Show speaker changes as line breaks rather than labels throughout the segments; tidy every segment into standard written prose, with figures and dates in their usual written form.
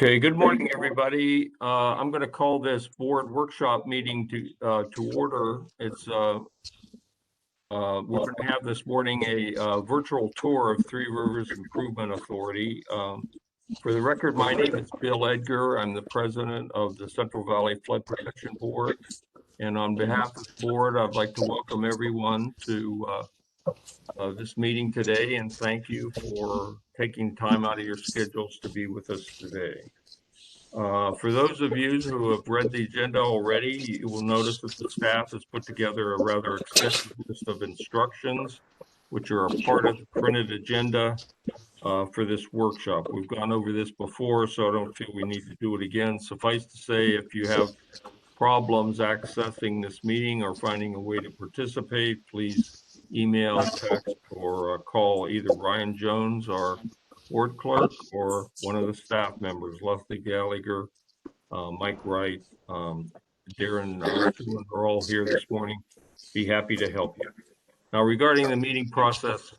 Okay, good morning, everybody. I'm going to call this board workshop meeting to order. We're going to have this morning a virtual tour of Three Rivers Improvement Authority. For the record, my name is Bill Edgar. I'm the president of the Central Valley Flood Protection Board. And on behalf of the board, I'd like to welcome everyone to this meeting today and thank you for taking time out of your schedules to be with us today. For those of you who have read the agenda already, you will notice that the staff has put together a rather extensive list of instructions, which are a part of the printed agenda for this workshop. We've gone over this before, so I don't feel we need to do it again. Suffice to say, if you have problems accessing this meeting or finding a way to participate, please email, text, or call either Ryan Jones, our board clerk, or one of the staff members, Leslie Gallagher, Mike Wright, Darren are all here this morning. Be happy to help you. Now, regarding the meeting process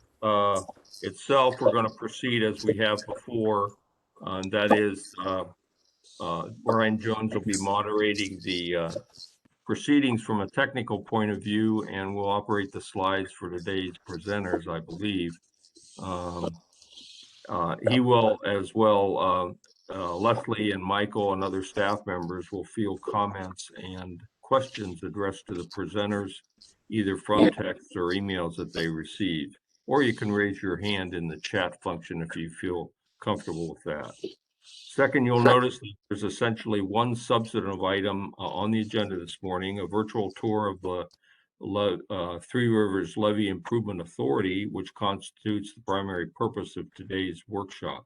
itself, we're going to proceed as we have before. That is, Ryan Jones will be moderating the proceedings from a technical point of view, and will operate the slides for today's presenters, I believe. He will as well, Leslie and Michael and other staff members will field comments and questions addressed to the presenters, either from text or emails that they receive. Or you can raise your hand in the chat function if you feel comfortable with that. Second, you'll notice that there's essentially one substantive item on the agenda this morning, a virtual tour of the Three Rivers Levy Improvement Authority, which constitutes the primary purpose of today's workshop.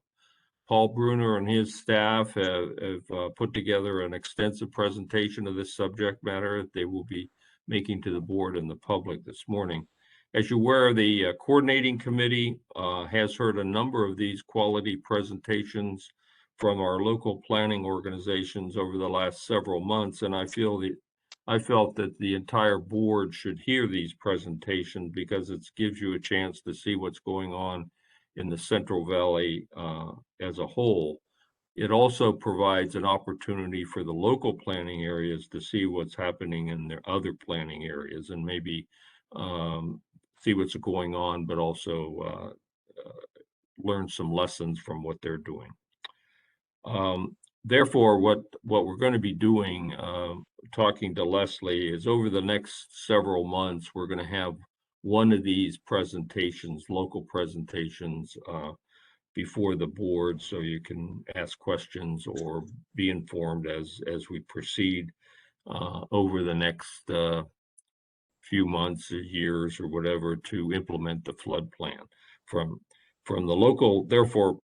Paul Bruner and his staff have put together an extensive presentation of this subject matter that they will be making to the board and the public this morning. As you're aware, the coordinating committee has heard a number of these quality presentations from our local planning organizations over the last several months, and I felt that the entire board should hear these presentations because it gives you a chance to see what's going on in the Central Valley as a whole. It also provides an opportunity for the local planning areas to see what's happening in their other planning areas and maybe see what's going on, but also learn some lessons from what they're doing. Therefore, what we're going to be doing, talking to Leslie, is over the next several months, we're going to have one of these presentations, local presentations, before the board, so you can ask questions or be informed as we proceed over the next few months or years or whatever to implement the flood plan from the local. Therefore,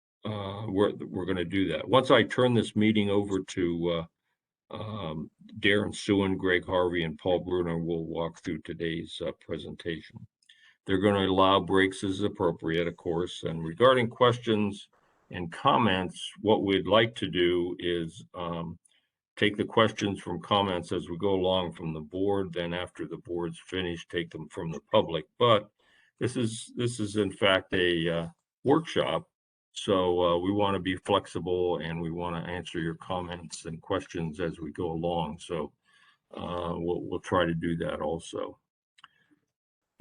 we're going to do that. Once I turn this meeting over to Darren Sewin, Greg Harvey, and Paul Bruner, will walk through today's presentation. They're going to allow breaks as appropriate, of course. And regarding questions and comments, what we'd like to do is take the questions from comments as we go along from the board. Then after the board's finished, take them from the public. But this is in fact a workshop. So we want to be flexible and we want to answer your comments and questions as we go along. So we'll try to do that also.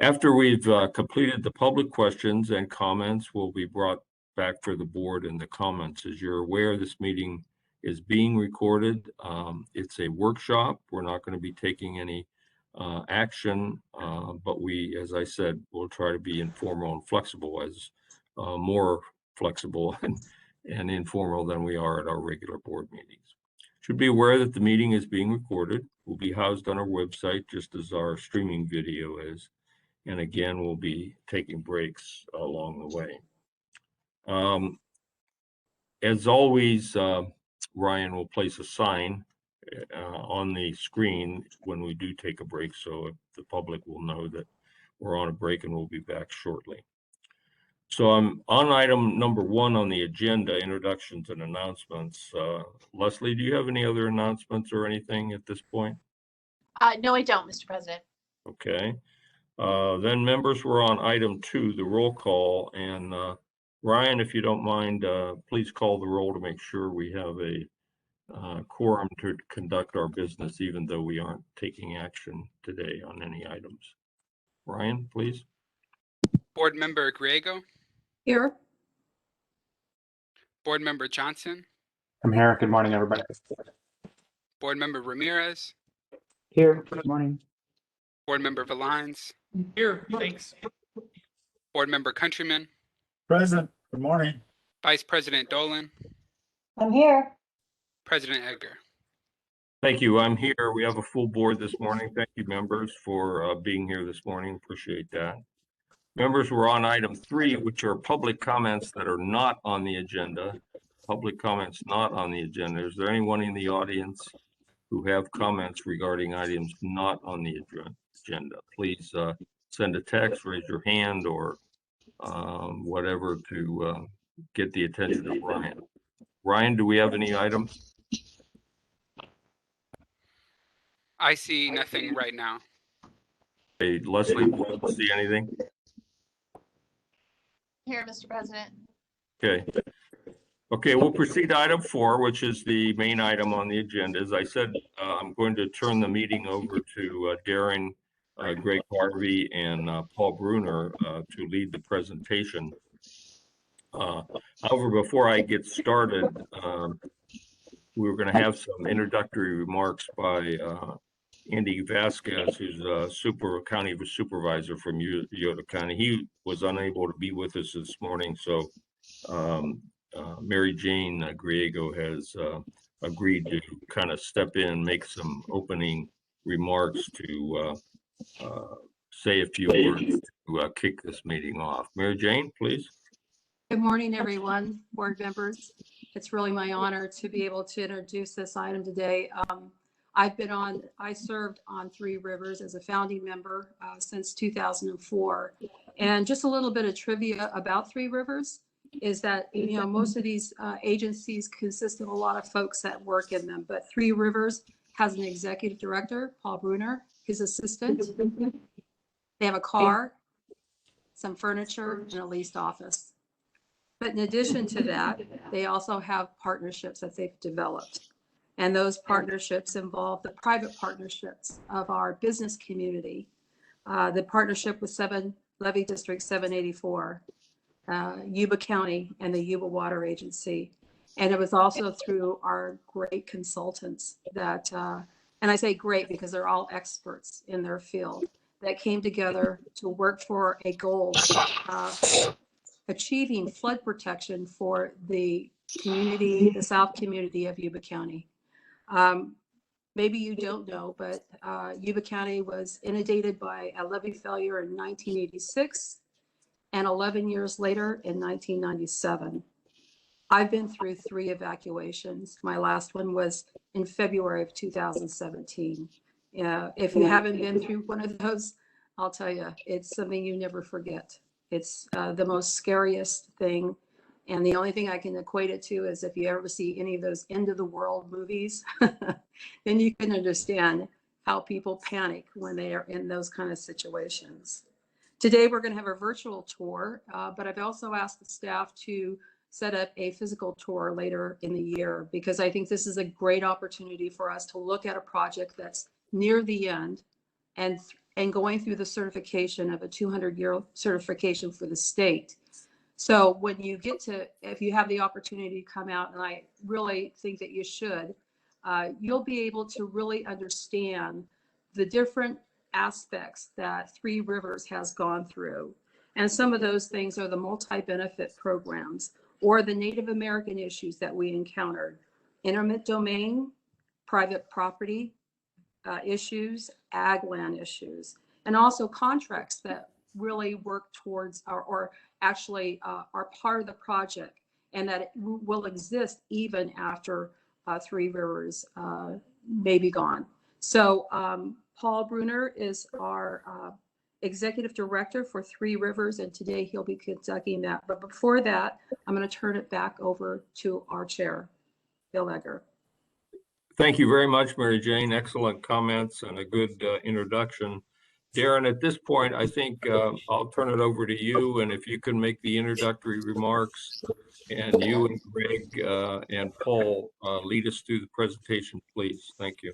After we've completed the public questions and comments, will be brought back for the board and the comments. As you're aware, this meeting is being recorded. It's a workshop. We're not going to be taking any action, but we, as I said, will try to be informal and flexible, as more flexible and informal than we are at our regular board meetings. Should be aware that the meeting is being recorded. Will be housed on our website, just as our streaming video is. And again, we'll be taking breaks along the way. As always, Ryan will place a sign on the screen when we do take a break, so the public will know that we're on a break and we'll be back shortly. So I'm on item number 1 on the agenda, introductions and announcements. Leslie, do you have any other announcements or anything at this point?
No, I don't, Mr. President.
Okay. Then members, were on item 2, the roll call, and Ryan, if you don't mind, please call the roll to make sure we have a quorum to conduct our business, even though we aren't taking action today on any items. Ryan, please.
Board Member Griego.
Here.
Board Member Johnson.
I'm here. Good morning, everybody.
Board Member Ramirez.
Here. Good morning.
Board Member Valines.
Here, thanks.
Board Member Countryman.
Present. Good morning.
Vice President Dolan.
I'm here.
President Edgar.
Thank you. I'm here. We have a full board this morning. Thank you, members, for being here this morning. Appreciate that. Members, we're on item 3, which are public comments that are not on the agenda. Public comments not on the agenda. Is there anyone in the audience who have comments regarding items not on the agenda? Please send a text, raise your hand, or whatever to get the attention of Ryan. Ryan, do we have any items?
I see nothing right now.
Hey, Leslie, do you see anything?
Here, Mr. President.
Okay. Okay, we'll proceed to item 4, which is the main item on the agenda. As I said, I'm going to turn the meeting over to Darren, Greg Harvey, and Paul Bruner to lead the presentation. However, before I get started, we were going to have some introductory remarks by Andy Vasquez, who's a county supervisor from Utah County. He was unable to be with us this morning, so Mary Jane Griego has agreed to kind of step in, make some opening remarks to say a few words to kick this meeting off. Mary Jane, please.
Good morning, everyone, board members. It's really my honor to be able to introduce this item today. I served on Three Rivers as a founding member since 2004. And just a little bit of trivia about Three Rivers is that, most of these agencies consist of a lot of folks that work in them, but Three Rivers has an executive director, Paul Bruner, his assistant. They have a car, some furniture, and a leased office. But in addition to that, they also have partnerships that they've developed. And those partnerships involve the private partnerships of our business community, the partnership with Levy District 784, Yuba County, and the Yuba Water Agency. And it was also through our great consultants that, and I say great because they're all experts in their field, that came together to work for a goal, achieving flood protection for the community, the South community of Yuba County. Maybe you don't know, but Yuba County was inundated by a levee failure in 1986 and 11 years later in 1997. I've been through 3 evacuations. My last one was in February of 2017. If you haven't been through one of those, I'll tell you, it's something you never forget. It's the most scariest thing. And the only thing I can equate it to is if you ever see any of those end of the world movies, then you can understand how people panic when they are in those kind of situations. Today, we're going to have a virtual tour, but I've also asked the staff to set up a physical tour later in the year, because I think this is a great opportunity for us to look at a project that's near the end and going through the certification of a 200-year certification for the state. So when you get to, if you have the opportunity to come out, and I really think that you should, you'll be able to really understand the different aspects that Three Rivers has gone through. And some of those things are the multi-benefit programs or the Native American issues that we encountered, eminent domain, private property issues, ag land issues, and also contracts that really work towards or actually are part of the project, and that it will exist even after Three Rivers may be gone. So Paul Bruner is our executive director for Three Rivers, and today he'll be conducting that. But before that, I'm going to turn it back over to our chair, Bill Edgar.
Thank you very much, Mary Jane. Excellent comments and a good introduction. Darren, at this point, I think I'll turn it over to you, and if you can make the introductory remarks, and you and Greg and Paul lead us through the presentation, please. Thank you.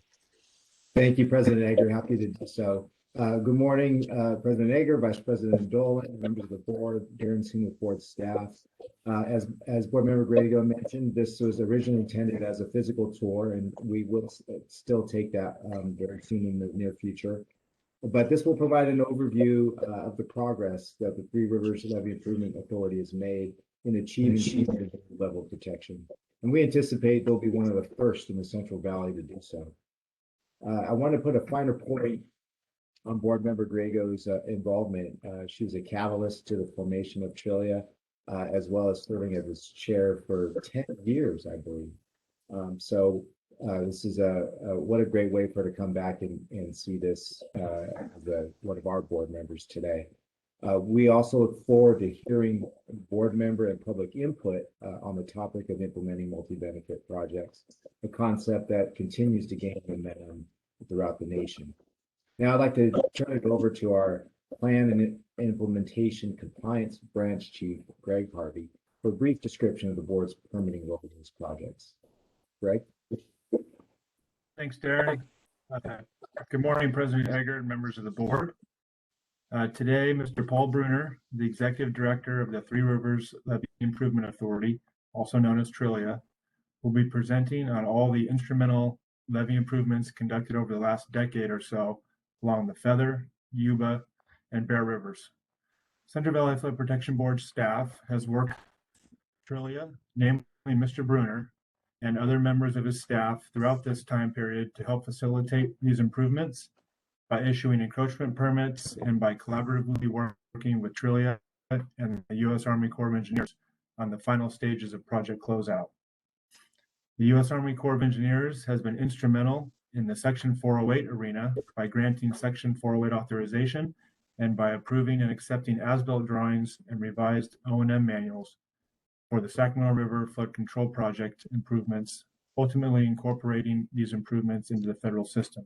Thank you, President Egger. Happy to do so. Good morning, President Egger, Vice President Dolan, members of the board, Darren, senior board staff. As Board Member Grego mentioned, this was originally intended as a physical tour, and we will still take that very soon in the near future. But this will provide an overview of the progress that the Three Rivers Levee Improvement Authority has made in achieving level of protection. And we anticipate they'll be one of the first in the Central Valley to do so. I want to put a finer point on Board Member Grego's involvement. She was a catalyst to the formation of Trillia, as well as serving as its chair for 10 years, I believe. This is what a great way for her to come back and see this as one of our board members today. We also look forward to hearing board member and public input on the topic of implementing multi-benefit projects, a concept that continues to gain momentum throughout the nation. Now I'd like to turn it over to our Plan and Implementation Compliance Branch Chief, Greg Harvey, for a brief description of the board's permitting role in these projects. Greg?
Thanks, Darren. Good morning, President Egger and members of the board. Today, Mr. Paul Bruner, the Executive Director of the Three Rivers Levee Improvement Authority, also known as Trillia, will be presenting on all the instrumental levee improvements conducted over the last decade or so along the Feather, Yuba, and Bear Rivers. Central Valley Flood Protection Board staff has worked with Trillia, namely Mr. Bruner, and other members of his staff throughout this time period to help facilitate these improvements by issuing encroachment permits and by collaboratively working with Trillia and the U.S. Army Corps of Engineers on the final stages of project closeout. The U.S. Army Corps of Engineers has been instrumental in the Section 408 arena by granting Section 408 authorization and by approving and accepting as-built drawings and revised O&M manuals for the Sacramento River Flood Control Project improvements, ultimately incorporating these improvements into the federal system.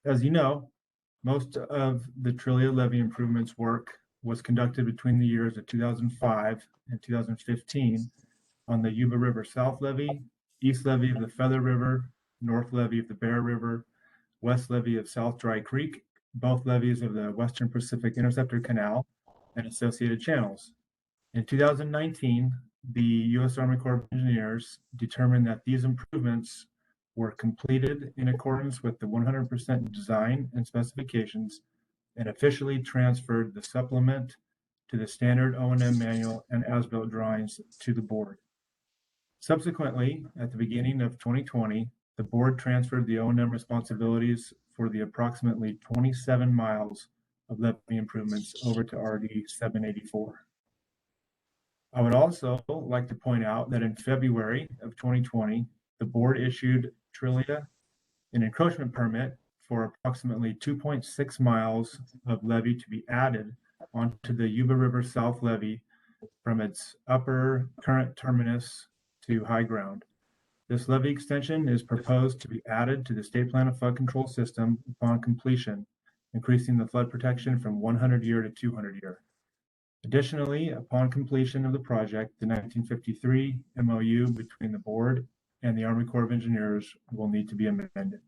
As you know, most of the Trillia levee improvements work was conducted between the years of 2005 and 2015 on the Yuba River South Levee, East Levee of the Feather River, North Levee of the Bear River, West Levee of South Dry Creek, both levees of the Western Pacific Interceptor Canal, and associated channels. In 2019, the U.S. Army Corps of Engineers determined that these improvements were completed in accordance with the 100% design and specifications and officially transferred the supplement to the standard O&M manual and as-built drawings to the board. Subsequently, at the beginning of 2020, the board transferred the O&M responsibilities for the approximately 27 miles of levee improvements over to RD 784. I would also like to point out that in February of 2020, the board issued Trillia an encroachment permit for approximately 2.6 miles of levee to be added onto the Yuba River South Levee from its upper current terminus to high ground. This levee extension is proposed to be added to the State Plan of Flood Control System upon completion, increasing the flood protection from 100-year to 200-year. Additionally, upon completion of the project, the 1953 MOU between the board and the Army Corps of Engineers will need to be amended.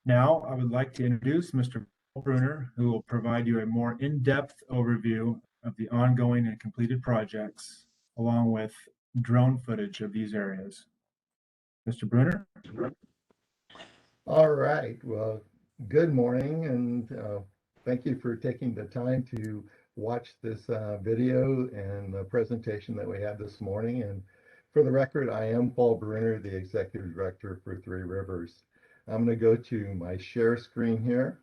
Now, I would like to introduce Mr. Bruner, who will provide you a more in-depth overview of the ongoing and completed projects, along with drone footage of these areas. Mr. Bruner?
All right. Well, good morning, and thank you for taking the time to watch this video and the presentation that we had this morning. And for the record, I am Paul Bruner, the Executive Director for Three Rivers. I'm going to go to my share screen here.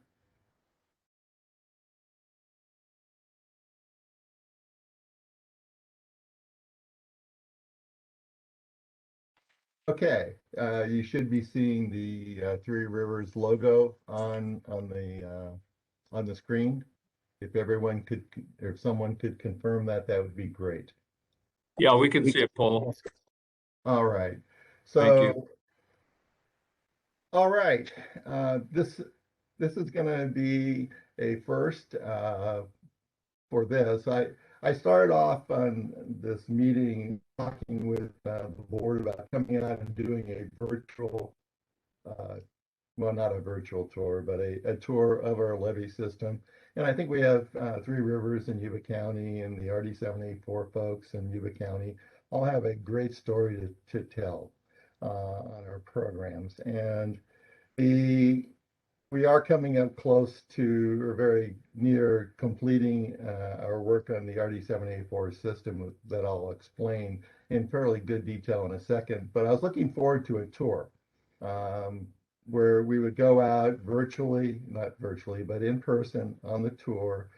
Okay, you should be seeing the Three Rivers logo on the screen. If everyone could, or if someone could confirm that, that would be great.
Yeah, we can see it, Paul.
All right.
Thank you.
So, all right. this is going to be a first for this. I started off on this meeting talking with the board about coming out and doing a virtual, well, not a virtual tour, but a tour of our levee system. And I think we have Three Rivers in Yuba County and the RD 784 folks in Yuba County all have a great story to tell on our programs. And we are coming up close to, or very near completing our work on the RD 784 system that I'll explain in fairly good detail in a second. But I was looking forward to a tour where we would go out virtually, not virtually, but in person on the tour,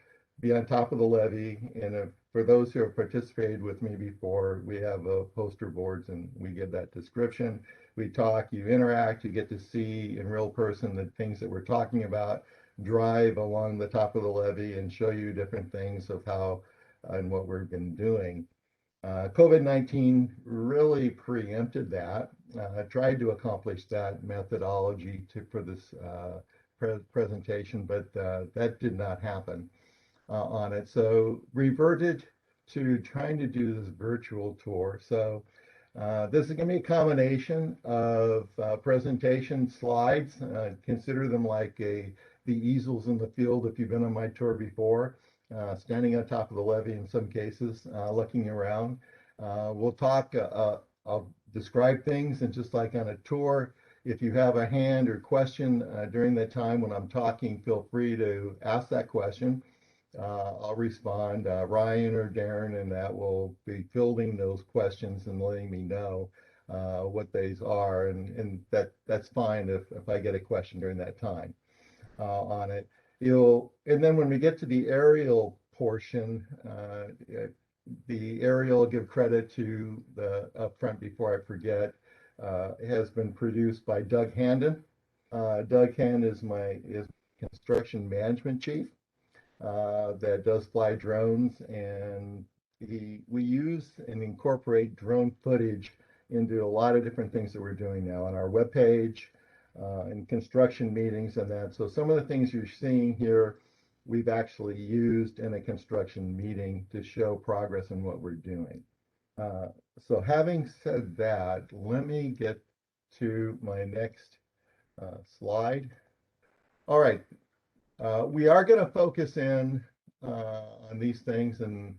be on top of the levee. And for those who have participated with me before, we have poster boards and we give that description. We talk, you interact, you get to see in real person the things that we're talking about, drive along the top of the levee and show you different things of how and what we've been doing. COVID-19 really preempted that, tried to accomplish that methodology for this presentation, but that did not happen on it. So reverted to trying to do this virtual tour. So this is going to be a combination of presentation slides. Consider them like the easels in the field if you've been on my tour before. Standing on top of the levee in some cases, looking around. We'll talk, I'll describe things, and just like on a tour, if you have a hand or question during that time when I'm talking, feel free to ask that question. I'll respond. Ryan or Darren and that will be fielding those questions and letting me know what these are, and that's fine if I get a question during that time on it. And then when we get to the aerial portion, the aerial, give credit to the upfront before I forget, has been produced by Doug Handon. Doug Handon is my construction management chief that does fly drones, and we use and incorporate drone footage into a lot of different things that we're doing now on our webpage, in construction meetings and that. So some of the things you're seeing here, we've actually used in a construction meeting to show progress in what we're doing. So having said that, let me get to my next slide. All right, we are going to focus in on these things and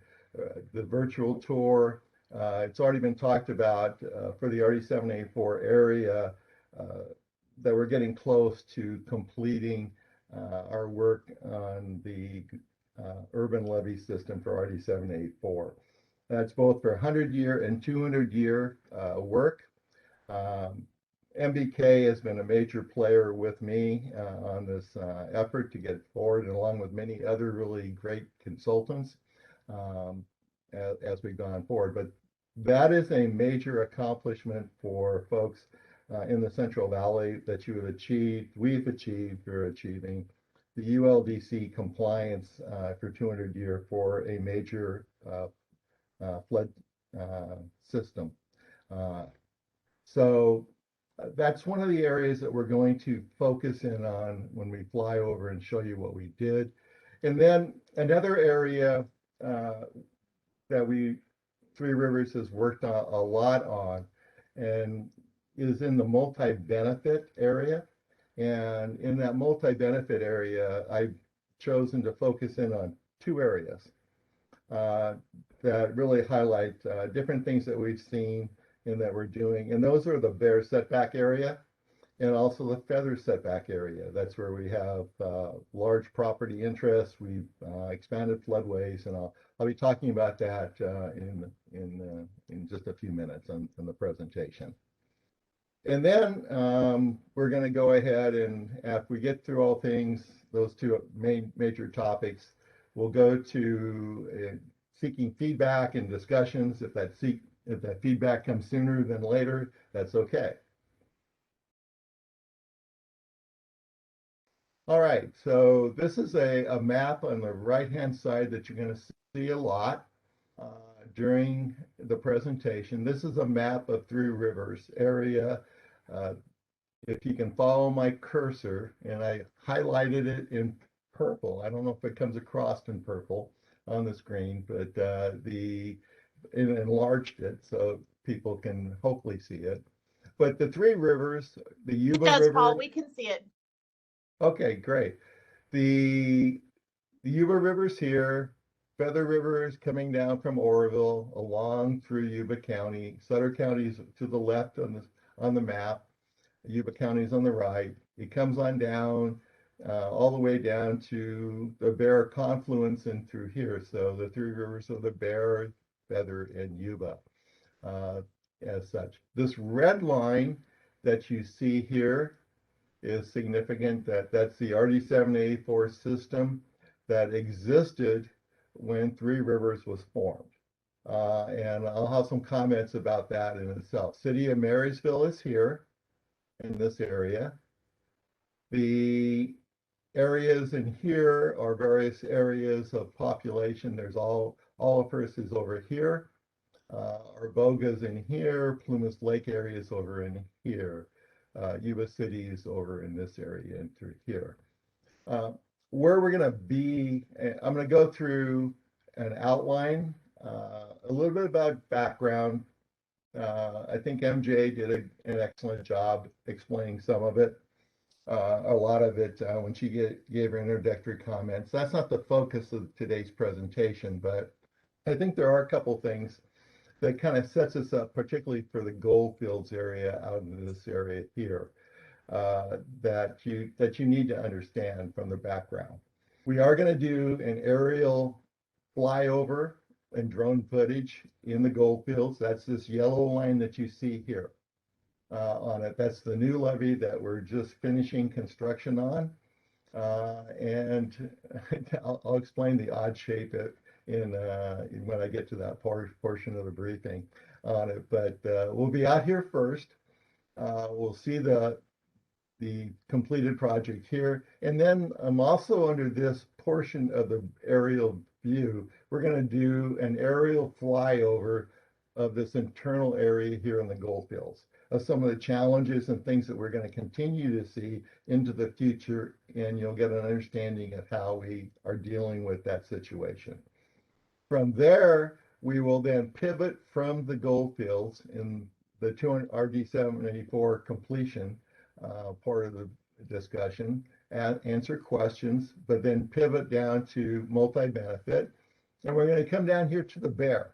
the virtual tour. It's already been talked about for the RD 784 area that we're getting close to completing our work on the urban levee system for RD 784. That's both for 100-year and 200-year work. MBK has been a major player with me on this effort to get forward, and along with many other really great consultants as we've gone forward. But that is a major accomplishment for folks in the Central Valley that you have achieved, we've achieved, you're achieving the ULDC compliance for 200-year for a major flood system. So that's one of the areas that we're going to focus in on when we fly over and show you what we did. And then another area that Three Rivers has worked a lot on and is in the multi-benefit area. And in that multi-benefit area, I've chosen to focus in on two areas that really highlight different things that we've seen and that we're doing. And those are the bear setback area and also the feather setback area. That's where we have large property interests. We've expanded floodways, and I'll be talking about that in just a few minutes in the presentation. And then we're going to go ahead and after we get through all things, those two major topics, we'll go to seeking feedback and discussions. If that feedback comes sooner than later, that's okay. All right, so this is a map on the right-hand side that you're going to see a lot during the presentation. This is a map of Three Rivers area. if you can follow my cursor, and I highlighted it in purple. I don't know if it comes across in purple on the screen, but it enlarged it so people can hopefully see it. But the three rivers, the Yuba
It does,
River.
Paul. We can see it.
Okay, great. The Yuba River's here. Feather River is coming down from Oroville along through Yuba County. Sutter County is to the left on the map. Yuba County is on the right. It comes on down all the way down to the Bear confluence and through here. So the three rivers of the Bear, Feather, and Yuba as such. This red line that you see here is significant. That's the RD-784 system that existed when Three Rivers was formed. And I'll have some comments about that in itself. City of Marysville is here in this area. The areas in here are various areas of population. There's Olivehurst is over here. Arboga's in here. Plumas Lake area is over in here. Yuba City is over in this area and through here. Where we're going to be, I'm going to go through an outline, a little bit about background. I think MJ did an excellent job explaining some of it, a lot of it when she gave her introductory comments. That's not the focus of today's presentation, but I think there are a couple things that kind of sets us up, particularly for the Goldfields area out in this area here, that you need to understand from the background. We are going to do an aerial flyover and drone footage in the Goldfields. That's this yellow line that you see here on it. That's the new levee that we're just finishing construction on. And I'll explain the odd shape when I get to that portion of the briefing on it. But we'll be out here first. We'll see the completed project here. And then I'm also under this portion of the aerial view, we're going to do an aerial flyover of this internal area here in the Goldfields, of some of the challenges and things that we're going to continue to see into the future, and you'll get an understanding of how we are dealing with that situation. From there, we will then pivot from the Goldfields in the RD-784 completion part of the discussion, and answer questions, but then pivot down to multi-benefit. And we're going to come down here to the Bear.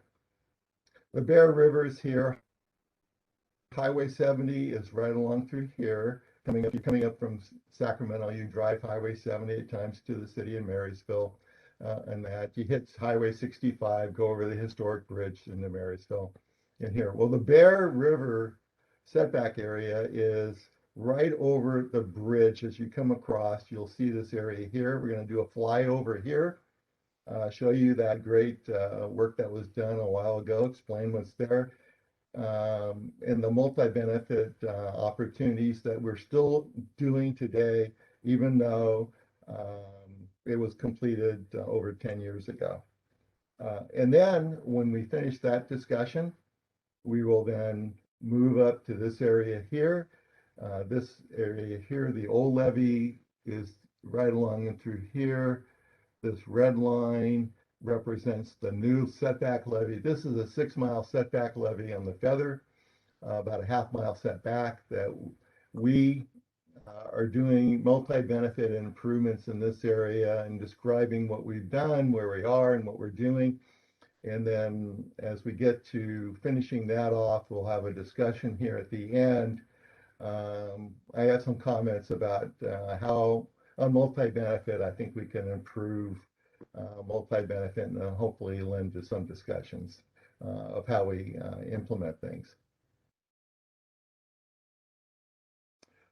The Bear River is here. Highway 70 is right along through here. You're coming up from Sacramento, you drive Highway 70 at times to the city of Marysville. And that you hit Highway 65, go over the historic bridge into Marysville in here. Well, the Bear River setback area is right over the bridge. As you come across, you'll see this area here. We're going to do a flyover here, show you that great work that was done a while ago, explain what's there, and the multi-benefit opportunities that we're still doing today, even though it was completed over 10 years ago. And then when we finish that discussion, we will then move up to this area here. This area here, the old levee is right along and through here. This red line represents the new setback levee. This is a 6-mile setback levee on the Feather, about a half-mile setback that we are doing multi-benefit improvements in this area and describing what we've done, where we are, and what we're doing. And then as we get to finishing that off, we'll have a discussion here at the end. I have some comments about how on multi-benefit, I think we can improve multi-benefit and hopefully lend to some discussions of how we implement things.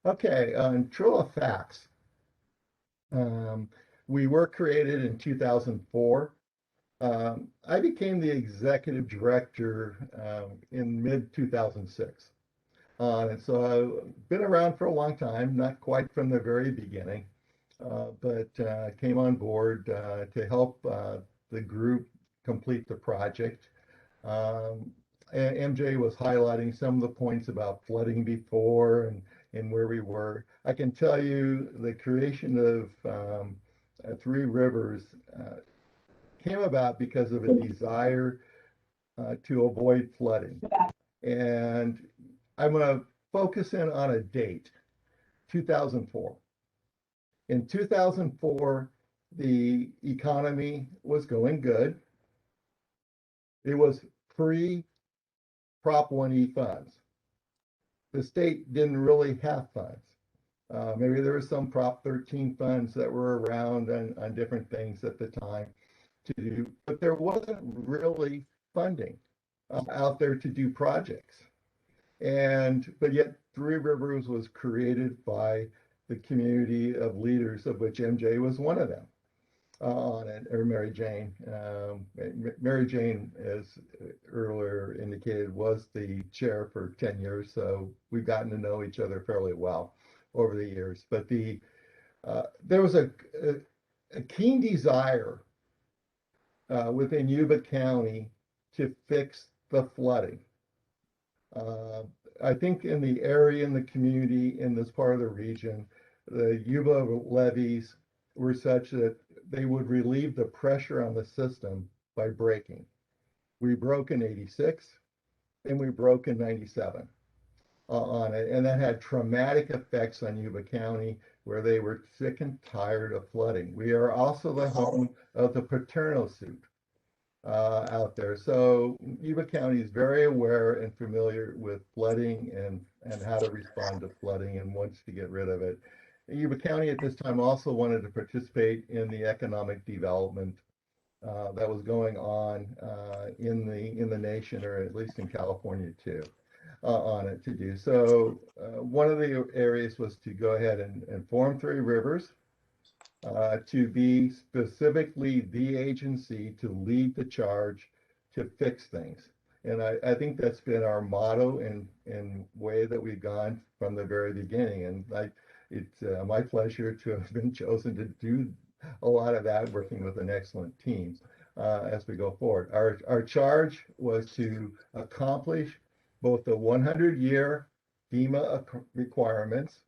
Okay, Trilla facts. We were created in 2004. I became the executive director in mid-2006. And so I've been around for a long time, not quite from the very beginning, but came on board to help the group complete the project. MJ was highlighting some of the points about flooding before and and where we were. I can tell you the creation of Three Rivers came about because of a desire to avoid flooding. And I'm going to focus in on a date, 2004. In 2004, the economy was going good. It was pre-Prop 1E funds. The state didn't really have funds. Maybe there were some Prop 13 funds that were around on different things at the time to do, but there wasn't really funding out there to do projects. But yet Three Rivers was created by the community of leaders, of which MJ was one of them, on it, or Mary Jane. Mary Jane, as earlier indicated, was the chair for 10 years, so we've gotten to know each other fairly well over the years. But there was a keen desire within Yuba County to fix the flooding. I think in the area, in the community, in this part of the region, the Yuba levees were such that they would relieve the pressure on the system by breaking. We broke in 86 and we broke in 97 on it. And that had traumatic effects on Yuba County, where they were sick and tired of flooding. We are also the home of the Paterno suit out there. So Yuba County is very aware and familiar with flooding and how to respond to flooding and wants to get rid of it. Yuba County at this time also wanted to participate in the economic development that was going on in the nation, or at least in California too, on it to do. So one of the areas was to go ahead and form Three Rivers to be specifically the agency to lead the charge to fix things. And I think that's been our motto and way that we've gone from the very beginning. And it's my pleasure to have been chosen to do a lot of that, working with an excellent team as we go forward. Our charge was to accomplish both the 100-year FEMA requirements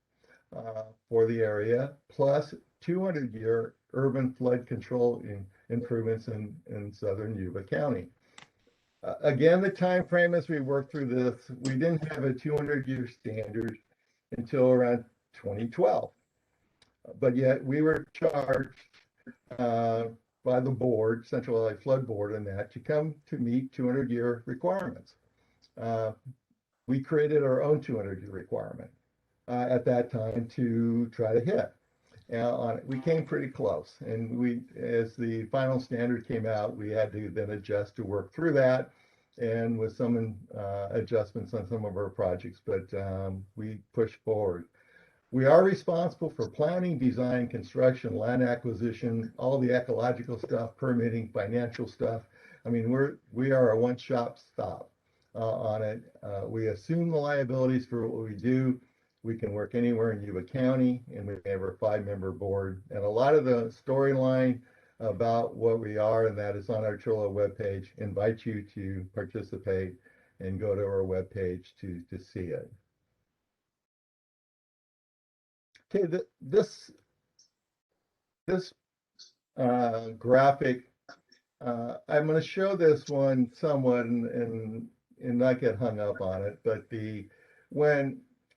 for the area, plus 200-year urban flood control improvements in southern Yuba County. Again, the time frame as we worked through this, we didn't have a 200-year standard until around 2012. But yet we were charged by the board, Central Valley Flood Board, and that to come to meet 200-year requirements. We created our own 200-year requirement at that time to try to hit. We came pretty close, and as the final standard came out, we had to then adjust to work through that, and with some adjustments on some of our projects, but we pushed forward. We are responsible for planning, design, construction, land acquisition, all the ecological stuff, permitting, financial stuff. I mean, we are a one-stop stop on it. We assume the liabilities for what we do. We can work anywhere in Yuba County, and we have our 5-member board. And a lot of the storyline about what we are, and that is on our Trello webpage. Invite you to participate and go to our webpage to see it. Okay, this graphic, I'm going to show this one somewhat and not get hung up on it, but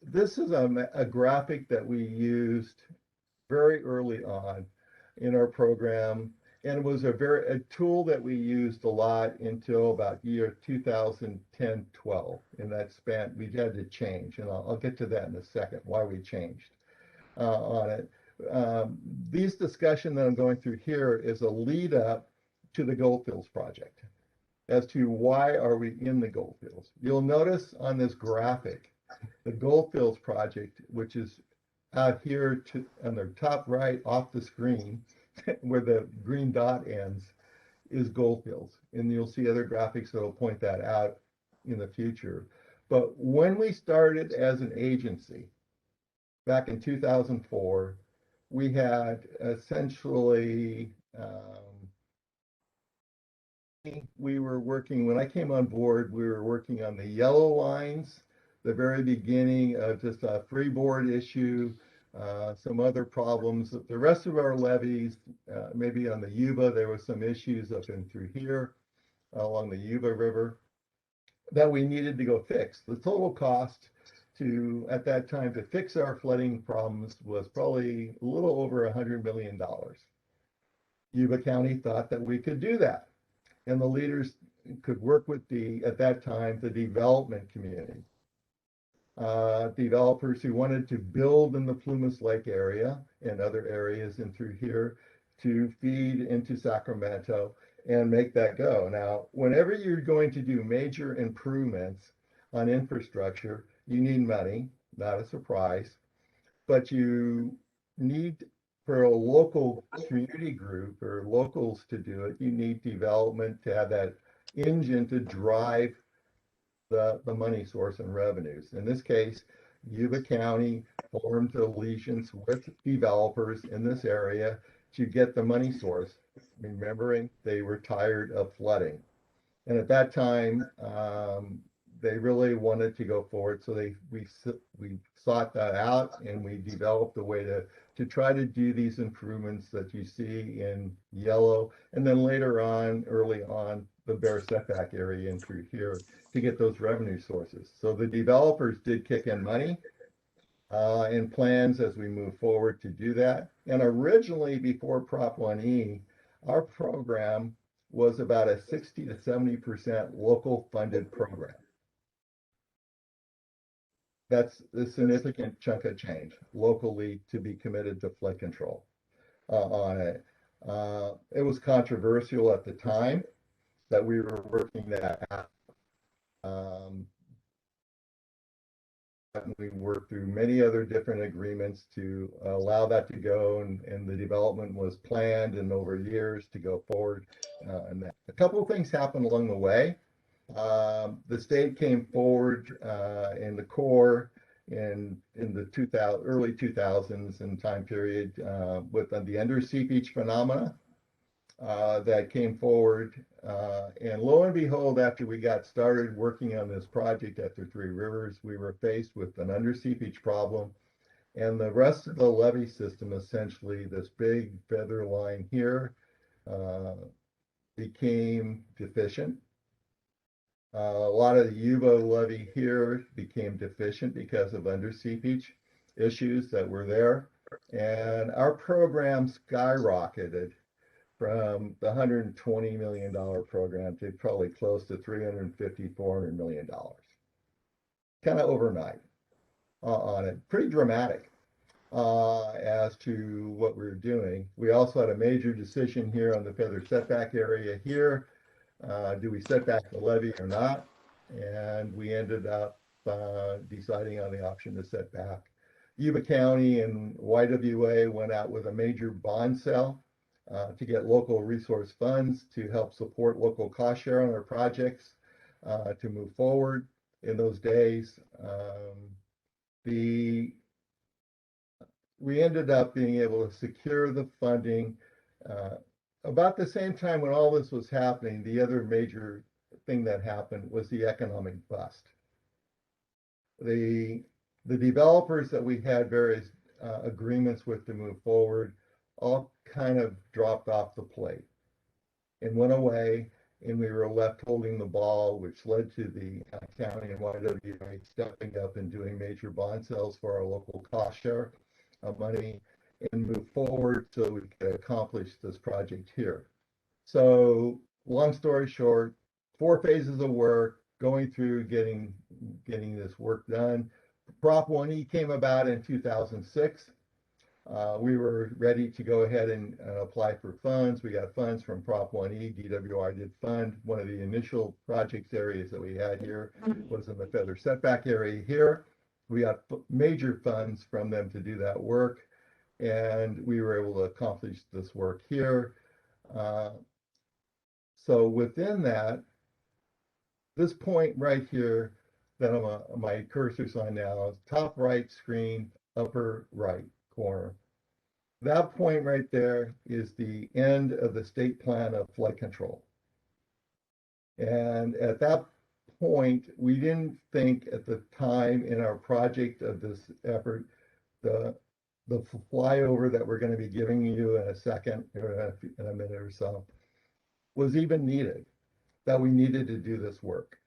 this is a graphic that we used very early on in our program, and it was a tool that we used a lot until about year 2010-12. In that span, we had to change, and I'll get to that in a second, why we changed on it. These discussion that I'm going through here is a lead up to the Goldfields project as to why are we in the Goldfields. You'll notice on this graphic, the Goldfields project, which is out here on the top right off the screen, where the green dot ends, is Goldfields. And you'll see other graphics that will point that out in the future. But when we started as an agency, back in 2004, we had essentially, we were working, when I came on board, we were working on the yellow lines the very beginning of just a freeboard issue, some other problems. The rest of our levees, maybe on the Yuba, there was some issues up and through here along the Yuba River that we needed to go fix. The total cost at that time to fix our flooding problems was probably a little over $100 million. Yuba County thought that we could do that. And the leaders could work with at that time, the development community. Developers who wanted to build in the Plumas Lake area and other areas and through here to feed into Sacramento and make that go. Now, whenever you're going to do major improvements on infrastructure, you need money, not a surprise, but you need, for a local community group or locals to do it, you need development to have that engine to drive the money source and revenues. In this case, Yuba County formed allegiance with developers in this area to get the money source, remembering they were tired of flooding. And at that time, they really wanted to go forward. So we sought that out and we developed a way to try to do these improvements that you see in yellow. And then later on, early on, the Bear setback area and through here to get those revenue sources. So the developers did kick in money and plans as we move forward to do that. And originally, before Prop 1E, our program was about a 60 to 70% local funded program. That's a significant chunk of change locally to be committed to flood control on it. It was controversial at the time that we were working that out. We worked through many other different agreements to allow that to go, and the development was planned and over years to go forward. And a couple of things happened along the way. The state came forward in the Corps in the early 2000s and time period with the under seepage phenomena that came forward. And lo and behold, after we got started working on this project at the Three Rivers, we were faced with an under seepage problem. And the rest of the levee system, essentially this big feather line here, became deficient. A lot of the Yuba levee here became deficient because of under seepage issues that were there. And our program skyrocketed from the $120 million program to probably close to $350, $400 million. Kind of overnight on it. Pretty dramatic as to what we were doing. We also had a major decision here on the feather setback area here. Do we set back the levee or not? And we ended up deciding on the option to set back. Yuba County and YWA went out with a major bond sale to get local resource funds to help support local cost share on our projects to move forward. In those days, we ended up being able to secure the funding about the same time when all this was happening. The other major thing that happened was the economic bust. The developers that we had various agreements with to move forward all kind of dropped off the plate and went away, and we were left holding the ball, which led to the county and YWA stepping up and doing major bond sales for our local cost share of money and move forward so we could accomplish this project here. So long story short, 4 phases of work going through getting this work done. Prop 1E came about in 2006. We were ready to go ahead and apply for funds. We got funds from Prop 1E. DWR did fund. One of the initial project areas that we had here was in the feather setback area here. We got major funds from them to do that work, and we were able to accomplish this work here. So within that, this point right here that my cursor's on now, top right screen, upper right corner. That point right there is the end of the state plan of flood control. And at that point, we didn't think at the time in our project of this effort, the flyover that we're going to be giving you in a second or in a minute or so was even needed, that we needed to do this work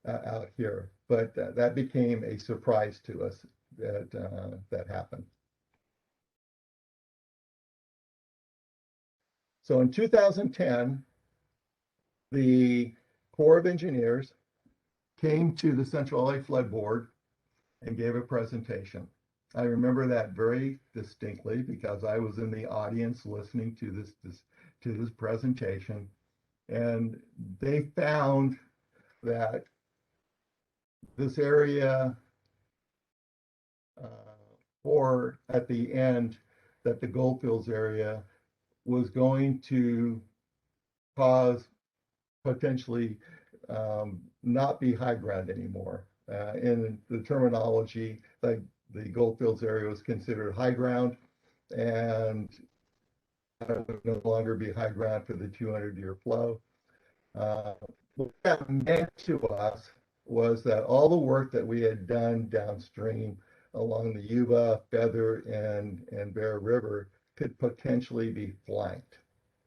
out here. But that became a surprise to us that happened. So in 2010, the Corps of Engineers came to the Central LA Flood Board and gave a presentation. I remember that very distinctly because I was in the audience listening to this presentation, and they found that this area, or at the end, that the Goldfields area was going to cause potentially not be high ground anymore. In the terminology, like the Goldfields area was considered high ground, and it would no longer be high ground for the 200-year flow. What that meant to us was that all the work that we had done downstream along the Yuba, Feather, and Bear River could potentially be flanked,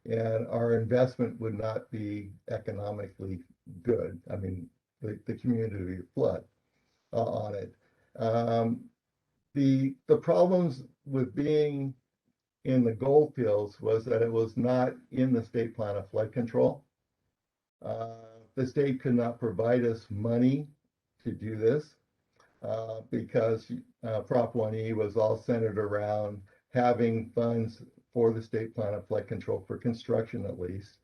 and our investment would not be economically good. I mean, the community would flood on it. The problems with being in the Goldfields was that it was not in the state plan of flood control. The state could not provide us money to do this because Prop 1E was all centered around having funds for the state plan of flood control for construction, at least,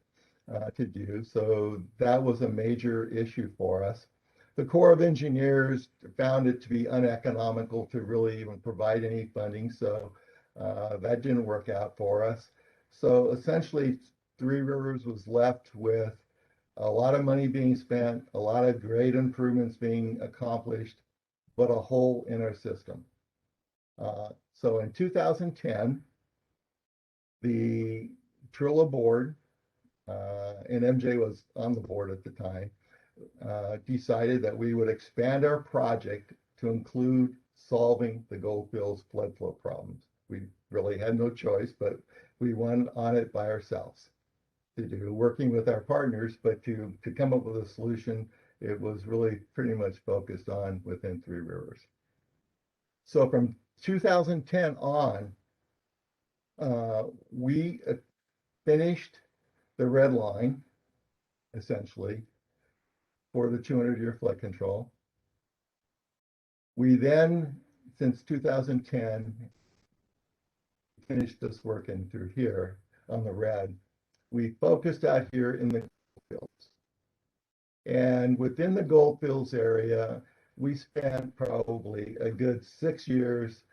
to do. So that was a major issue for us. The Corps of Engineers found it to be uneconomical to really even provide any funding, so that didn't work out for us. So essentially, Three Rivers was left with a lot of money being spent, a lot of great improvements being accomplished, but a hole in our system. So in 2010, the Trilla board, and MJ was on the board at the time, decided that we would expand our project to include solving the Goldfields flood flow problems. We really had no choice, but we went on it by ourselves to do, working with our partners, but to come up with a solution, it was really pretty much focused on within Three Rivers. So from 2010 on, we finished the red line, essentially, for the 200-year flood control. We then, since 2010, finished this work in through here on the red. We focused out here in the Goldfields. And within the Goldfields area, we spent probably a good 6 years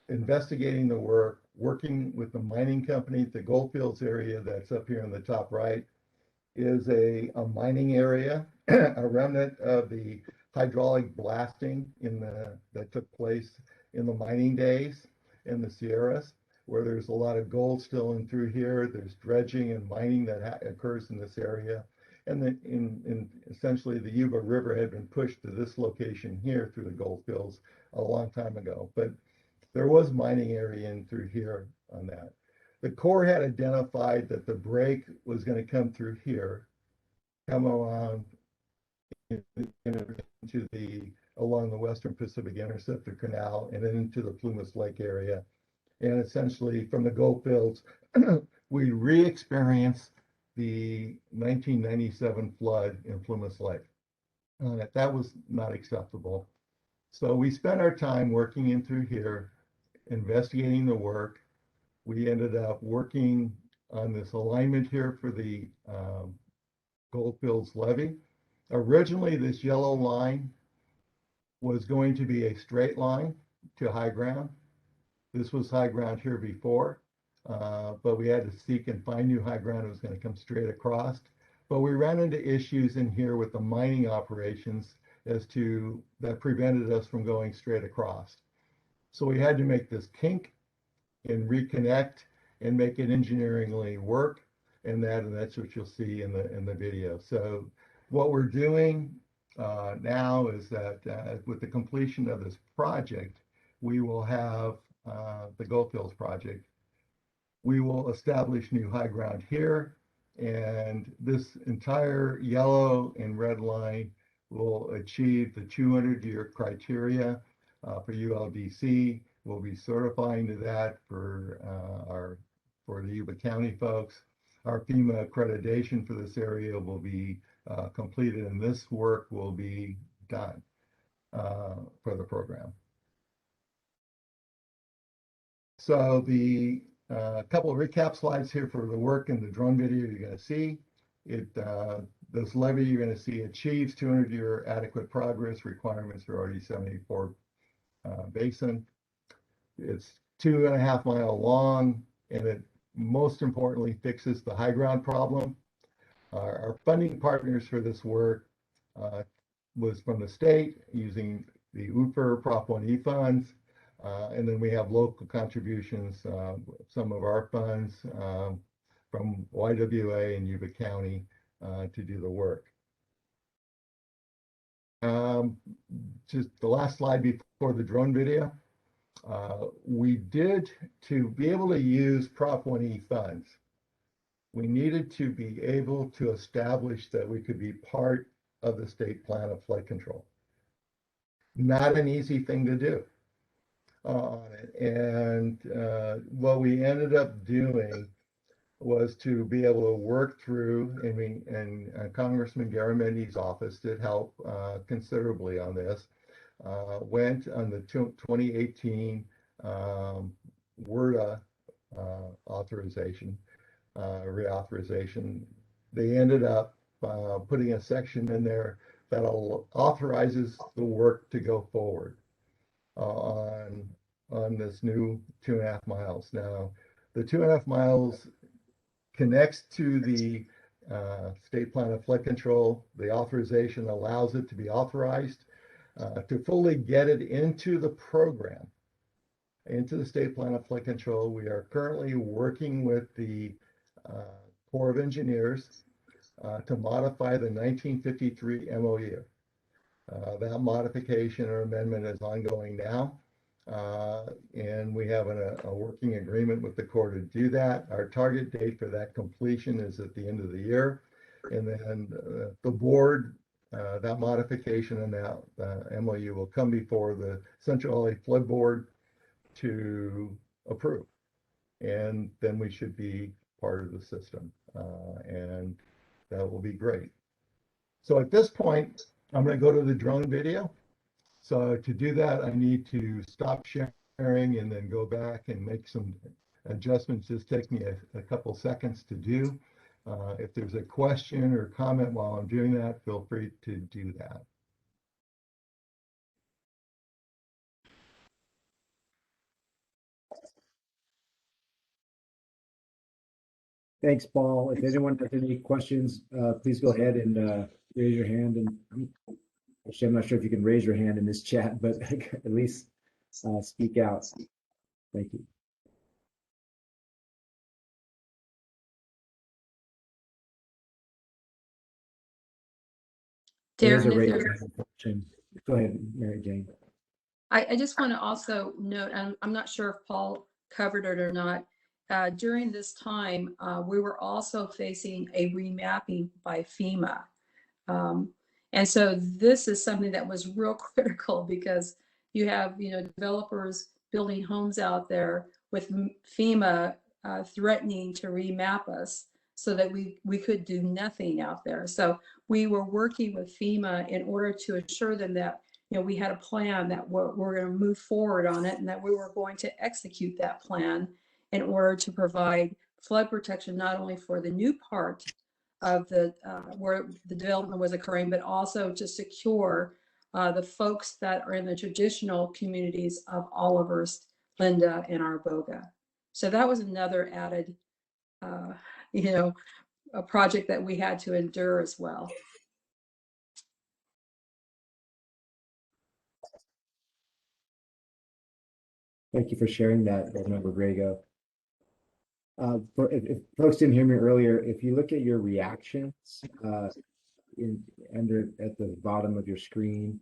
investigating the work, working with the mining company. The Goldfields area that's up here in the top right is a mining area, a remnant of the hydraulic blasting that took place in the mining days in the Sierras, where there's a lot of gold still in through here. There's dredging and mining that occurs in this area. And then in essentially the Yuba River had been pushed to this location here through the Goldfields a long time ago. But there was mining area in through here on that. The Corps had identified that the break was going to come through here, come around into along the Western Pacific Interceptor Canal and then into the Plumas Lake area. And essentially from the Goldfields, we re-experienced the 1997 flood in Plumas Lake. That was not acceptable. So we spent our time working in through here, investigating the work. We ended up working on this alignment here for the Goldfields levee. Originally, this yellow line was going to be a straight line to high ground. This was high ground here before, but we had to seek and find new high ground. It was going to come straight across. But we ran into issues in here with the mining operations that prevented us from going straight across. So we had to make this kink and reconnect and make it engineeringly work, and that's what you'll see in the video. So what we're doing now is that with the completion of this project, we will have the Goldfields project. We will establish new high ground here, and this entire yellow and red line will achieve the 200-year criteria for ULDC. We'll be certifying to that for the Yuba County folks. Our Fema accreditation for this area will be completed, and this work will be done for the program. So the couple of recap slides here for the work in the drone video you're going to see. This levy you're going to see achieves 200-year adequate progress requirements for RD 74 basin. It's 2.5 miles long, and it most importantly fixes the high ground problem. Our funding partners for this work was from the state using the UFR Prop 1E funds. And then we have local contributions, some of our funds from YWA and Yuba County to do the work. Just the last slide before the drone video. We did, to be able to use Prop 1E funds, we needed to be able to establish that we could be part of the state plan of flood control. Not an easy thing to do. And what we ended up doing was to be able to work through, and Congressman Garamendi's office did help considerably on this, went on the 2018 WRDA authorization, reauthorization. They ended up putting a section in there that authorizes the work to go forward on this new 2.5 miles. Now, the 2.5 miles connects to the state plan of flood control. The authorization allows it to be authorized. To fully get it into the program, into the state plan of flood control, we are currently working with the Corps of Engineers to modify the 1953 MOU. That modification or amendment is ongoing now. And we have a working agreement with the Corps to do that. Our target date for that completion is at the end of the year. And then the board, that modification and that MOU will come before the Central LA Flood Board to approve. And then we should be part of the system. And that will be great. So at this point, I'm going to go to the drone video. So to do that, I need to stop sharing and then go back and make some adjustments. Just take me a couple seconds to do. If there's a question or comment while I'm doing that, feel free to do that.
Thanks, Paul. If anyone has any questions, please go ahead and raise your hand. And actually, I'm not sure if you can raise your hand in this chat, but at least speak out. Thank you. There's a
Darren, if
raise
there's-
hand function. Go ahead, Mary Jane.
I just want to also note, I'm not sure if Paul covered it or not. During this time, we were also facing a remapping by FEMA. And so this is something that was real critical because you have, developers building homes out there with FEMA threatening to remap us so that we could do nothing out there. So we were working with FEMA in order to assure them that we had a plan that we're going to move forward on it and that we were going to execute that plan in order to provide flood protection, not only for the new part of the where the development was occurring, but also to secure the folks that are in the traditional communities of Olivehurst, Linda, and Arboga. So that was another added, a project that we had to endure as well.
Thank you for sharing that, Member Grego. If folks didn't hear me earlier, if you look at your reactions, at the bottom of your screen.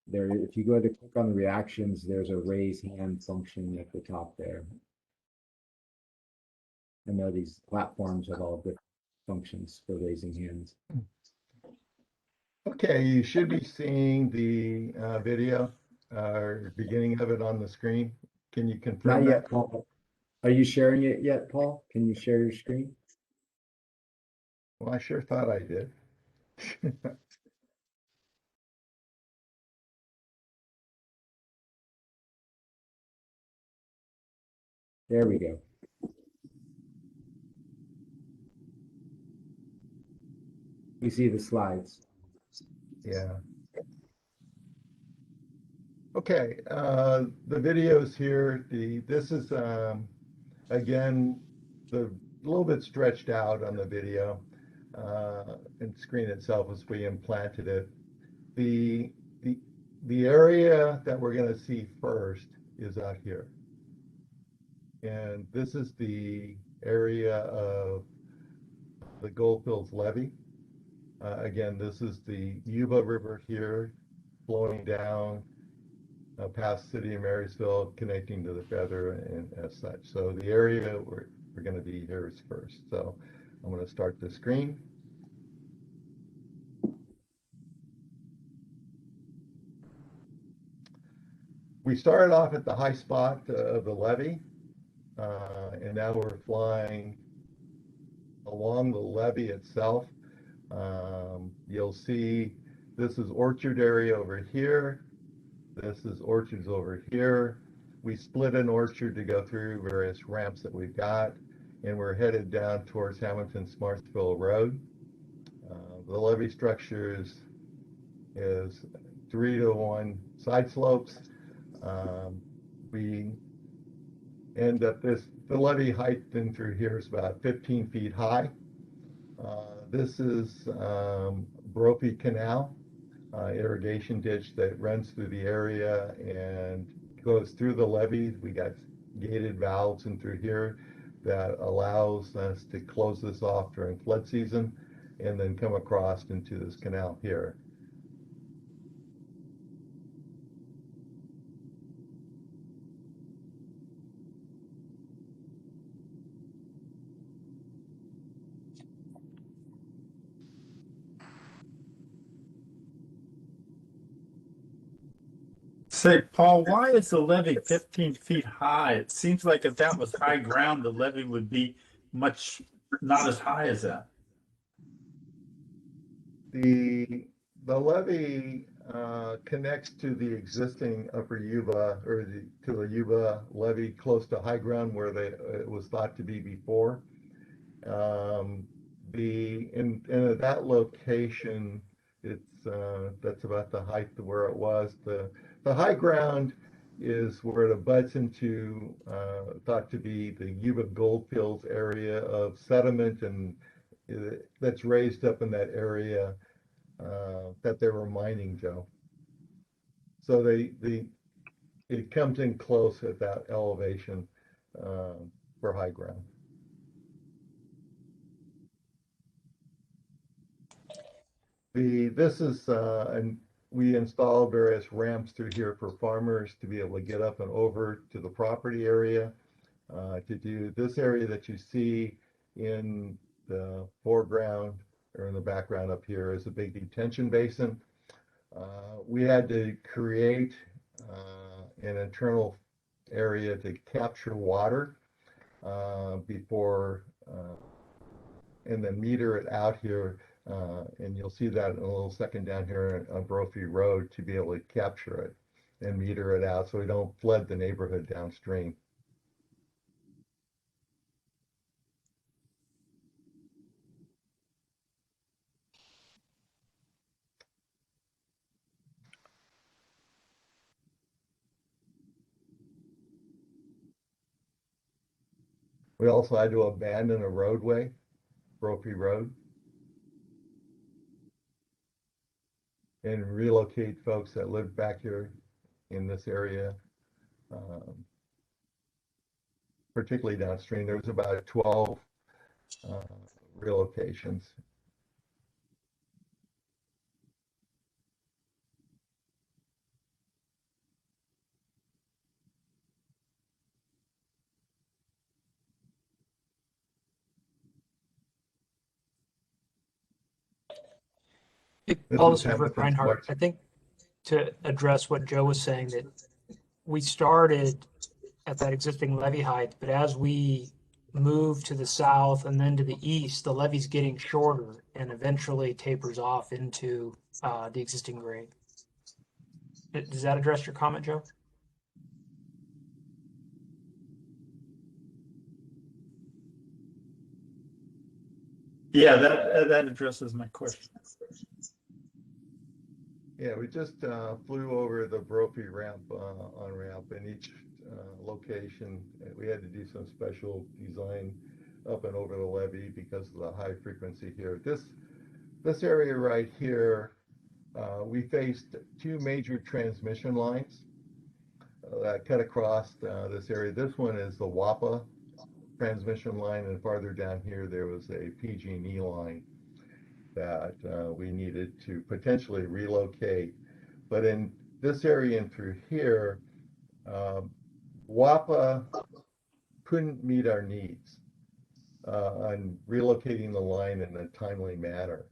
There, if you go to click on the reactions, there's a raise hand function at the top there. I know these platforms have all different functions for raising hands.
Okay, you should be seeing the video or beginning of it on the screen. Can you confirm
Not
that?
yet, Paul. Are you sharing it yet, Paul? Can you share your screen?
Well, I sure thought I did.
There we go. We see the slides.
Yeah. Okay, the videos here, this is again the little bit stretched out on the video and screen itself as we implanted it. The area that we're going to see first is out here, and this is the area of the Goldfields Levy. Again, this is the Yuba River here flowing down past City of Marysville, connecting to the Feather and as such. So the area we're going to be here is first. So I'm going to start the screen. We started off at the high spot of the levee, and now we're flying along the levee itself. You'll see this is orchard area over here. This is orchards over here. We split an orchard to go through various ramps that we've got, and we're headed down towards Hamilton-Smartsville Road. The levee structure is 3-to-1 side slopes. We end up the levee height in through here is about 15 feet high. This is Brophy Canal, irrigation ditch that runs through the area and goes through the levee. We got gated valves in through here that allows us to close this off during flood season and then come across into this canal here.
Say, Paul, why is the levee 15 feet high? It seems like if that was high ground, the levee would be much not as high as that.
The levee connects to the existing upper Yuba or to the Yuba levee close to high ground where it was thought to be before. In at that location, that's about the height to where it was. The high ground is where it abuts into thought to be the Yuba Goldfields area of sediment and that's raised up in that area that they were mining, Joe. So it comes in close at that elevation for high ground. This is and we installed various ramps through here for farmers to be able to get up and over to the property area. To do this area that you see in the foreground or in the background up here is a big detention basin. We had to create an internal area to capture water before and then meter it out here. And you'll see that in a little second down here on Brophy Road to be able to capture it and meter it out so we don't flood the neighborhood downstream. We also had to abandon a roadway, Brophy Road, and relocate folks that lived back here in this area, particularly downstream. There was about 12 relocations.
Paul,
is
this is Rick
Hamilton
Reinhardt.
Smart.
I think to address what Joe was saying, that we started at that existing levee height, but as we move to the south and then to the east, the levee's getting shorter and eventually tapers off into the existing grade. Does that address your comment, Joe?
Yeah, that addresses my question.
Yeah, we just flew over the Brophy ramp on ramp in each location. We had to do some special design up and over the levee because of the high frequency here. This area right here, we faced two major transmission lines that cut across this area. This one is the WAPA transmission line, and farther down here there was a PG&E line that we needed to potentially relocate. But in this area and through here, WAPA couldn't meet our needs on relocating the line in a timely manner.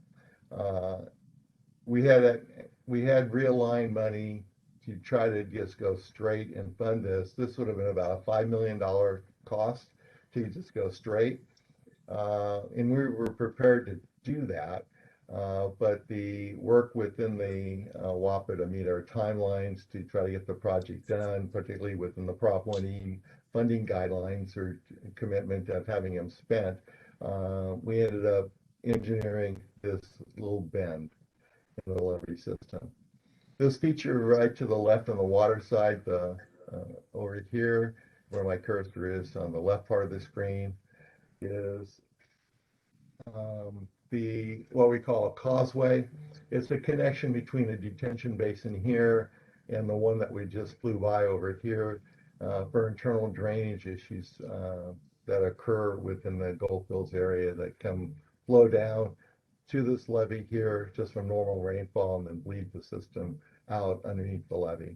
We had realigned money to try to just go straight and fund this. This would have been about a $5 million cost to just go straight. And we were prepared to do that. But the work within the WAPA to meet our timelines to try to get the project done, particularly within the Prop 1E funding guidelines or commitment of having them spent, we ended up engineering this little bend in the levee system. This feature right to the left on the water side, over here, where my cursor is on the left part of the screen, is what we call a causeway. It's a connection between the detention basin here and the one that we just flew by over here for internal drainage issues that occur within the Goldfields area that flow down to this levee here just from normal rainfall and then bleed the system out underneath the levee.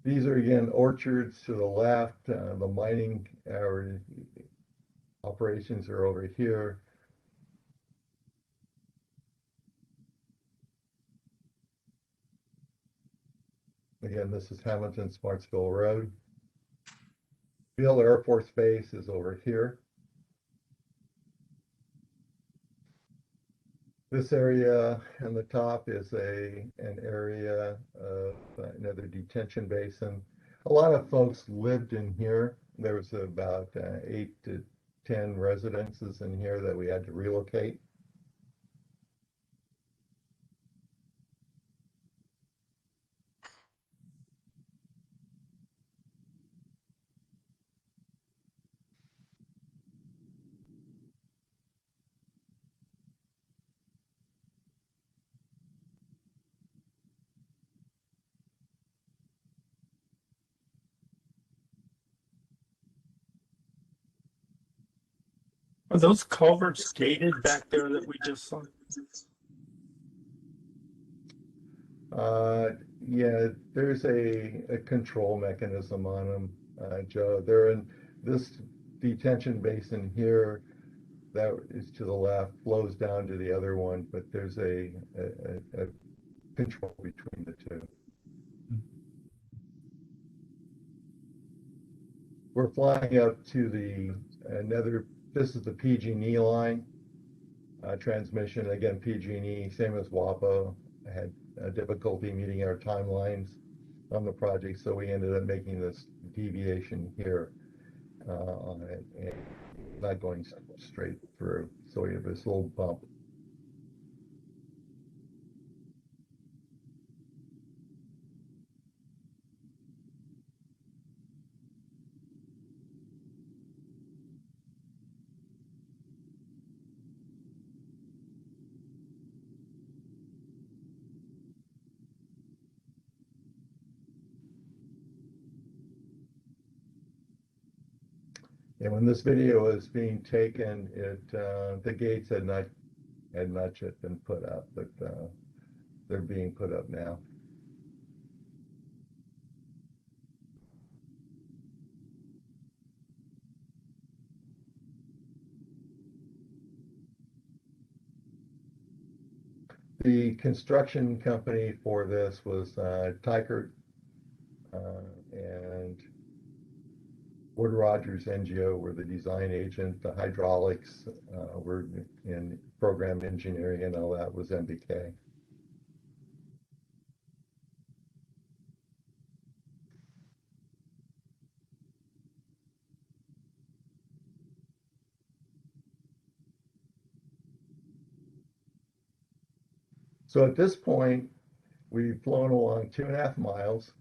These are again orchards to the left. The mining operations are over here. Again, this is Hamilton Smartsville Road. Beale Air Force Base is over here. This area on the top is an area of another detention basin. A lot of folks lived in here. There was about 8 to 10 residences in here that we had to relocate.
Are those culverts gated back there that we just saw?
Yeah, there's a control mechanism on them, Joe. They're in this detention basin here that is to the left, flows down to the other one, but there's a control between the two. We're flying up to this is the PG&E line transmission. Again, PG&E, same as WAPA, had difficulty meeting our timelines on the project, so we ended up making this deviation here on it and not going straight through. So we have this little bump. And when this video is being taken, the gates had not yet been put up, but they're being put up now. The construction company for this was Tykert and Wood Rogers NGO were the design agent. The hydraulics were in program engineering, and all that was MBK. So at this point, we've flown along 2.5 miles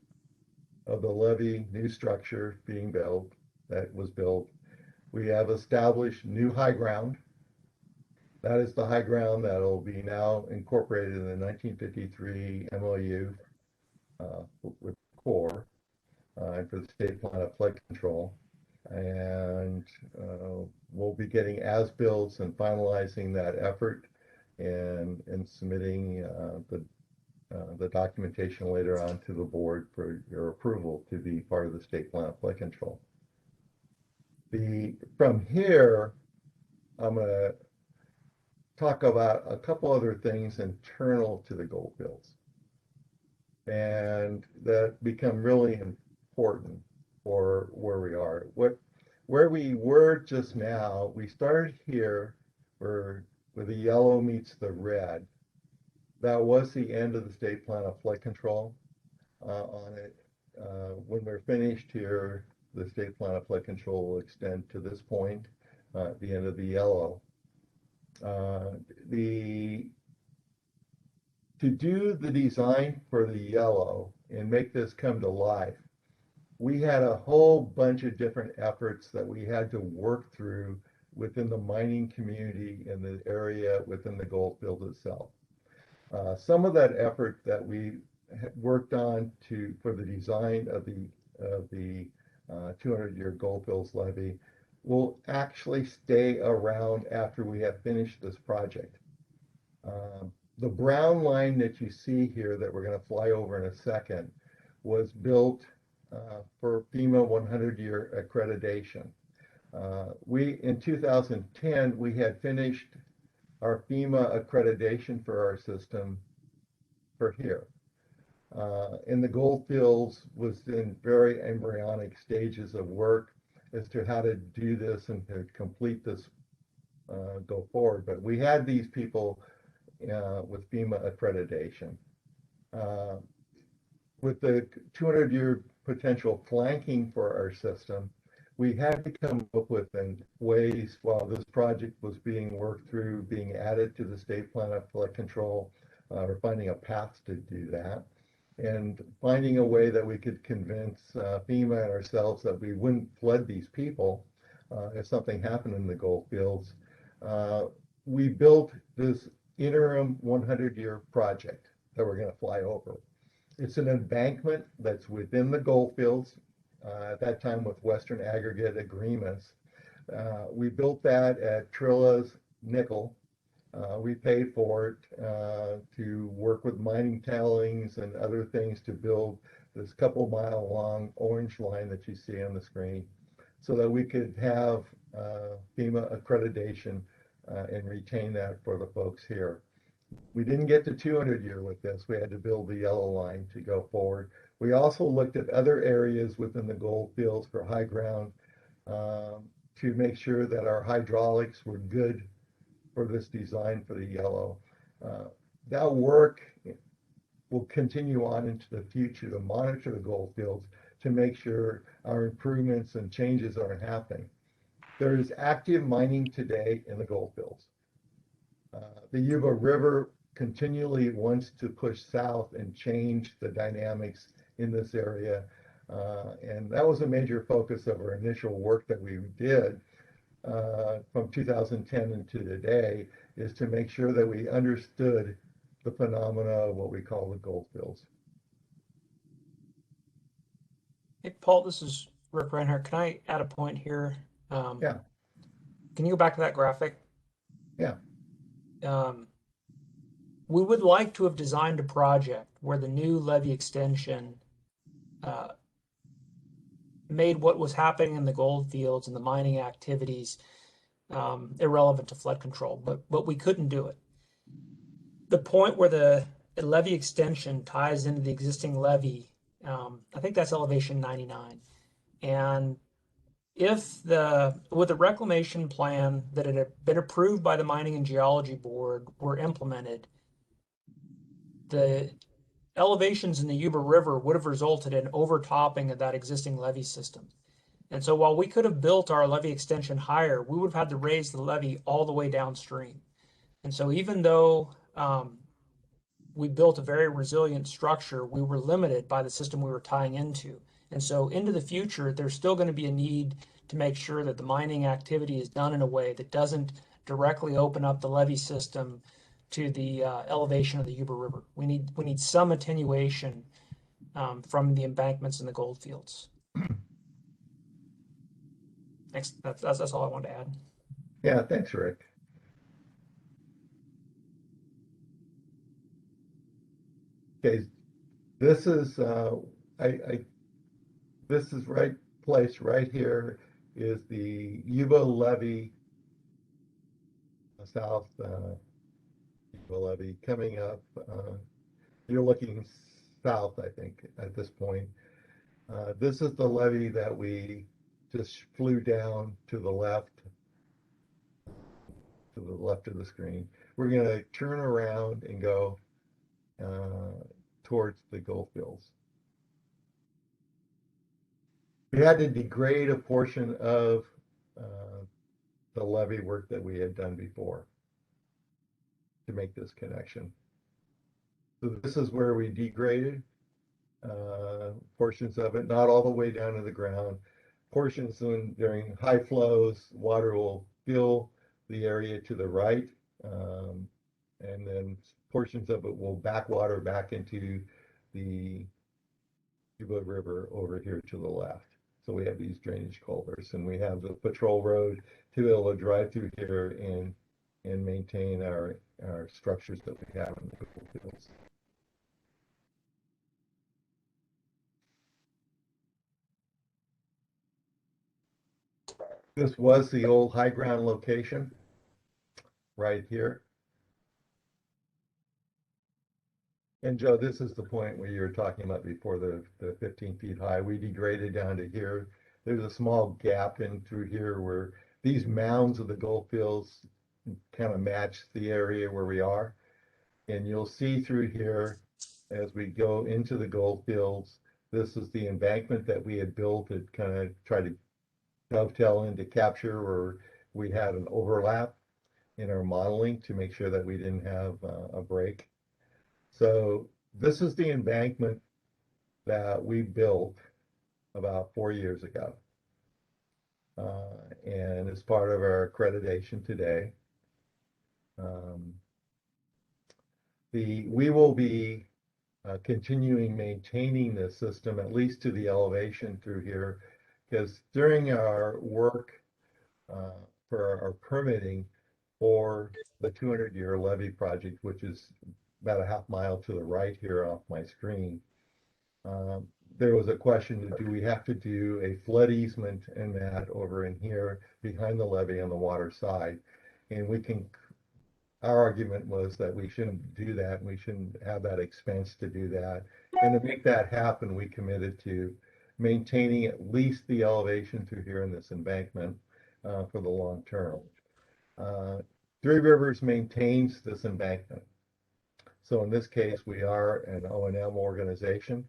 of the levee new structure being built, that was built. We have established new high ground. That is the high ground that will be now incorporated in the 1953 MOU with Corps and for the state plan of flood control. And we'll be getting as-builts and finalizing that effort and submitting the documentation later on to the board for your approval to be part of the state plan of flood control. From here, I'm going to talk about a couple other things internal to the goldfields, and that become really important for where we are. Where we were just now, we started here where the yellow meets the red. That was the end of the state plan of flood control on it. When we're finished here, the state plan of flood control will extend to this point, at the end of the yellow. To do the design for the yellow and make this come to life, we had a whole bunch of different efforts that we had to work through within the mining community in the area within the goldfield itself. Some of that effort that we worked on for the design of the 200-year Goldfields levee will actually stay around after we have finished this project. The brown line that you see here that we're going to fly over in a second was built for FEMA 100-year accreditation. In 2010, we had finished our FEMA accreditation for our system for here. And the Goldfields was in very embryonic stages of work as to how to do this and to complete this go forward. But we had these people with FEMA accreditation. With the 200-year potential flanking for our system, we had to come up with ways while this project was being worked through, being added to the state plan of flood control, or finding a path to do that, and finding a way that we could convince FEMA and ourselves that we wouldn't flood these people if something happened in the Goldfields. We built this interim 100-year project that we're going to fly over. It's an embankment that's within the Goldfields, at that time with Western Aggregate Agreements. We built that at Trilla's nickel. We paid for it to work with mining tailings and other things to build this couple-mile long orange line that you see on the screen so that we could have FEMA accreditation and retain that for the folks here. We didn't get to 200-year with this. We had to build the yellow line to go forward. We also looked at other areas within the Goldfields for high ground to make sure that our hydraulics were good for this design for the yellow. That work will continue on into the future to monitor the Goldfields to make sure our improvements and changes are happening. There is active mining today in the Goldfields. The Yuba River continually wants to push south and change the dynamics in this area. And that was a major focus of our initial work that we did from 2010 into today, is to make sure that we understood the phenomena of what we call the Goldfields.
Hey, Paul, this is Rick Reinhardt. Can I add a point here?
Yeah.
Can you go back to that graphic?
Yeah.
We would like to have designed a project where the new levee extension made what was happening in the gold fields and the mining activities irrelevant to flood control, but we couldn't do it. the point where the levee extension ties into the existing levee, I think that's elevation 99. And if with the reclamation plan that had been approved by the Mining and Geology Board were implemented, the elevations in the Yuba River would have resulted in overtopping of that existing levee system. And so while we could have built our levee extension higher, we would have had to raise the levee all the way downstream. And so even though we built a very resilient structure, we were limited by the system we were tying into. And so into the future, there's still going to be a need to make sure that the mining activity is done in a way that doesn't directly open up the levee system to the elevation of the Yuba River. We need some attenuation from the embankments in the gold fields. Thanks. That's all I wanted to add.
Yeah, thanks, Rick. Okay, this is this is place right here is the Yuba Levee, south Yuba Levee coming up. You're looking south, I think, at this point. This is the levee that we just flew down to the left of the screen. We're going to turn around and go towards the gold fields. We had to degrade a portion of the levee work that we had done before to make this connection. So this is where we degraded portions of it, not all the way down to the ground. Portions during high flows, water will fill the area to the right, and then portions of it will backwater back into the Yuba River over here to the left. So we have these drainage culverts, and we have the patrol road to be able to drive through here and maintain our structures that we have in the gold fields. This was the old high ground location right here. And Joe, this is the point where you were talking about before the 15 feet high. We degraded down to here. There's a small gap in through here where these mounds of the gold fields kind of match the area where we are. And you'll see through here as we go into the gold fields, this is the embankment that we had built that kind of tried to dovetail into capture where we had an overlap in our modeling to make sure that we didn't have a break. So this is the embankment that we built about 4 years ago. And as part of our accreditation today, we will be continuing maintaining this system at least to the elevation through here, because during our work for our permitting for the 200-year levee project, which is about a half mile to the right here off my screen, there was a question, do we have to do a flood easement and that over in here behind the levee on the water side? And our argument was that we shouldn't do that, and we shouldn't have that expense to do that. And to make that happen, we committed to maintaining at least the elevation through here in this embankment for the long term. Three Rivers maintains this embankment. So in this case, we are an O&M organization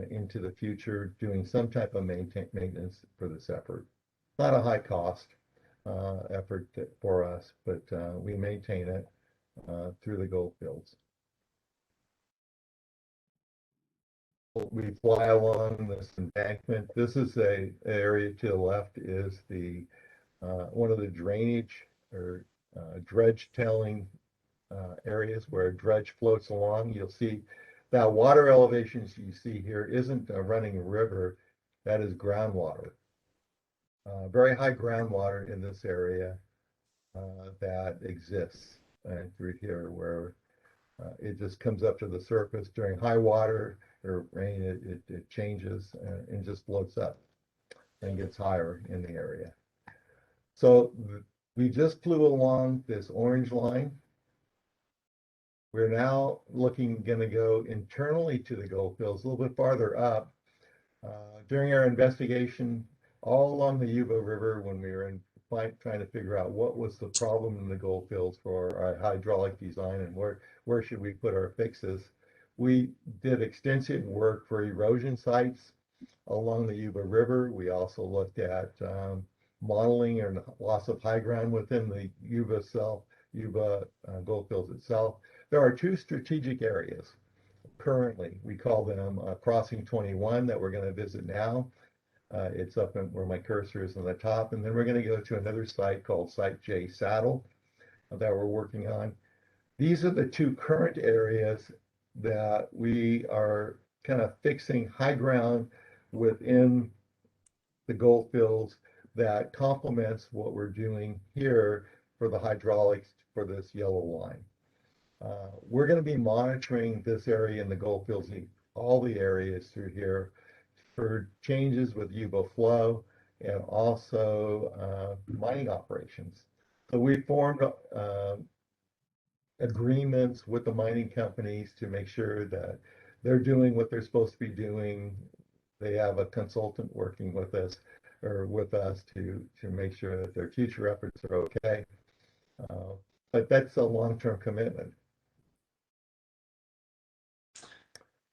into the future doing some type of maintenance for this effort. Not a high cost effort for us, but we maintain it through the gold fields. We fly along this embankment. This is a area to the left is the one of the drainage or dredge telling areas where a dredge floats along. You'll see that water elevations you see here isn't a running river, that is groundwater. Very high groundwater in this area that exists through here where it just comes up to the surface during high water or rain. It changes and just floats up and gets higher in the area. So we just flew along this orange line We're now going to go internally to the gold fields, a little bit farther up. During our investigation all along the Yuba River, when we were trying to figure out what was the problem in the gold fields for our hydraulic design and where should we put our fixes, we did extensive work for erosion sites along the Yuba River. We also looked at modeling and loss of high ground within the Yuba goldfields itself. There are two strategic areas currently. We call them Crossing 21 that we're going to visit now. It's up where my cursor is on the top. And then we're going to go to another site called Site J Saddle that we're working on. These are the two current areas that we are kind of fixing high ground within the gold fields that complements what we're doing here for the hydraulics for this yellow line. We're going to be monitoring this area in the gold fields, all the areas through here for changes with Yuba flow and also mining operations. So we formed agreements with the mining companies to make sure that they're doing what they're supposed to be doing. They have a consultant working with us to make sure that their future efforts are okay. But that's a long-term commitment.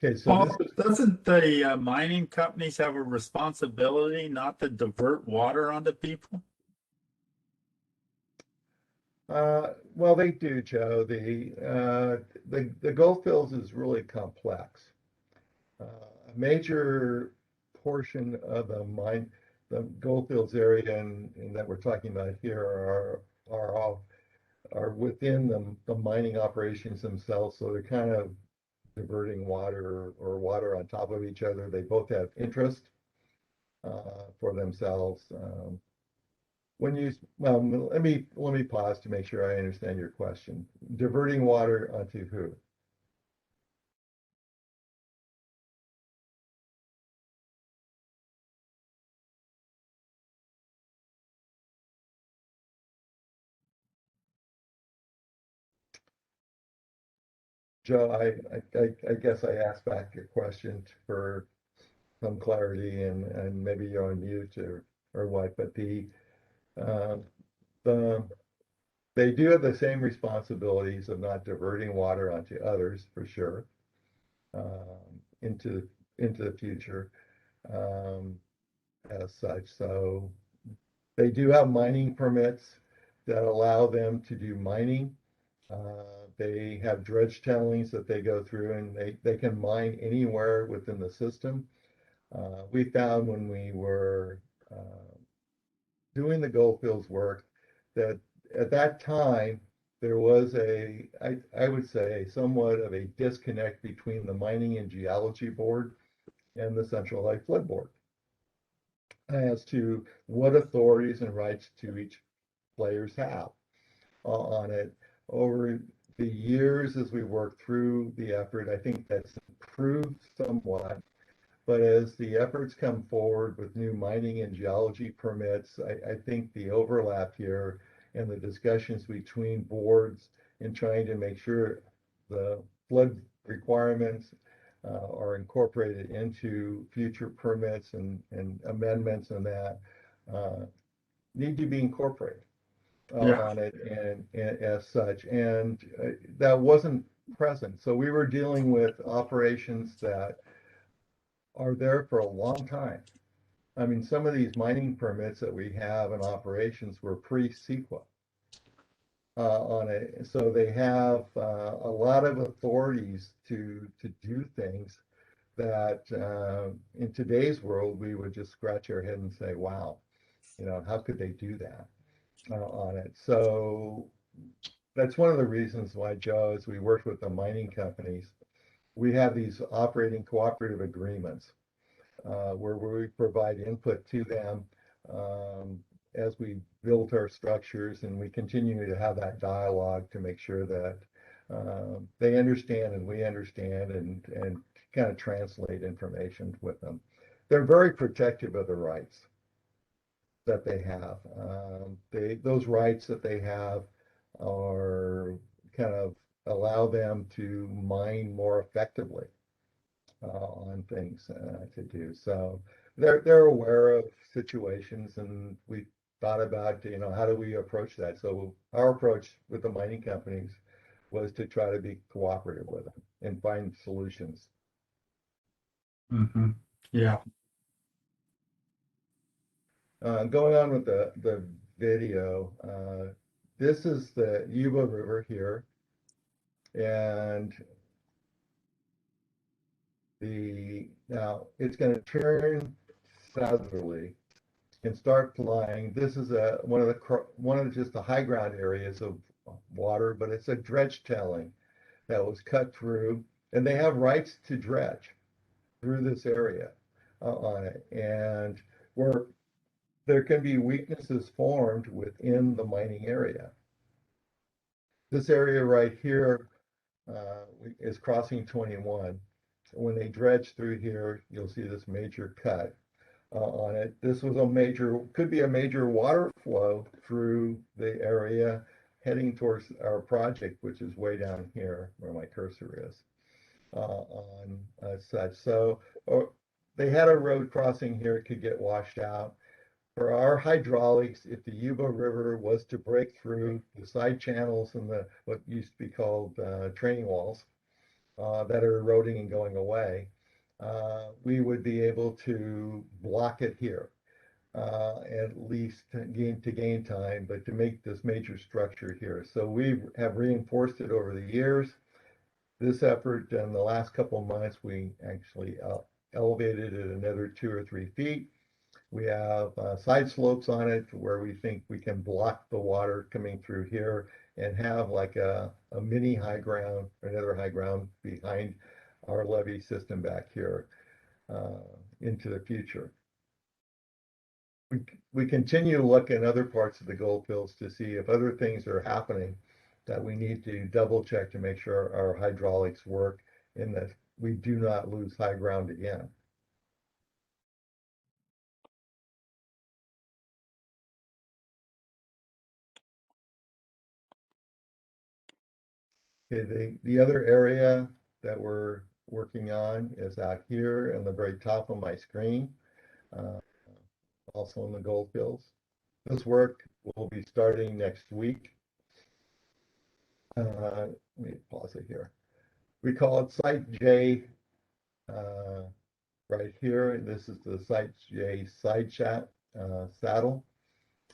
Okay, so
Well, doesn't the mining companies have a responsibility not to divert water onto people?
Well, they do, Joe. The gold fields is really complex. A major portion of the gold fields area and that we're talking about here are within the mining operations themselves. So they're kind of diverting water or water on top of each other. They both have interest for themselves. Let me pause to make sure I understand your question. Diverting water onto who? Joe, I guess I asked back your question for some clarity and maybe you're on mute or what, but they do have the same responsibilities of not diverting water onto others for sure into the future as such. So they do have mining permits that allow them to do mining. They have dredge channelings that they go through and they can mine anywhere within the system. We found when we were doing the goldfields work that at that time there was I would say somewhat of a disconnect between the Mining and Geology Board and the Central Lake Flood Board as to what authorities and rights to each players have on it. Over the years as we work through the effort, I think that's improved somewhat. But as the efforts come forward with new mining and geology permits, I think the overlap here and the discussions between boards in trying to make sure the flood requirements are incorporated into future permits and amendments and that need to be incorporated on it and as such. And that wasn't present. So we were dealing with operations that are there for a long time. I mean, some of these mining permits that we have in operations were pre-CEQA on it. So they have a lot of authorities to do things that in today's world, we would just scratch our head and say, wow, how could they do that on it? So that's one of the reasons why, Joe, as we worked with the mining companies, we have these operating cooperative agreements where we provide input to them as we build our structures, and we continue to have that dialogue to make sure that they understand and we understand and kind of translate information with them. They're very protective of the rights that they have. Those rights that they have are kind of allow them to mine more effectively on things to do. So they're aware of situations, and we thought about, you know, how do we approach that? So our approach with the mining companies was to try to be cooperative with them and find solutions.
Mm-hmm. Yeah.
Going on with the video, this is the Yuba River here, and now it's going to turn southerly and start flying. This is one of just the high ground areas of water, but it's a dredge telling that was cut through, and they have rights to dredge through this area on it, and where there can be weaknesses formed within the mining area. This area right here is crossing 21. When they dredge through here, you'll see this major cut on it. This was could be a major water flow through the area heading towards our project, which is way down here where my cursor is on such. So they had a road crossing here, it could get washed out. For our hydraulics, if the Yuba River was to break through the side channels and what used to be called training walls that are eroding and going away, we would be able to block it here, at least to gain time, but to make this major structure here. So we have reinforced it over the years. This effort in the last couple of months, we actually elevated it another 2 or 3 feet. We have side slopes on it where we think we can block the water coming through here and have like a mini high ground, or another high ground behind our levee system back here into the future. We continue to look in other parts of the goldfields to see if other things are happening that we need to double check to make sure our hydraulics work and that we do not lose high ground again. Okay, the other area that we're working on is out here in the very top of my screen, also in the goldfields. This work will be starting next week. Let me pause it here. We call it Site J right here. This is the Site J side saddle.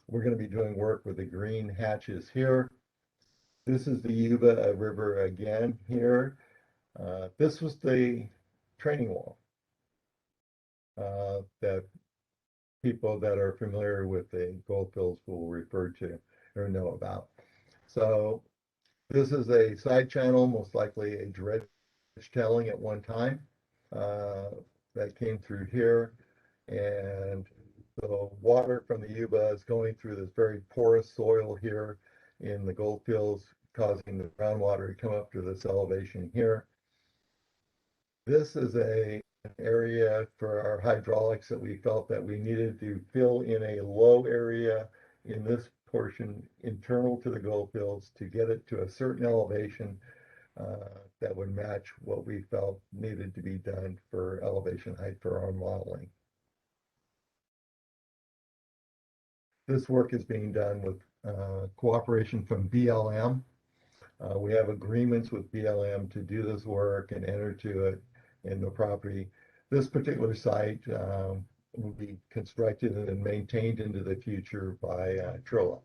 We're going to be doing work with the green hatches here. This is the Yuba River again here. This was the training wall that people that are familiar with the goldfields will refer to or know about. So this is a side channel, most likely a dredge telling at one time that came through here. And the water from the Yuba is going through this very porous soil here in the goldfields, causing the groundwater to come up to this elevation here. This is an area for our hydraulics that we felt that we needed to fill in a low area in this portion internal to the goldfields to get it to a certain elevation that would match what we felt needed to be done for elevation height for our modeling. This work is being done with cooperation from BLM. We have agreements with BLM to do this work and enter to it in the property. This particular site will be constructed and maintained into the future by Trilla.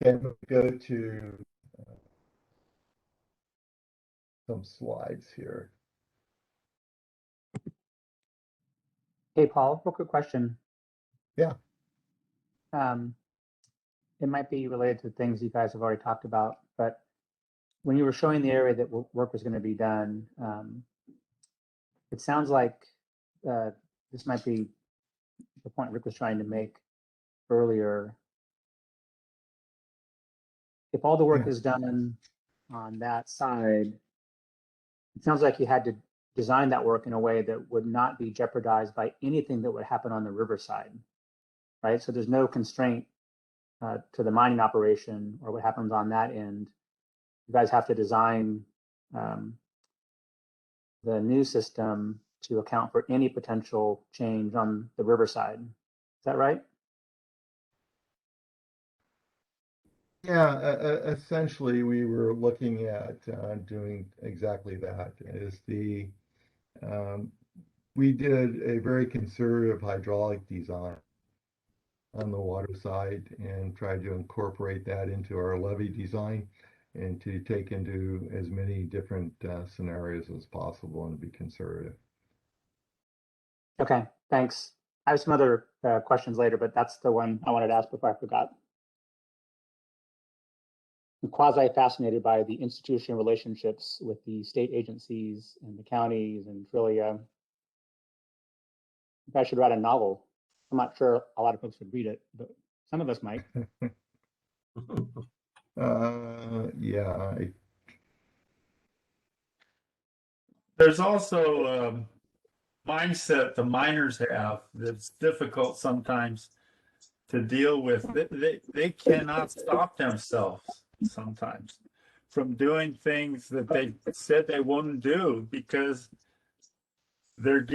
And we'll go to some slides here.
Hey, Paul, real quick question.
Yeah.
it might be related to things you guys have already talked about, but when you were showing the area that work was going to be done, it sounds like this might be the point Rick was trying to make earlier. If all the work is done on that side, it sounds like you had to design that work in a way that would not be jeopardized by anything that would happen on the riverside, right? So there's no constraint to the mining operation or what happens on that end. You guys have to design the new system to account for any potential change on the riverside. Is that right?
Yeah, essentially, we were looking at doing exactly that. We did a very conservative hydraulic design on the water side and tried to incorporate that into our levee design and to take into as many different scenarios as possible and be conservative.
Okay, thanks. I have some other questions later, but that's the one I wanted to ask before I forgot. I'm quasi-fascinated by the institutional relationships with the state agencies and the counties and Trillia. I should write a novel. I'm not sure a lot of folks would read it, but some of us might.
Yeah.
There's also mindset the miners have that's difficult sometimes to deal with. They cannot stop themselves sometimes from doing things that they said they wouldn't do because they're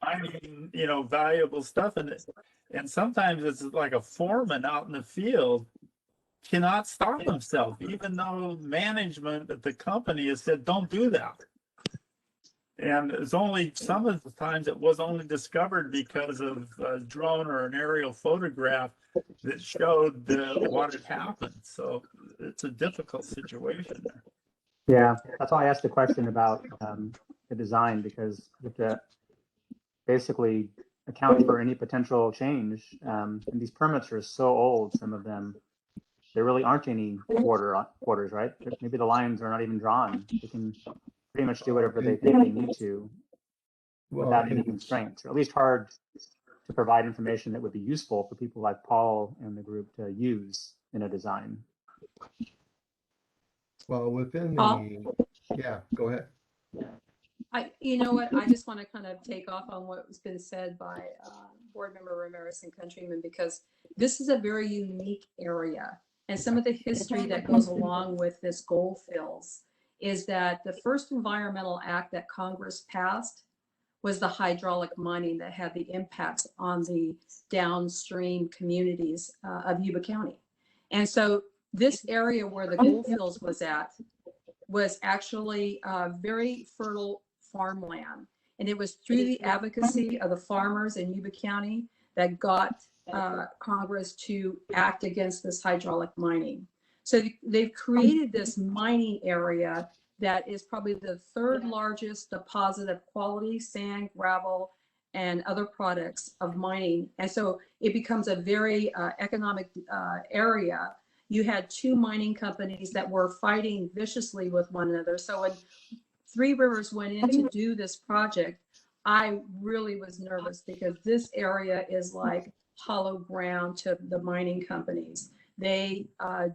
mining, valuable stuff in it. And sometimes it's like a foreman out in the field cannot stop himself, even though management at the company has said, don't do that. And it's only some of the times it was only discovered because of a drone or an aerial photograph that showed what had happened. So it's a difficult situation there.
Yeah, that's why I asked the question about the design, because you have to basically account for any potential change. And these permits are so old, some of them, there really aren't any quarters, right? Maybe the lines are not even drawn. They can pretty much do whatever they think they need to without any constraints, or at least hard to provide information that would be useful for people like Paul and the group to use in a design.
Well, within
Paul?
yeah, go ahead.
You know what, I just want to kind of take off on what has been said by Board Member Ramirez and Countryman, because this is a very unique area. And some of the history that goes along with this gold fields is that the first environmental act that Congress passed was the hydraulic mining that had the impacts on the downstream communities of Yuba County. And so this area where the gold fields was at was actually very fertile farmland. And it was through the advocacy of the farmers in Yuba County that got Congress to act against this hydraulic mining. So they've created this mining area that is probably the third largest deposit of quality sand, gravel, and other products of mining. And so it becomes a very economic area. You had two mining companies that were fighting viciously with one another. So when Three Rivers went in to do this project, I really was nervous because this area is like hollow ground to the mining companies. They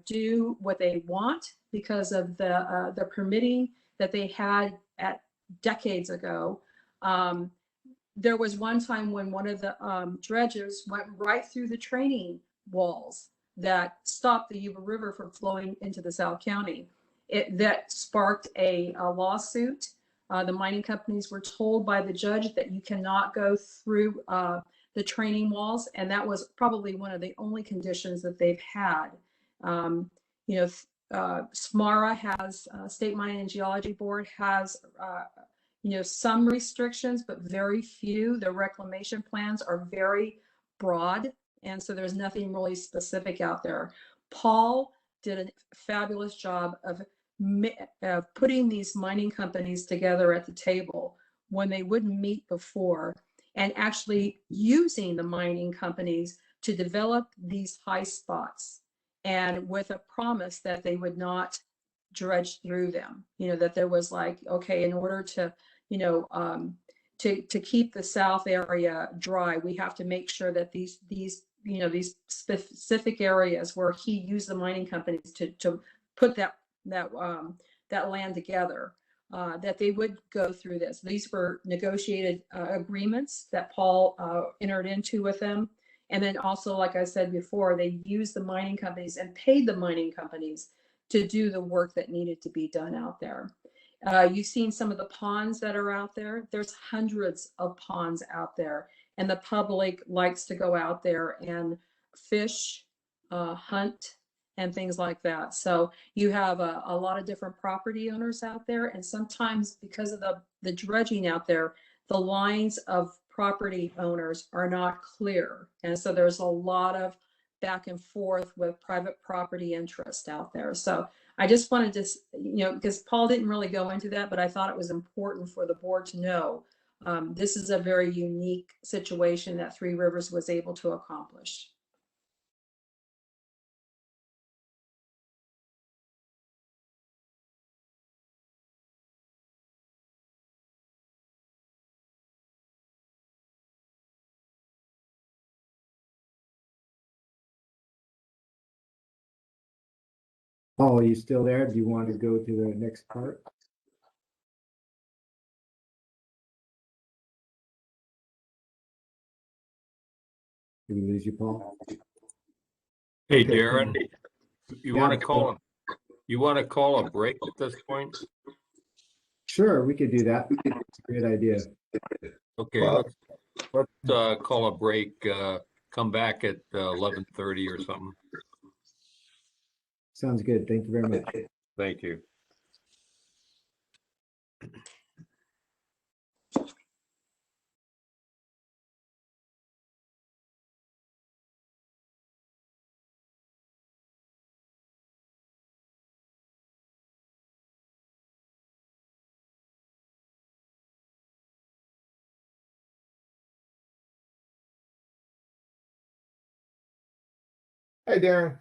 do what they want because of the permitting that they had at decades ago. There was one time when one of the dredges went right through the training walls that stopped the Yuba River from flowing into the South County. That sparked a lawsuit. The mining companies were told by the judge that you cannot go through the training walls, and that was probably one of the only conditions that they've had. SMARA has, State Mining and Geology Board has, some restrictions, but very few. The reclamation plans are very broad, and so there's nothing really specific out there. Paul did a fabulous job of putting these mining companies together at the table when they wouldn't meet before, and actually using the mining companies to develop these high spots, and with a promise that they would not dredge through them. That there was like, okay, in order to, to keep the south area dry, we have to make sure that these specific areas where he used the mining companies to put that land together, that they would go through this. These were negotiated agreements that Paul entered into with them. And then also, like I said before, they used the mining companies and paid the mining companies to do the work that needed to be done out there. You've seen some of the ponds that are out there. There's hundreds of ponds out there, and the public likes to go out there and fish, hunt, and things like that. So you have a lot of different property owners out there, and sometimes because of the dredging out there, the lines of property owners are not clear. And so there's a lot of back and forth with private property interest out there. So I just wanted to, because Paul didn't really go into that, but I thought it was important for the board to know this is a very unique situation that Three Rivers was able to accomplish.
Paul, are you still there? Do you want to go to the next part? Did we lose you, Paul?
Hey,
Okay.
Darren, you
Yeah.
want to call a break at this point?
Sure, we could do that. It's a great idea.
Okay,
Well-
let's call a break, come back at 11:30 or something.
Sounds good. Thank you very much.
Thank you.
Hey, Darren.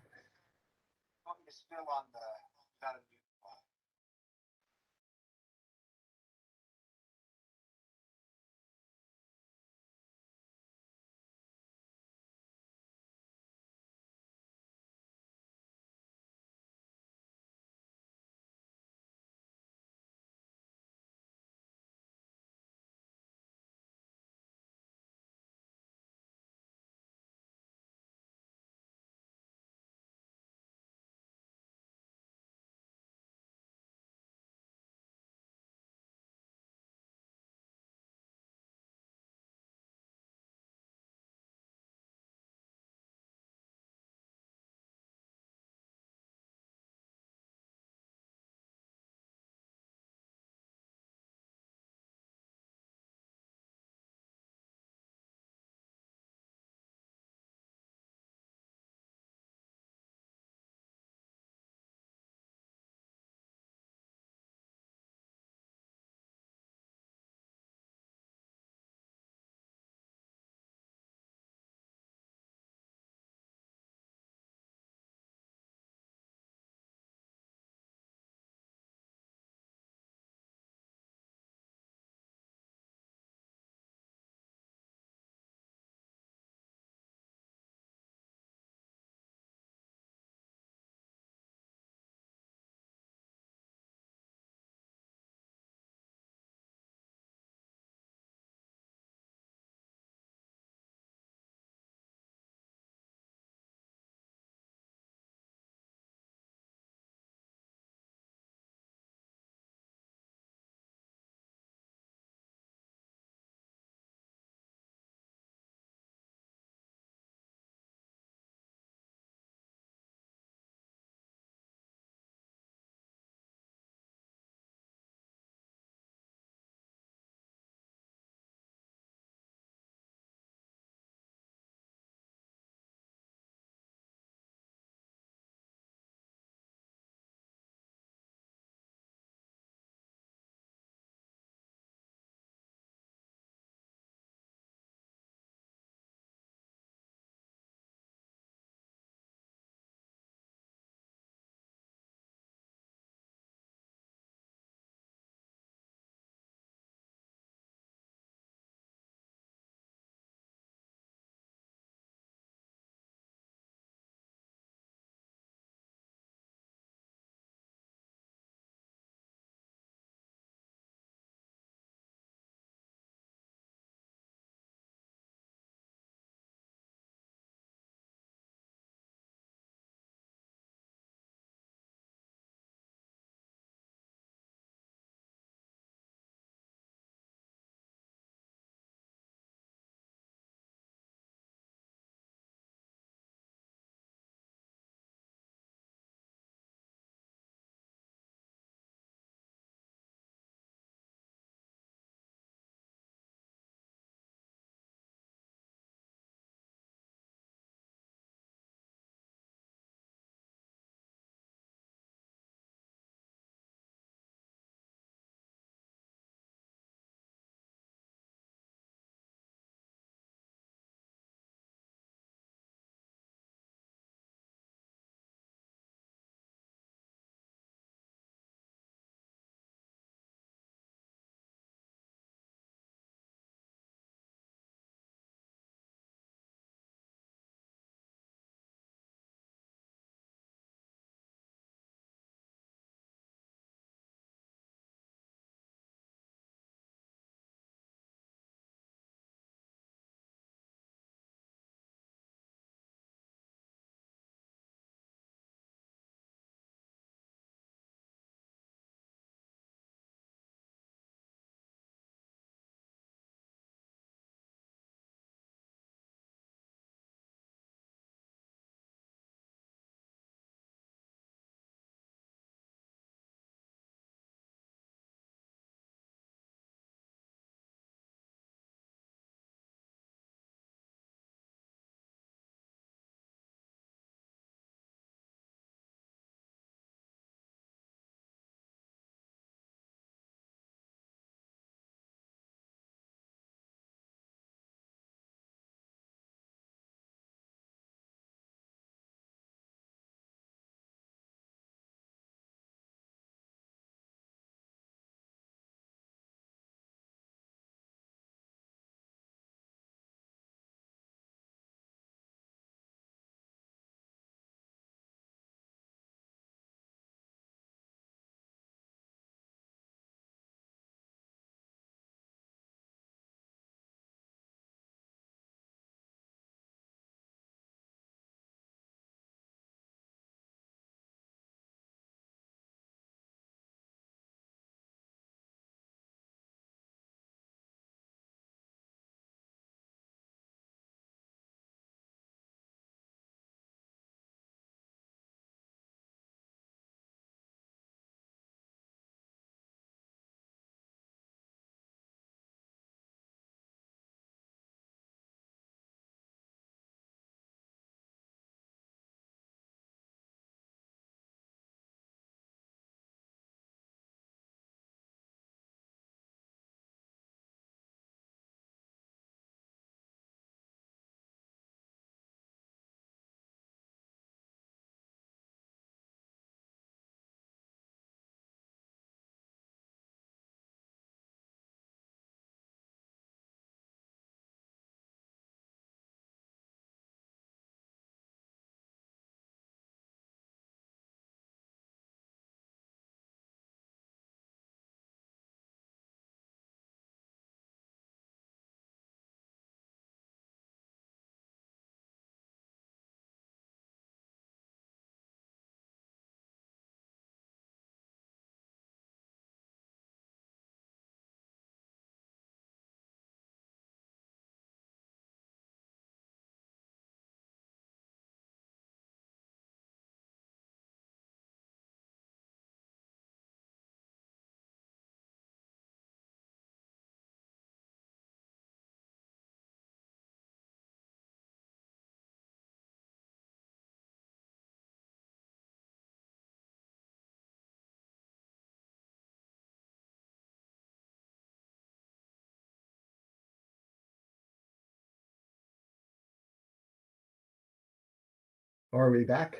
Are we back?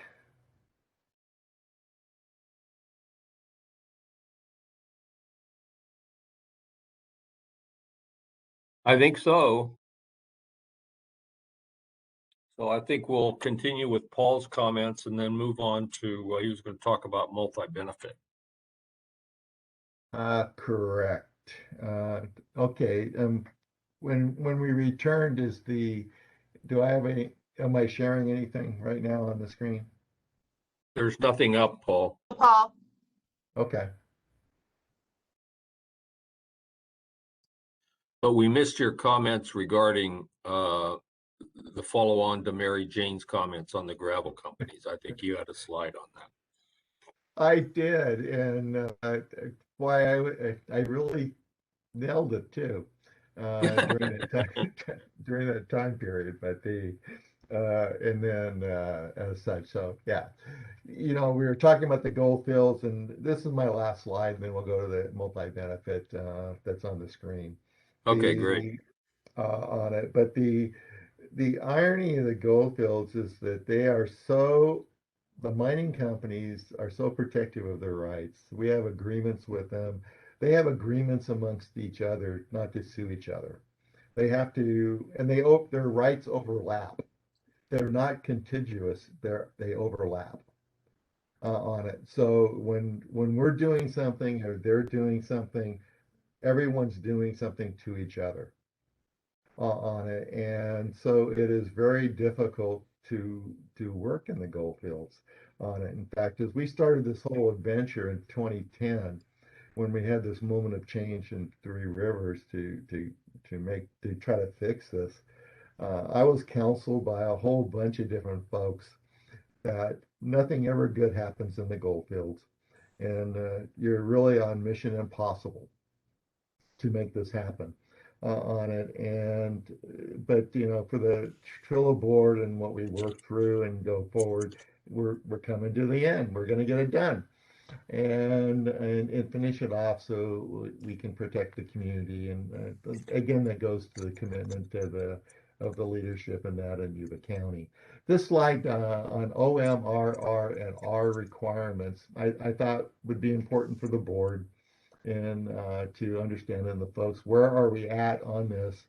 I think so. So I think we'll continue with Paul's comments and then move on to, he was going to talk about multi-benefit.
Correct. Okay. When we returned, do I have any? Am I sharing anything right now on the screen?
There's nothing up, Paul.
Paul.
Okay.
But we missed your comments regarding the follow-on to Mary Jane's comments on the gravel companies. I think you had a slide on that.
I did, and boy, I really nailed it too during during that time period. But and then as such, so yeah, we were talking about the gold fields, and this is my last slide, and then we'll go to the multi-benefit that's on the screen.
Okay, great.
On it, but the irony of the gold fields is that the mining companies are so protective of their rights. We have agreements with them. They have agreements amongst each other not to sue each other. They have to, and their rights overlap. They're not contiguous. They overlap on it. So when we're doing something or they're doing something, everyone's doing something to each other on it, and so it is very difficult to work in the gold fields on it. In fact, as we started this whole adventure in 2010, when we had this moment of change in Three Rivers to try to fix this, I was counseled by a whole bunch of different folks that nothing ever good happens in the gold fields, and you're really on mission impossible to make this happen on it. But for the Trillo board and what we work through and go forward, we're coming to the end. We're going to get it done and finish it off so we can protect the community. And again, that goes to the commitment of the leadership in that in Yuba County. This slide on OMRR and R requirements, I thought would be important for the board and to understand, and the folks, where are we at on this?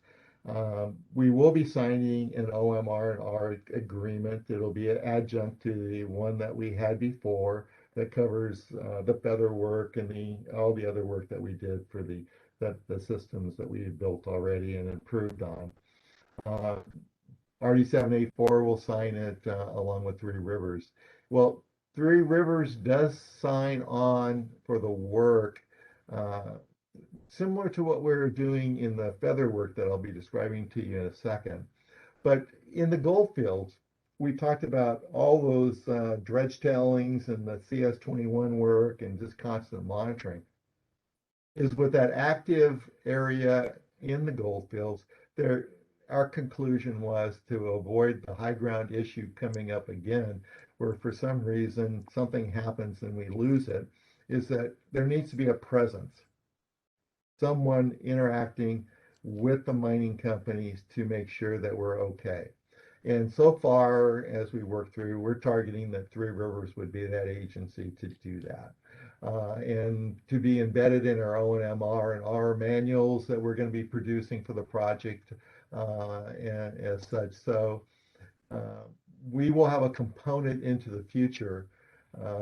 We will be signing an OMR and R agreement. It'll be an adjunct to the one that we had before that covers the feather work and all the other work that we did for the systems that we had built already and improved on. RD 784 will sign it along with Three Rivers. Well, Three Rivers does sign on for the work similar to what we're doing in the feather work that I'll be describing to you in a second. But in the gold fields, we talked about all those dredge tailings and the CS21 work and just constant monitoring. Is with that active area in the gold fields, our conclusion was to avoid the high ground issue coming up again, where for some reason something happens and we lose it, is that there needs to be a presence, someone interacting with the mining companies to make sure that we're okay. And so far, as we work through, we're targeting that Three Rivers would be that agency to do that. And to be embedded in our OMR and R manuals that we're going to be producing for the project and as such. So we will have a component into the future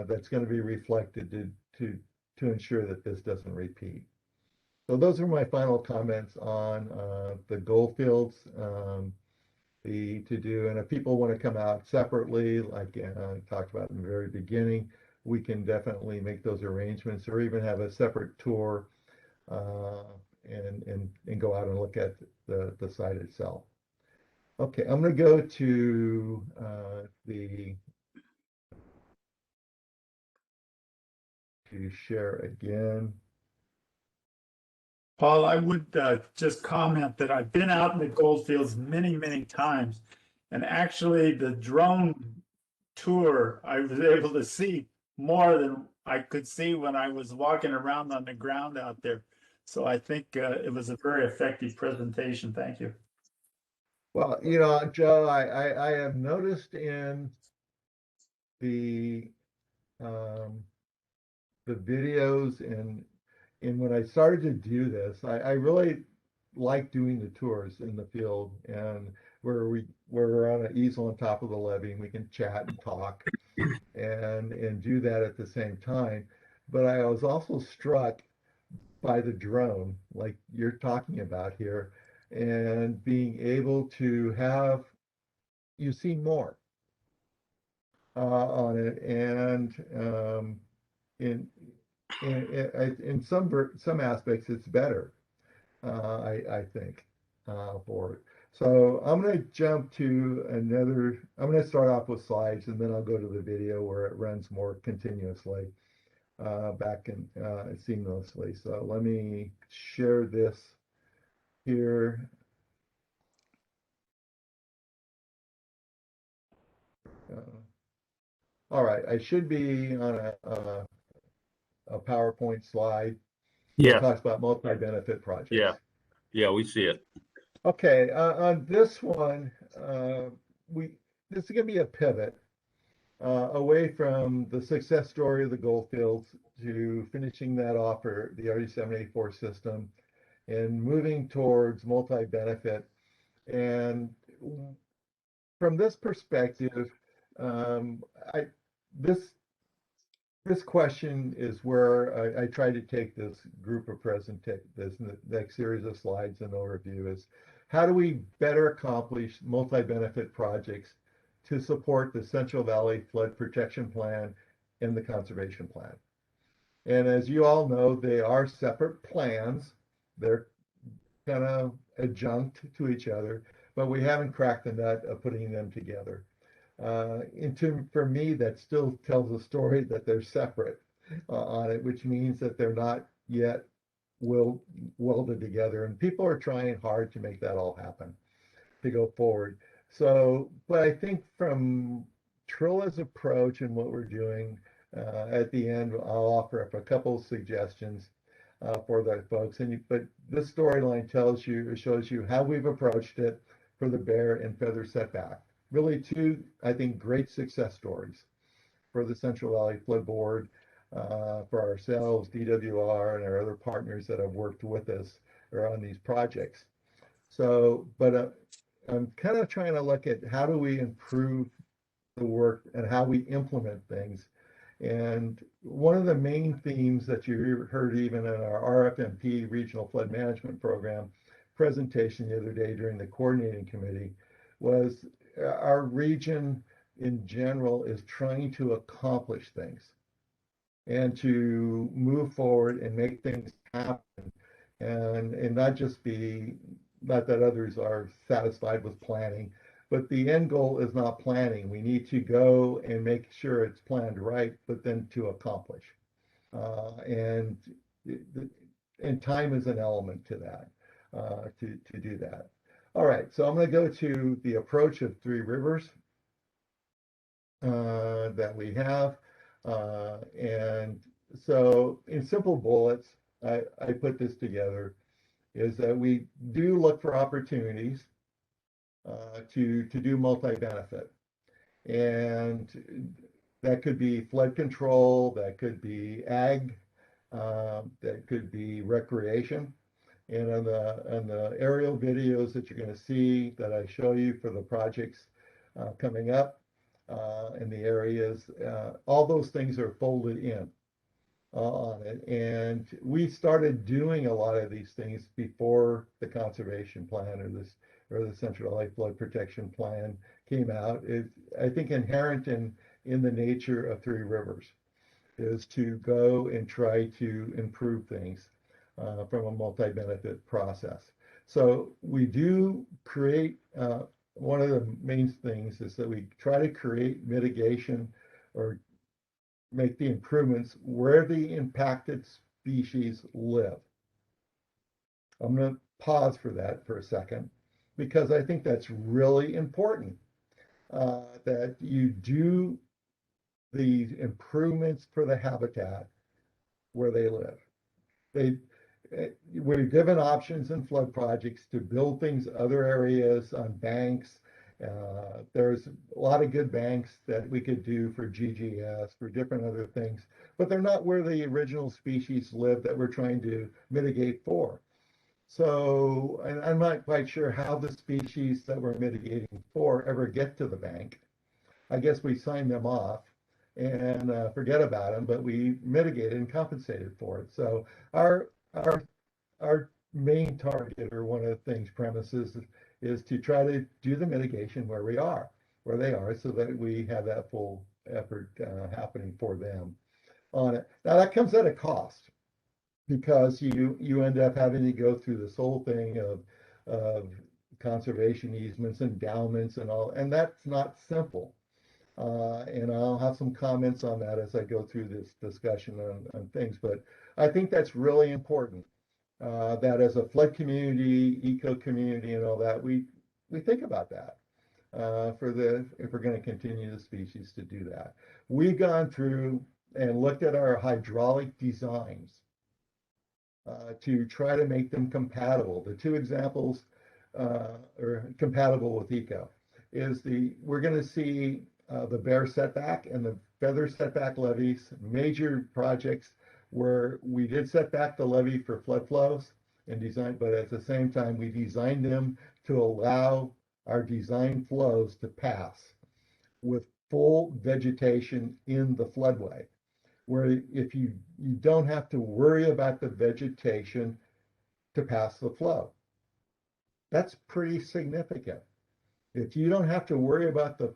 that's going to be reflected to ensure that this doesn't repeat. So those are my final comments on the gold fields, to do. And if people want to come out separately, like I talked about in the very beginning, we can definitely make those arrangements, or even have a separate tour and go out and look at the site itself. Okay, I'm going to go to to share again.
Paul, I would just comment that I've been out in the gold fields many, many times. And actually the drone tour, I was able to see more than I could see when I was walking around on the ground out there. So I think it was a very effective presentation. Thank you.
Well, Joe, I have noticed in the videos and when I started to do this, I really like doing the tours in the field and where we're on an easel on top of the levee and we can chat and talk and do that at the same time. But I was also struck by the drone, like you're talking about here, and being able to have you see more on it, and in in some aspects, it's better. I think for it. So I'm going to jump to another. I'm going to start off with slides, and then I'll go to the video where it runs more continuously back and seamlessly. So let me share this here. All right, I should be on a PowerPoint slide.
Yeah.
It talks about multi-benefit projects.
Yeah. Yeah, we see it.
Okay, on this one, this is going to be a pivot away from the success story of the Goldfields to finishing that off for the RD-784 system and moving towards multi-benefit. And from this perspective, this question is where I try to take this group of this next series of slides and overview is how do we better accomplish multi-benefit projects to support the Central Valley Flood Protection Plan and the Conservation Plan. And as you all know, they are separate plans. They're kind of adjunct to each other, but we haven't cracked the nut of putting them together. For me, that still tells a story that they're separate on it, which means that they're not yet welded together. And people are trying hard to make that all happen, to go forward. So, but I think from Trilla's approach and what we're doing, at the end, I'll offer up a couple of suggestions for the folks. But this storyline shows you how we've approached it for the bear and feather setback. Really two, I think, great success stories for the Central Valley Flood Board, for ourselves, DWR, and our other partners that have worked with us or on these projects. So, but I'm kind of trying to look at how do we improve the work and how we implement things. And one of the main themes that you heard even in our RFMP Regional Flood Management Program presentation the other day during the coordinating committee was our region in general is trying to accomplish things and to move forward and make things happen and not just be, not that others are satisfied with planning, but the end goal is not planning. We need to go and make sure it's planned right, but then to accomplish. And time is an element to that, to do that. All right, so I'm going to go to the approach of Three Rivers that we have. And so in simple bullets, I put this together, is that we do look for opportunities to do multi-benefit. And that could be flood control, that could be ag, that could be recreation. And on the aerial videos that you're going to see that I show you for the projects coming up in the areas, all those things are folded in on it. And we started doing a lot of these things before the conservation plan or the Central Valley Flood Protection Plan came out. I think inherent in the nature of Three Rivers is to go and try to improve things from a multi-benefit process. So we do create, one of the main things is that we try to create mitigation or make the improvements where the impacted species live. I'm going to pause for that for a second, because I think that's really important, that you do the improvements for the habitat where they live. We're given options in flood projects to build things other areas on banks There's a lot of good banks that we could do for GGS, for different other things, but they're not where the original species live that we're trying to mitigate for. So, and I'm not quite sure how the species that we're mitigating for ever get to the bank. I guess we sign them off and forget about them, but we mitigated and compensated for it. So our main target, or one of the things premises, is to try to do the mitigation where we are, where they are, so that we have that full effort happening for them on it. Now that comes at a cost, because you end up having to go through this whole thing of conservation easements, endowments, and all, and that's not simple. And I'll have some comments on that as I go through this discussion on things. But I think that's really important, that as a flood community, eco community, and all that, we think about that if we're going to continue the species to do that. We've gone through and looked at our hydraulic designs to try to make them compatible. The two examples are compatible with eco is we're going to see the bear setback and the feather setback levees, major projects where we did set back the levee for flood flows and design, but at the same time, we designed them to allow our design flows to pass with full vegetation in the floodway, where if you don't have to worry about the vegetation to pass the flow. That's pretty significant. If you don't have to worry about the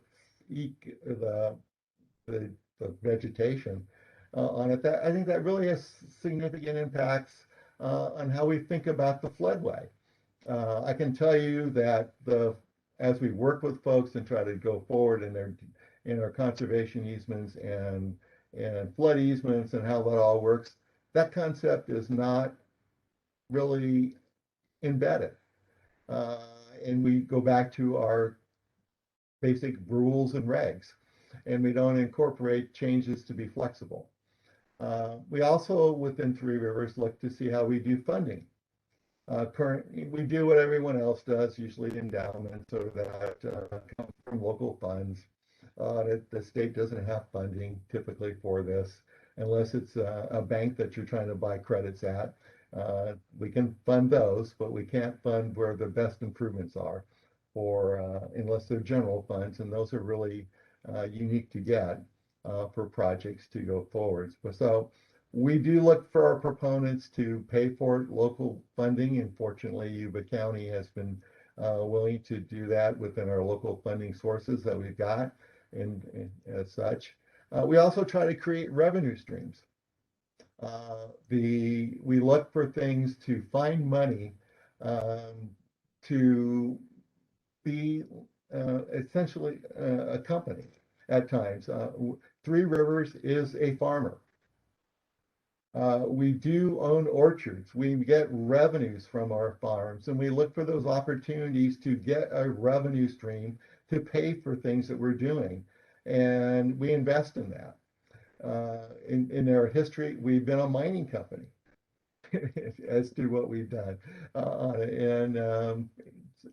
vegetation on it, I think that really has significant impacts on how we think about the floodway. I can tell you that as we work with folks and try to go forward in our conservation easements and flood easements and how that all works, that concept is not really embedded. And we go back to our basic rules and regs, and we don't incorporate changes to be flexible. We also, within Three Rivers, look to see how we do funding. We do what everyone else does, usually endowments or that come from local funds. The state doesn't have funding typically for this, unless it's a bank that you're trying to buy credits at. We can fund those, but we can't fund where the best improvements are, or unless they're general funds, and those are really unique to get for projects to go forward. So we do look for our proponents to pay for local funding, and fortunately Yuba County has been willing to do that within our local funding sources that we've got, and as such. We also try to create revenue streams. We look for things to find money to be essentially a company at times. Three Rivers is a farmer. We do own orchards. We get revenues from our farms, and we look for those opportunities to get a revenue stream to pay for things that we're doing, and we invest in that. In our history, we've been a mining company as to what we've done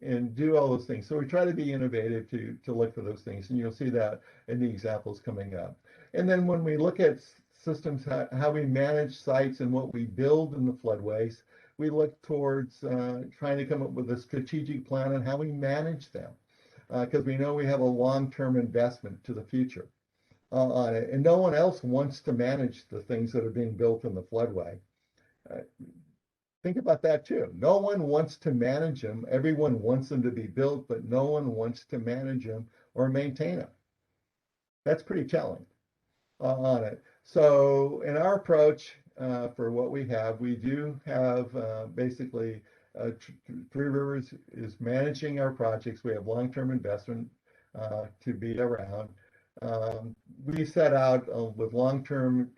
and do all those things. So we try to be innovative to look for those things, and you'll see that in the examples coming up. And then when we look at systems, how we manage sites and what we build in the floodways, we look towards trying to come up with a strategic plan on how we manage them, because we know we have a long-term investment to the future on it, and no one else wants to manage the things that are being built in the floodway. Think about that too. No one wants to manage them. Everyone wants them to be built, but no one wants to manage them or maintain them. That's pretty challenging on it. So in our approach for what we do have basically Three Rivers is managing our projects. We have long-term investment to be around. We set out with long-term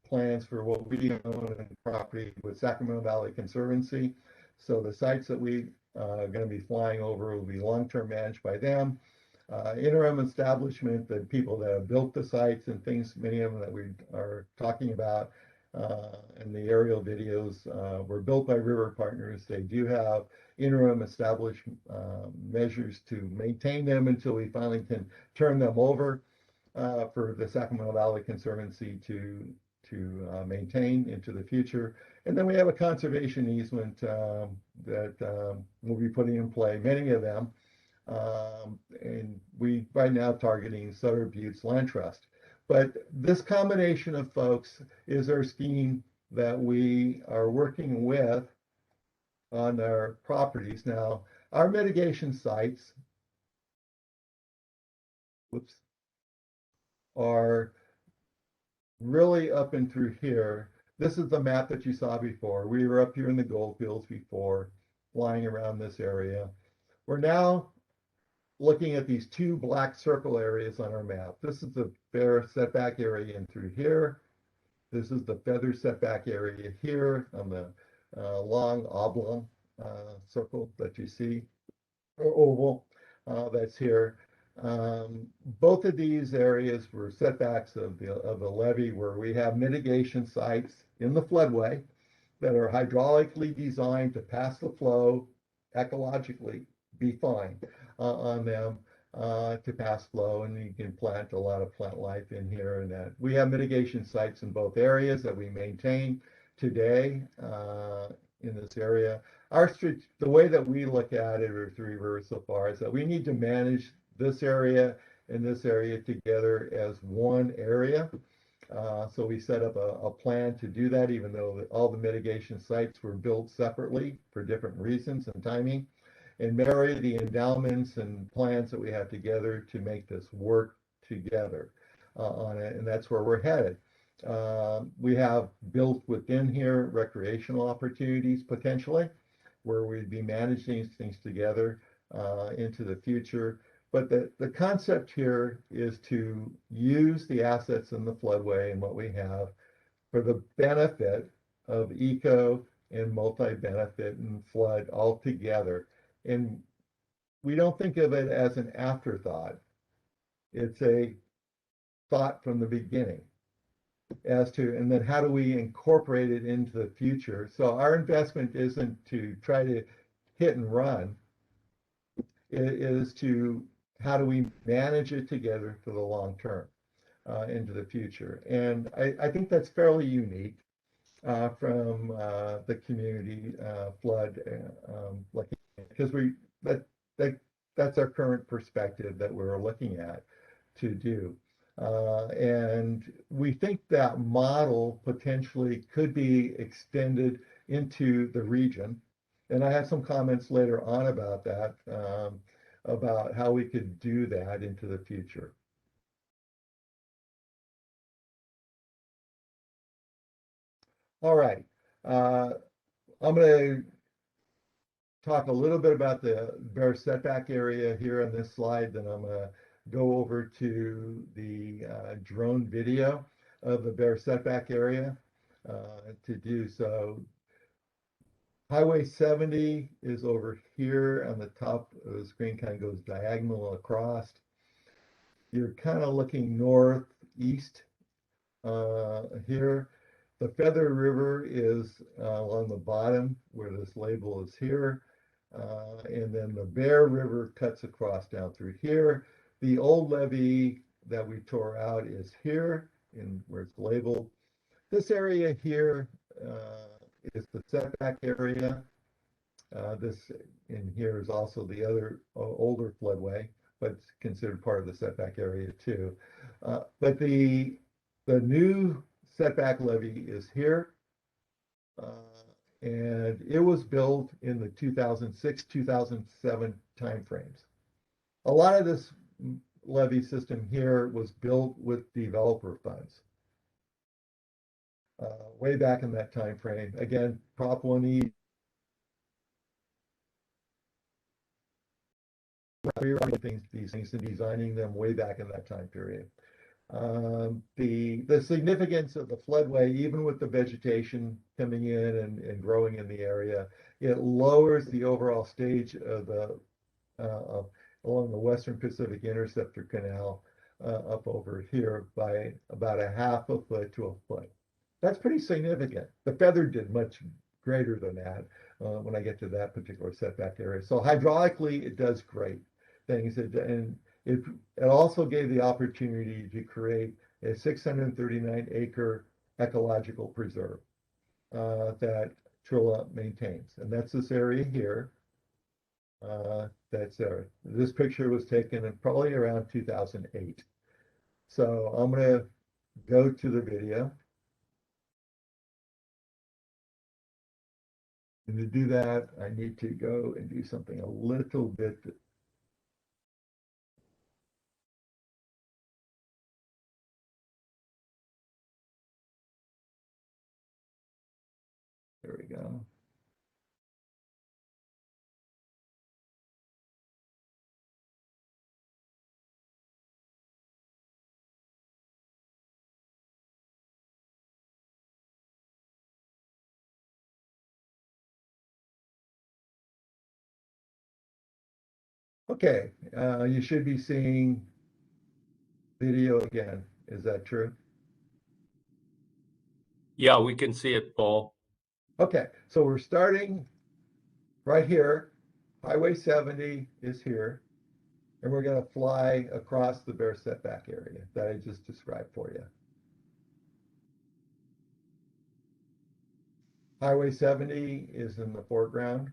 plans for what we own in property with Sacramento Valley Conservancy. So the sites that we are going to be flying over will be long-term managed by them. Interim establishment, the people that have built the sites and things, many of them that we are talking about, and the aerial videos were built by River Partners. They do have interim established measures to maintain them until we finally can turn them over for the Sacramento Valley Conservancy to maintain into the future. And then we have a conservation easement that we'll be putting in play, many of them. And we right now targeting Sutter Buttes Land Trust. But this combination of folks is our scheme that we are working with on our properties. Now, our mitigation sites, are really up and through here. This is the map that you saw before. We were up here in the goldfields before, flying around this area. We're now looking at these two black circle areas on our map. This is the bear setback area in through here. This is the feather setback area here on the long oblong circle that you see, or oval that's here. Both of these areas were setbacks of the levee, where we have mitigation sites in the floodway that are hydraulically designed to pass the flow, ecologically be fine on them to pass flow, and you can plant a lot of plant life in here. And that we have mitigation sites in both areas that we maintain today in this area. The way that we look at it, or Three Rivers so far, is that we need to manage this area and this area together as one area. So we set up a plan to do that, even though all the mitigation sites were built separately for different reasons and timing, and marry the endowments and plans that we have together to make this work together on it. And that's where we're headed. We have built within here recreational opportunities potentially, where we'd be managing these things together into the future. But the concept here is to use the assets in the floodway and what we have for the benefit of eco and multi-benefit and flood all together. And we don't think of it as an afterthought. It's a thought from the beginning as to, and then how do we incorporate it into the future? So our investment isn't to try to hit and run. It is to, how do we manage it together for the long term into the future? And I think that's fairly unique from the community flood, because that's our current perspective that we're looking at to do. And we think that model potentially could be extended into the region. And I have some comments later on about that, about how we could do that into the future. All right. I'm going to talk a little bit about the bear setback area here on this slide. Then I'm going to go over to the drone video of the bear setback area to do so. Highway 70 is over here on the top of the screen, kind of goes diagonal across. You're kind of looking northeast here. The Feather River is along the bottom where this label is here. And then the Bear River cuts across down through here. The old levee that we tore out is here, in where it's labeled. This area here is the setback area. This in here is also the other older floodway, but it's considered part of the setback area too. But the new setback levee is here, and it was built in the 2006-2007 timeframes. A lot of this levee system here was built with developer funds. Way back in that time frame. Again, Prop 1E. We were running these things and designing them way back in that time period. The significance of the floodway, even with the vegetation coming in and growing in the area, it lowers the overall stage of the along the Western Pacific Interceptor Canal up over here by about a half a foot to a foot. That's pretty significant. The feather did much greater than that when I get to that particular setback area. So hydraulically, it does great things. And it also gave the opportunity to create a 639 acre ecological preserve that Trilla maintains. And that's this area here. That's there. This picture was taken in probably around 2008. So I'm going to go to the video. And to do that, I need to go and do something a little bit. There we go. Okay, you should be seeing video again. Is that true?
Yeah, we can see it, Paul.
Okay, so we're starting right here. Highway 70 is here, and we're going to fly across the bear setback area that I just described for you. Highway 70 is in the foreground.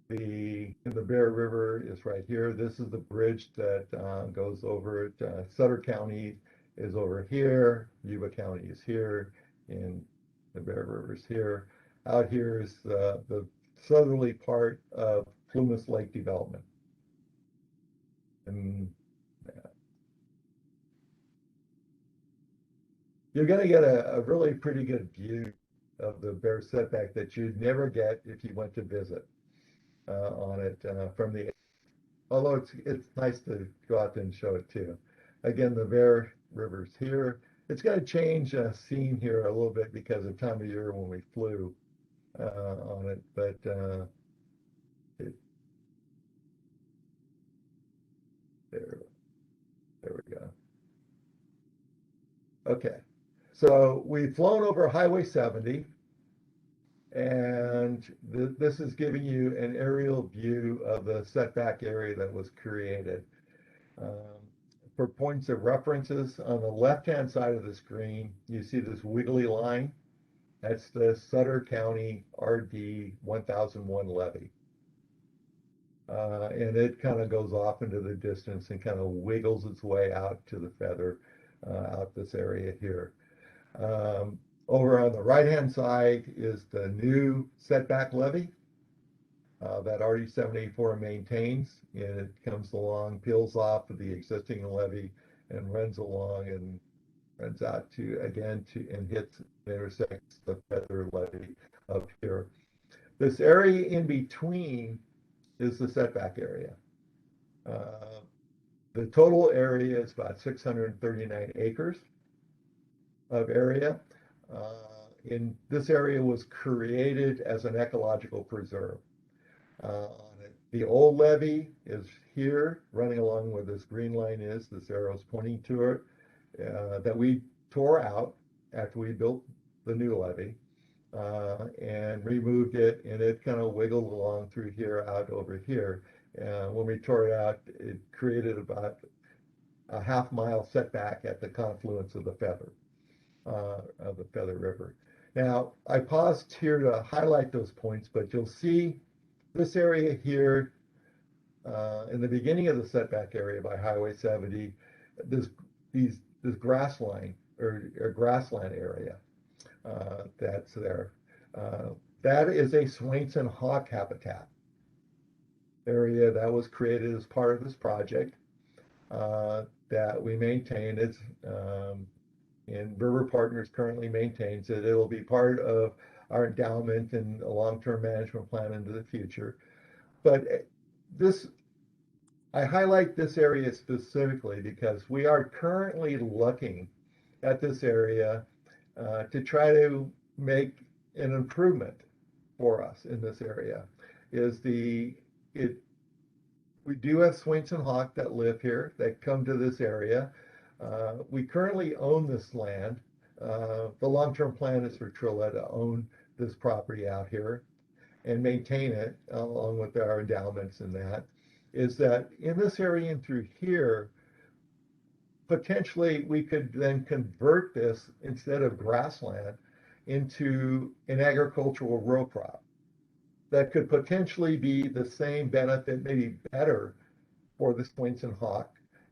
The Bear River is right here. This is the bridge that goes over it. Sutter County is over here. Yuba County is here, and the Bear River is here. Out here is the southerly part of Plumas Lake development. And you're going to get a really pretty good view of the bear setback that you'd never get if you went to visit on it from the. Although it's nice to go out there and show it too. Again, the Bear River's here. It's going to change scene here a little bit because of time of year when we flew on it, but there we go. Okay, so we've flown over Highway 70, and this is giving you an aerial view of the setback area that was created. For points of references, on the left-hand side of the screen, you see this wiggly line. That's the Sutter County RD 1001 levy. And it kind of goes off into the distance and kind of wiggles its way out to the feather out this area here. Over on the right-hand side is the new setback levy that RD 784 maintains, and it comes along, peels off of the existing levy and runs along and runs out to and hits intersects the feather levy up here. This area in between is the setback area. The total area is about 639 acres of area. And this area was created as an ecological preserve. The old levee is here, running along where this green line is. This arrow is pointing to it, that we tore out after we built the new levee and removed it, and it kind of wiggled along through here, out over here. When we tore it out, it created about a half-mile setback at the confluence of the Feather River. Now, I paused here to highlight those points, but you'll see this area here in the beginning of the setback area by Highway 70, this grass line or grassland area that's there. That is a Swainson hawk habitat area that was created as part of this project that we maintain. It's and River Partners currently maintains it. It'll be part of our endowment and a long-term management plan into the future. But I highlight this area specifically because we are currently looking at this area to try to make an improvement for us in this area. We do have Swainson hawk that live here, that come to this area. We currently own this land the long-term plan is for Trilla to own this property out here and maintain it along with our endowments and that, is that in this area and through here, potentially we could then convert this instead of grassland into an agricultural row crop that could potentially be the same benefit, maybe better for the Swainson hawk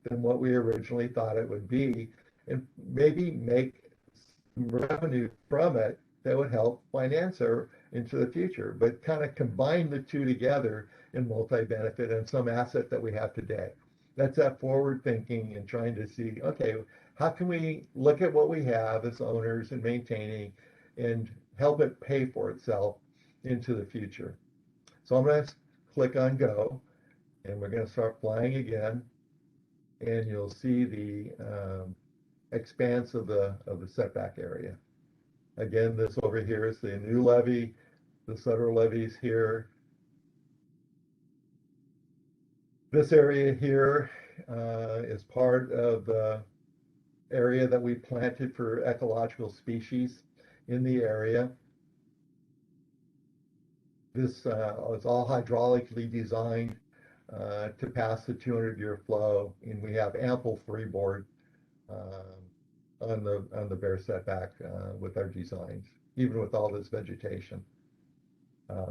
than what we originally thought it would be, and maybe make revenue from it that would help finance her into the future, but kind of combine the two together in multi-benefit and some asset that we have today. That's that forward thinking and trying to see, okay, how can we look at what we have as owners and maintaining and help it pay for itself into the future. So I'm going to click on go, and we're going to start flying again, and you'll see the expanse of the setback area. Again, this over here is the new levee, the federal levees here. This area here is part of the area that we planted for ecological species in the area. This is all hydraulically designed to pass the 200-year flow, and we have ample freeboard on the bare setback with our designs, even with all this vegetation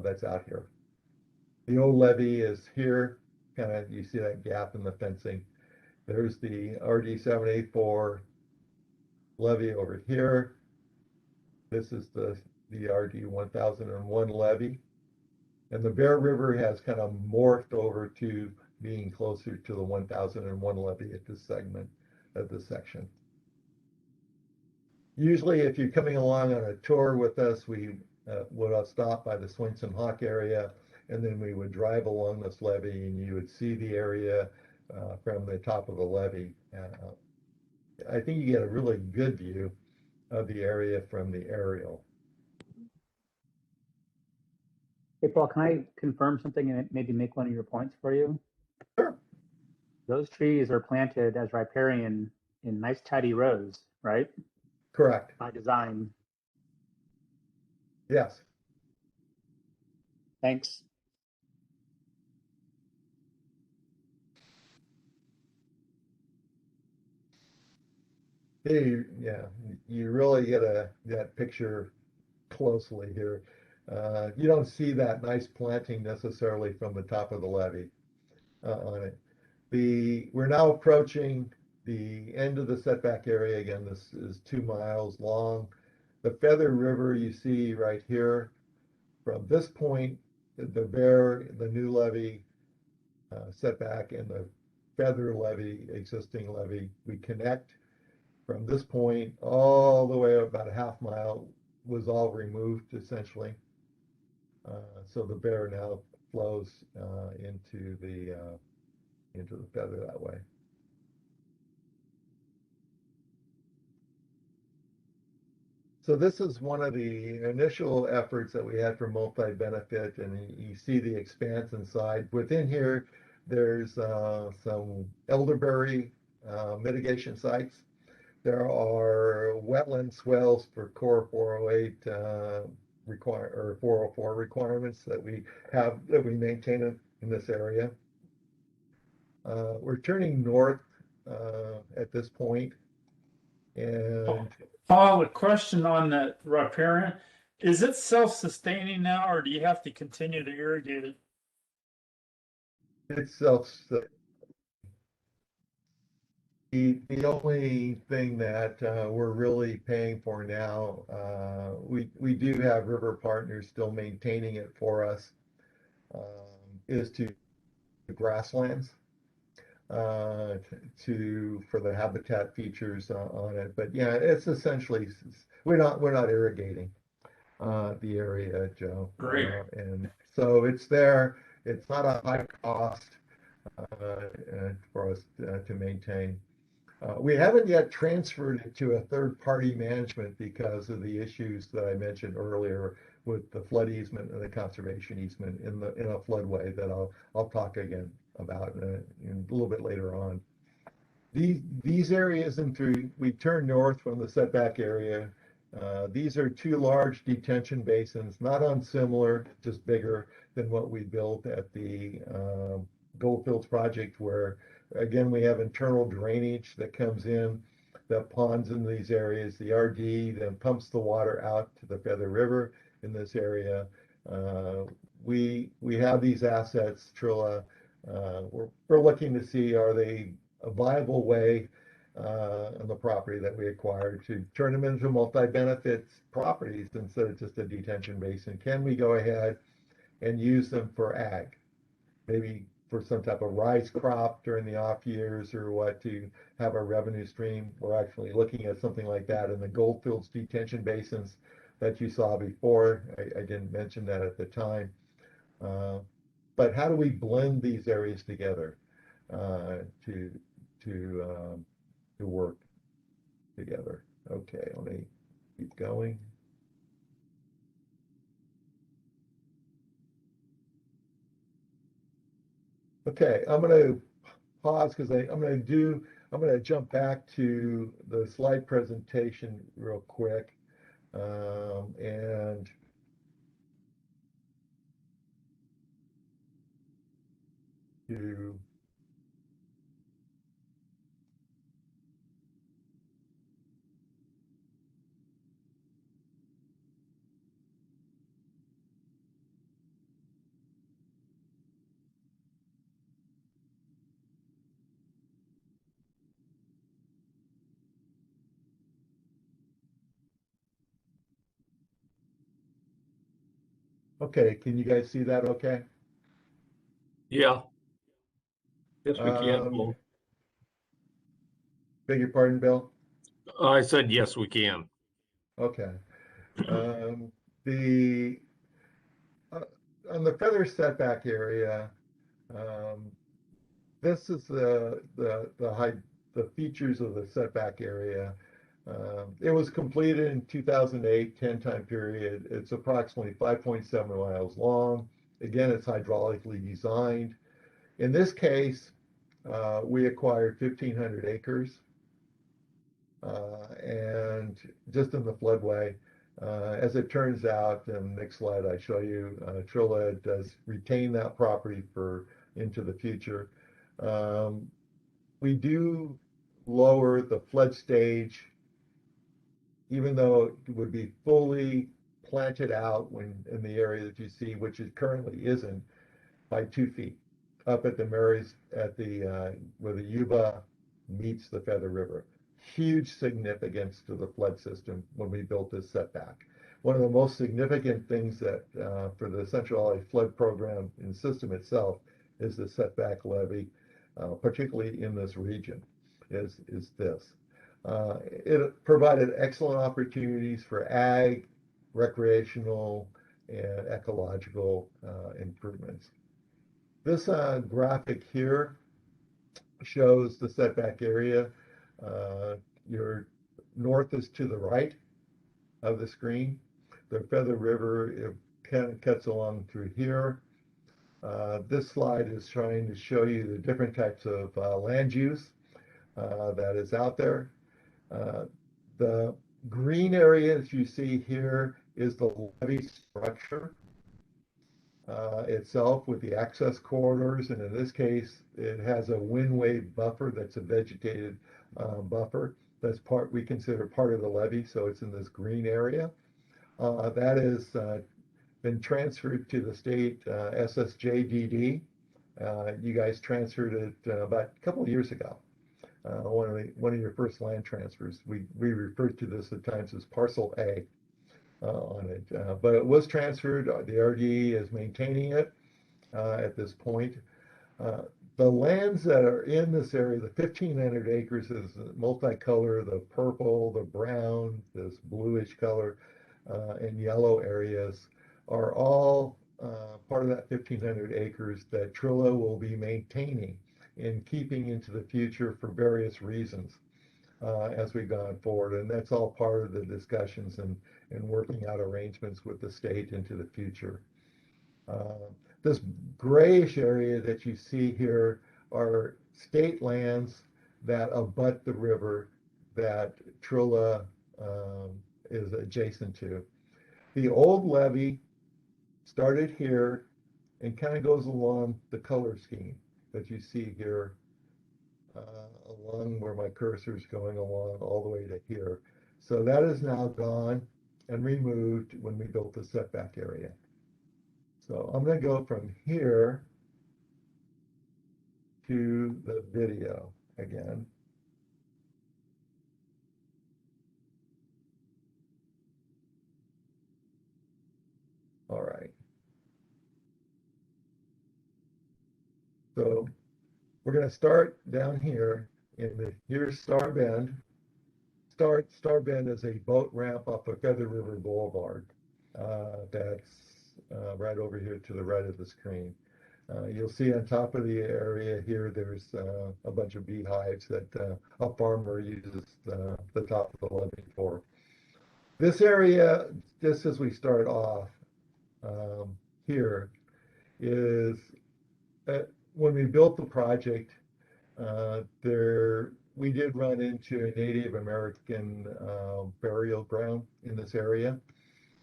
that's out here. The old levee is here, kind of, you see that gap in the fencing. There's the RD 784 levee over here. This is the RD 1001 levee. And the Bear River has kind of morphed over to being closer to the 1001 levee at this segment of this section. Usually, if you're coming along on a tour with us, we would stop by the Swainson Hawk area, and then we would drive along this levee, and you would see the area from the top of the levee. I think you get a really good view of the area from the aerial.
Hey, Paul, can I confirm something and maybe make one of your points for you?
Sure.
Those trees are planted as riparian in nice tidy rows, right?
Correct.
By design.
Yes.
Thanks.
Hey, yeah, you really get that picture closely here. You don't see that nice planting necessarily from the top of the levee on it. We're now approaching the end of the setback area. Again, this is 2 miles long. The Feather River you see right here. From this point, the new levee setback and the Feather levee, existing levee, we connect. From this point all the way about a half mile was all removed essentially. So the Bear now flows into the Feather that way. So this is one of the initial efforts that we had for multi-benefit, and you see the expanse inside. Within here, there's some elderberry mitigation sites. There are wetland swales for Core 408 or 404 requirements that we maintain in this area. We're turning north at this point, and
Paul, a question on that riparian. Is it self-sustaining now, or do you have to continue to irrigate it?
it's the only thing that we're really paying for now, we do have river partners still maintaining it for us, is to grasslands for the habitat features on it. But yeah, it's essentially, we're not irrigating the area, Joe.
Great.
And so it's there. It's not a high cost for us to maintain. We haven't yet transferred it to a third-party management because of the issues that I mentioned earlier with the flood easement and the conservation easement in a floodway that I'll talk again about in a little bit later on. these areas we turn north from the setback area. These are two large detention basins, not unsimilar, just bigger than what we built at the Goldfields project, where again we have internal drainage that comes in, that ponds in these areas. The RD then pumps the water out to the Feather River in this area. We have these assets, Trilla. We're looking to see, are they a viable way on the property that we acquired to turn them into multi-benefit properties instead of just a detention basin? Can we go ahead and use them for ag? Maybe for some type of rice crop during the off years or what, to have a revenue stream. We're actually looking at something like that in the Goldfields detention basins that you saw before. I didn't mention that at the time. But how do we blend these areas together to work together? Okay, let me keep going. Okay, I'm going to pause because I'm going to jump back to the slide presentation real quick, and to okay, can you guys see that okay?
Yeah. Yes, we can.
Um, Beg your pardon, Bill?
I said, yes, we can.
Okay. The on the feather setback area, this is the features of the setback area. It was completed in 2008, 10 time period. It's approximately 5.7 miles long. Again, it's hydraulically designed. In this case, we acquired 1,500 acres. And just in the floodway. As it turns out, and next slide I show you, Trilla does retain that property into the future. We do lower the flood stage, even though it would be fully planted out in the area that you see, which it currently isn't, by 2 feet up at the Marys where the Yuba meets the Feather River. Huge significance to the flood system when we built this setback. One of the most significant things that for the Central Valley Flood Program and system itself is the setback levee, particularly in this region, is this. It provided excellent opportunities for ag, recreational, and ecological improvements. This graphic here shows the setback area. Your north is to the right of the screen. The Feather River, it kind of cuts along through here. This slide is trying to show you the different types of land use that is out there. The green area that you see here is the levee structure itself with the access corridors, and in this case it has a wind wave buffer that's a vegetated buffer that's we consider part of the levee, so it's in this green area. That has been transferred to the state SSJDD. You guys transferred it about a couple of years ago. One of your first land transfers. We refer to this at times as Parcel A. On it, but it was transferred. The RD is maintaining it at this point. The lands that are in this area, the 1,500 acres, is multicolor, the purple, the brown, this bluish color, and yellow areas are all part of that 1,500 acres that Trilla will be maintaining and keeping into the future for various reasons. As we've gone forward, and that's all part of the discussions and working out arrangements with the state into the future. This grayish area that you see here are state lands that abut the river that Trilla is adjacent to. The old levee started here and kind of goes along the color scheme that you see here, along where my cursor is going along all the way to here. So that is now gone and removed when we built the setback area. So I'm going to go from here to the video again. All right. So we're going to start down here in the, here's Star Bend. Star Bend is a boat ramp up a Feather River Boulevard. That's right over here to the right of the screen. You'll see on top of the area here, there's a bunch of beehives that a farmer uses the top of the levee for. This area, just as we start off here, is when we built the project, we did run into a Native American burial ground in this area,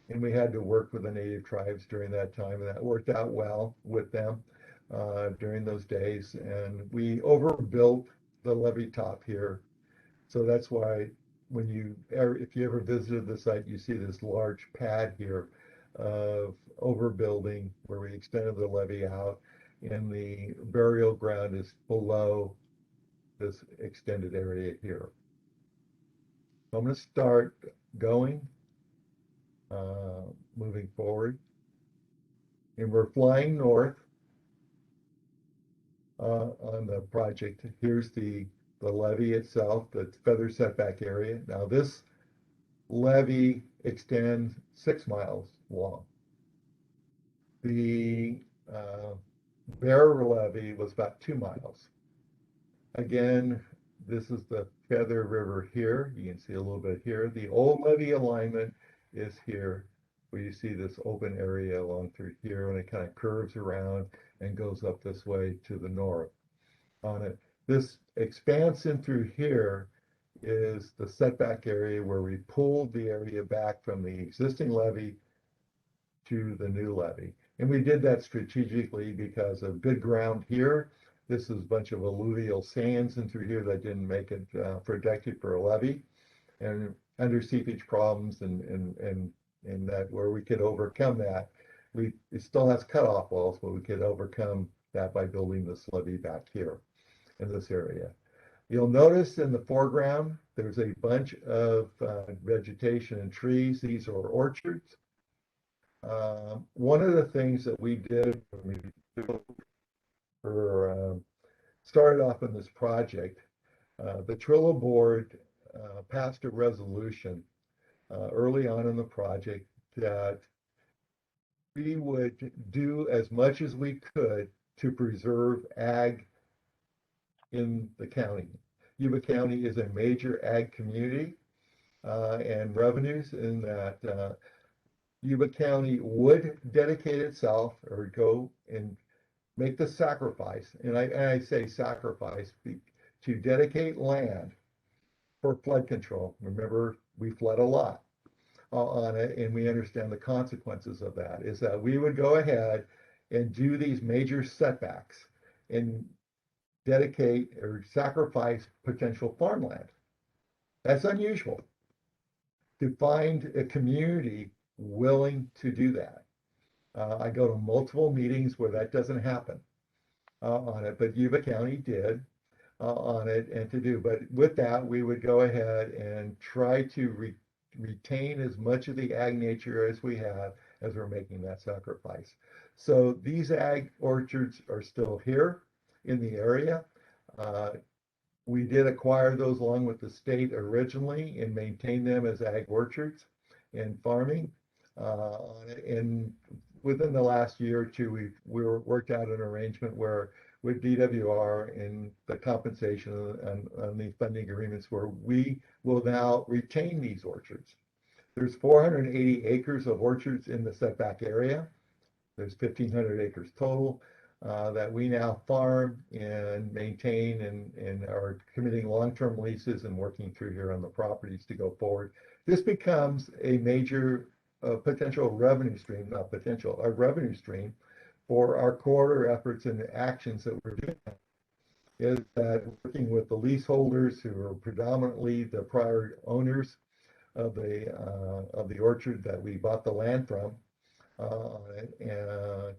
and we had to work with the native tribes during that time, and that worked out well with them during those days. And we overbuilt the levee top here, so that's why when if you ever visited the site, you see this large pad here of overbuilding where we extended the levee out, and the burial ground is below this extended area here. So I'm going to start going, moving forward, and we're flying north on the project. Here's the levee itself, the feather setback area. Now this levee extends 6 miles long. The Bear levee was about 2 miles. Again, this is the Feather River here. You can see a little bit here. The old levee alignment is here, where you see this open area along through here, and it kind of curves around and goes up this way to the north on it. This expanse in through here is the setback area where we pulled the area back from the existing levee to the new levee. And we did that strategically because of good ground here. This is a bunch of alluvial sands in through here that didn't make it productive for a levee, and under seepage problems and that where we could overcome that. It still has cutoff walls, but we could overcome that by building this levee back here in this area. You'll notice in the foreground, there's a bunch of vegetation and trees. These are orchards. One of the things that we did when we started off in this project, the Trilla board passed a resolution early on in the project that we would do as much as we could to preserve ag in the county. Yuba County is a major ag community, and revenues in that Yuba County would dedicate itself or go and make the sacrifice, and I say sacrifice, to dedicate land for flood control. Remember, we flood a lot on it, and we understand the consequences of that, is that we would go ahead and do these major setbacks and dedicate or sacrifice potential farmland. That's unusual to find a community willing to do that. I go to multiple meetings where that doesn't happen on it, but Yuba County did on it and to do. But with that, we would go ahead and try to retain as much of the ag nature as we have as we're making that sacrifice. So these ag orchards are still here in the area. We did acquire those along with the state originally and maintain them as ag orchards and farming. And within the last year or two, we worked out an arrangement where with DWR and the compensation and the funding agreements where we will now retain these orchards. There's 480 acres of orchards in the setback area. There's 1,500 acres total. that we now farm and maintain and are committing long-term leases and working through here on the properties to go forward. This becomes a major potential revenue stream, not potential, a revenue stream for our corridor efforts and the actions that we're doing. Is that working with the leaseholders who are predominantly the prior owners of the orchard that we bought the land from,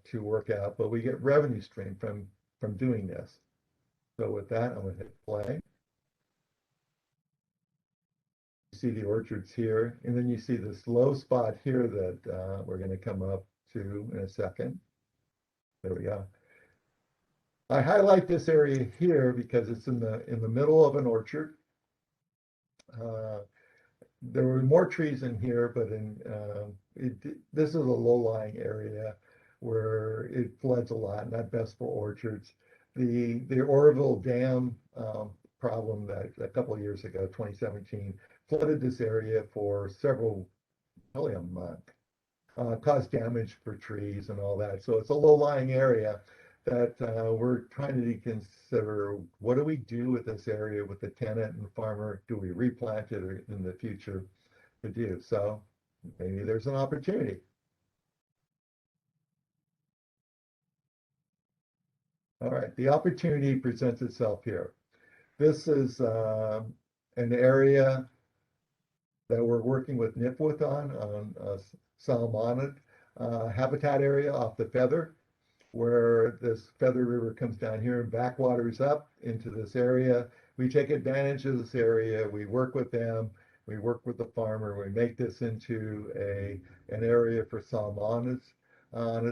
to work out, but we get revenue stream from doing this. So with that, I'm going to hit play. You see the orchards here, and then you see this low spot here that we're going to come up to in a second. There we go. I highlight this area here because it's in the middle of an orchard. There were more trees in here, but this is a low-lying area where it floods a lot, not best for orchards. The Oroville Dam problem that a couple of years ago, 2017, flooded this area for probably a month, caused damage for trees and all that. So it's a low-lying area that we're trying to consider, what do we do with this area with the tenant and farmer? Do we replant it in the future to do? So maybe there's an opportunity. All right, the opportunity presents itself here. This is an area that we're working with NIFWIT on Salmonid habitat area off the Feather, where this Feather River comes down here and backwaters up into this area. We take advantage of this area. We work with them. We work with the farmer. We make this into an area for salmonids.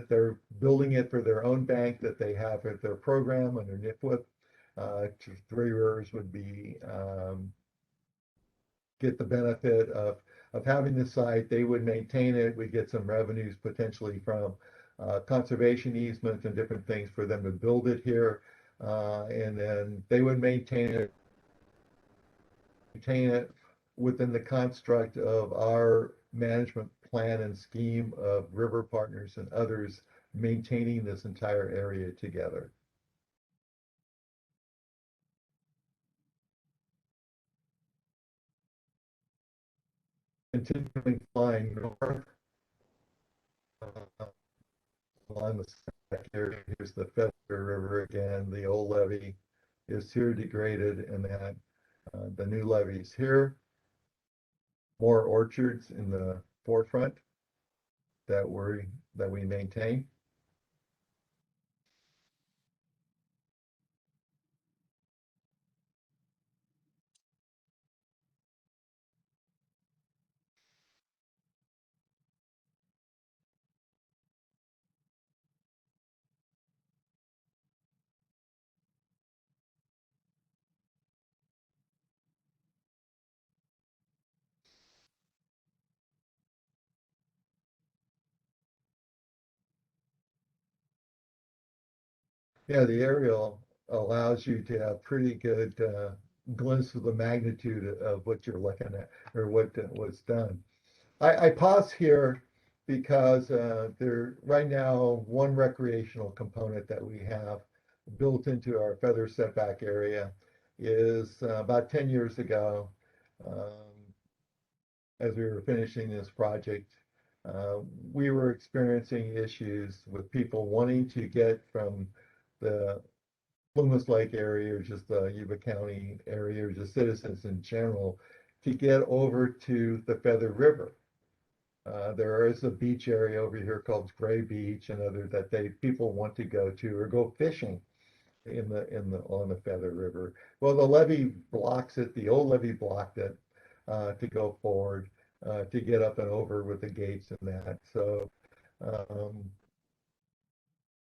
They're building it for their own bank that they have at their program under NIFWIT. Three Rivers would be get the benefit of having the site. They would maintain it. We get some revenues potentially from conservation easements and different things for them to build it here, and then they would maintain it within the construct of our management plan and scheme of river partners and others maintaining this entire area together. Continuing flying north. Along the stack area, here's the Feather River again. The old levee is here degraded, and that the new levee's here. More orchards in the forefront that we maintain. Yeah, the aerial allows you to have pretty good glimpse of the magnitude of what you're looking at or what was done. I pause here because there right now one recreational component that we have built into our feather setback area is about 10 years ago, as we were finishing this project, we were experiencing issues with people wanting to get from the Plumas Lake area or just the Yuba County area or just citizens in general to get over to the Feather River. There is a beach area over here called Gray Beach and other that people want to go to or go fishing on the Feather River. Well, the levee blocks it. The old levee blocked it to go forward to get up and over with the gates and that. So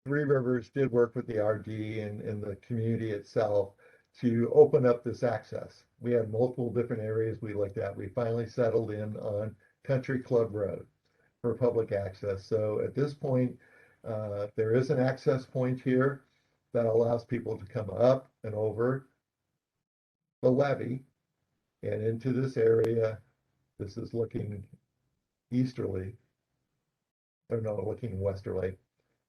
Three Rivers did work with the RD and the community itself to open up this access. We had multiple different areas we looked at. We finally settled in on Country Club Road for public access. So at this point, there is an access point here that allows people to come up and over the levee and into this area. This is looking easterly, or no, looking westerly.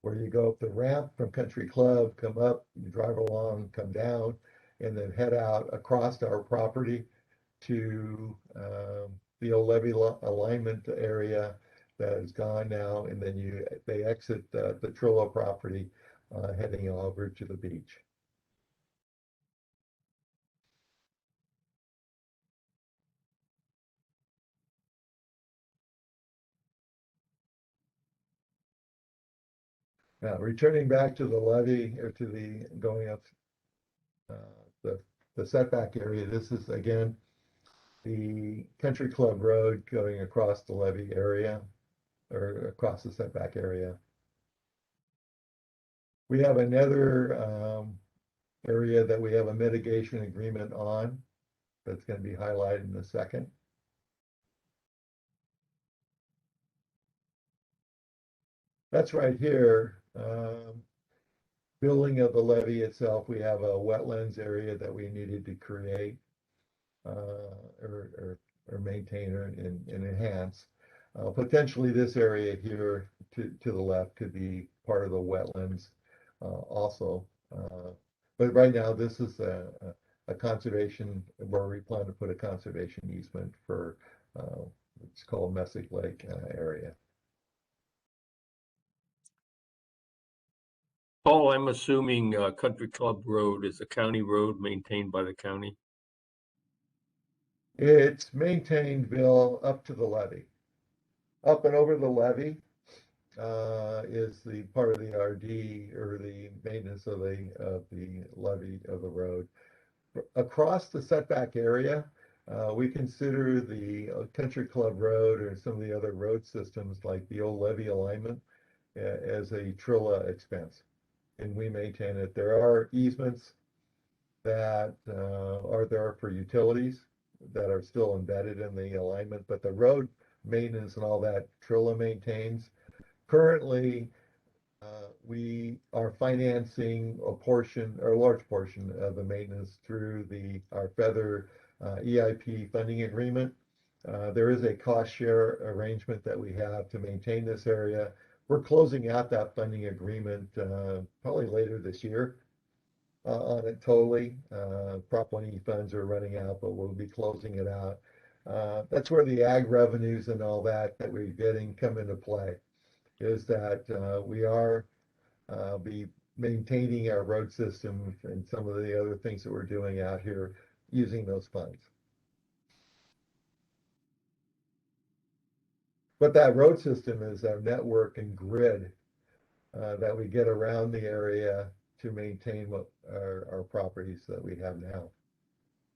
where you go up the ramp from Country Club, come up, you drive along, come down, and then head out across our property to the old levee alignment area that is gone now, and then they exit the Trillo property, heading over to the beach. Now, returning back to the levee or to the going up the setback area, this is again the Country Club Road going across the levee area or across the setback area. We have another area that we have a mitigation agreement on that's going to be highlighted in a second. That's right here. Building of the levee itself, we have a wetlands area that we needed to create or maintain and enhance. Potentially this area here to the left could be part of the wetlands also. But right now this is a conservation where we plan to put a conservation easement for it's called Messick Lake area.
Paul, I'm assuming Country Club Road is a county road maintained by the county?
It's maintained, Bill, up to the levee. Up and over the levee is the part of the RD or the maintenance of the levee of the road. Across the setback area, we consider the Country Club Road or some of the other road systems like the old levee alignment as a Trilla expense, and we maintain it. There are easements that are there for utilities that are still embedded in the alignment, but the road maintenance and all that Trilla maintains. Currently, we are financing a portion or a large portion of the maintenance through our Feather EIP funding agreement. There is a cost share arrangement that we have to maintain this area. We're closing out that funding agreement probably later this year on it totally. Prop 1E funds are running out, but we'll be closing it out. That's where the ag revenues and all that we're getting come into play, is that we are be maintaining our road system and some of the other things that we're doing out here using those funds. But that road system is our network and grid that we get around the area to maintain what our properties that we have now.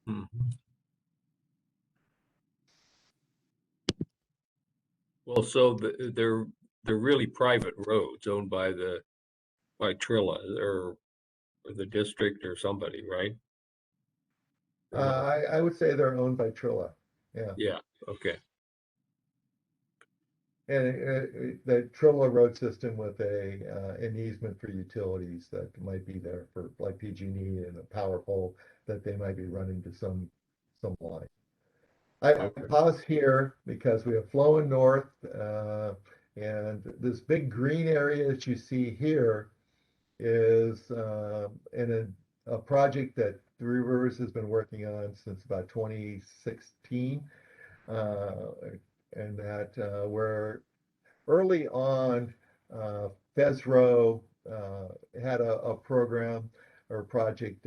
Mm-hmm. Well, so they're really private roads owned by Trilla or the district or somebody, right?
I would say they're owned by Trilla. Yeah.
Yeah. Okay.
And the Trilla road system with an easement for utilities that might be there for like PG&E and a power pole that they might be running to some line. I pause here because we have flowing north and this big green area that you see here is in a project that Three Rivers has been working on since about 2016. And that where early on, FESRO had a program or project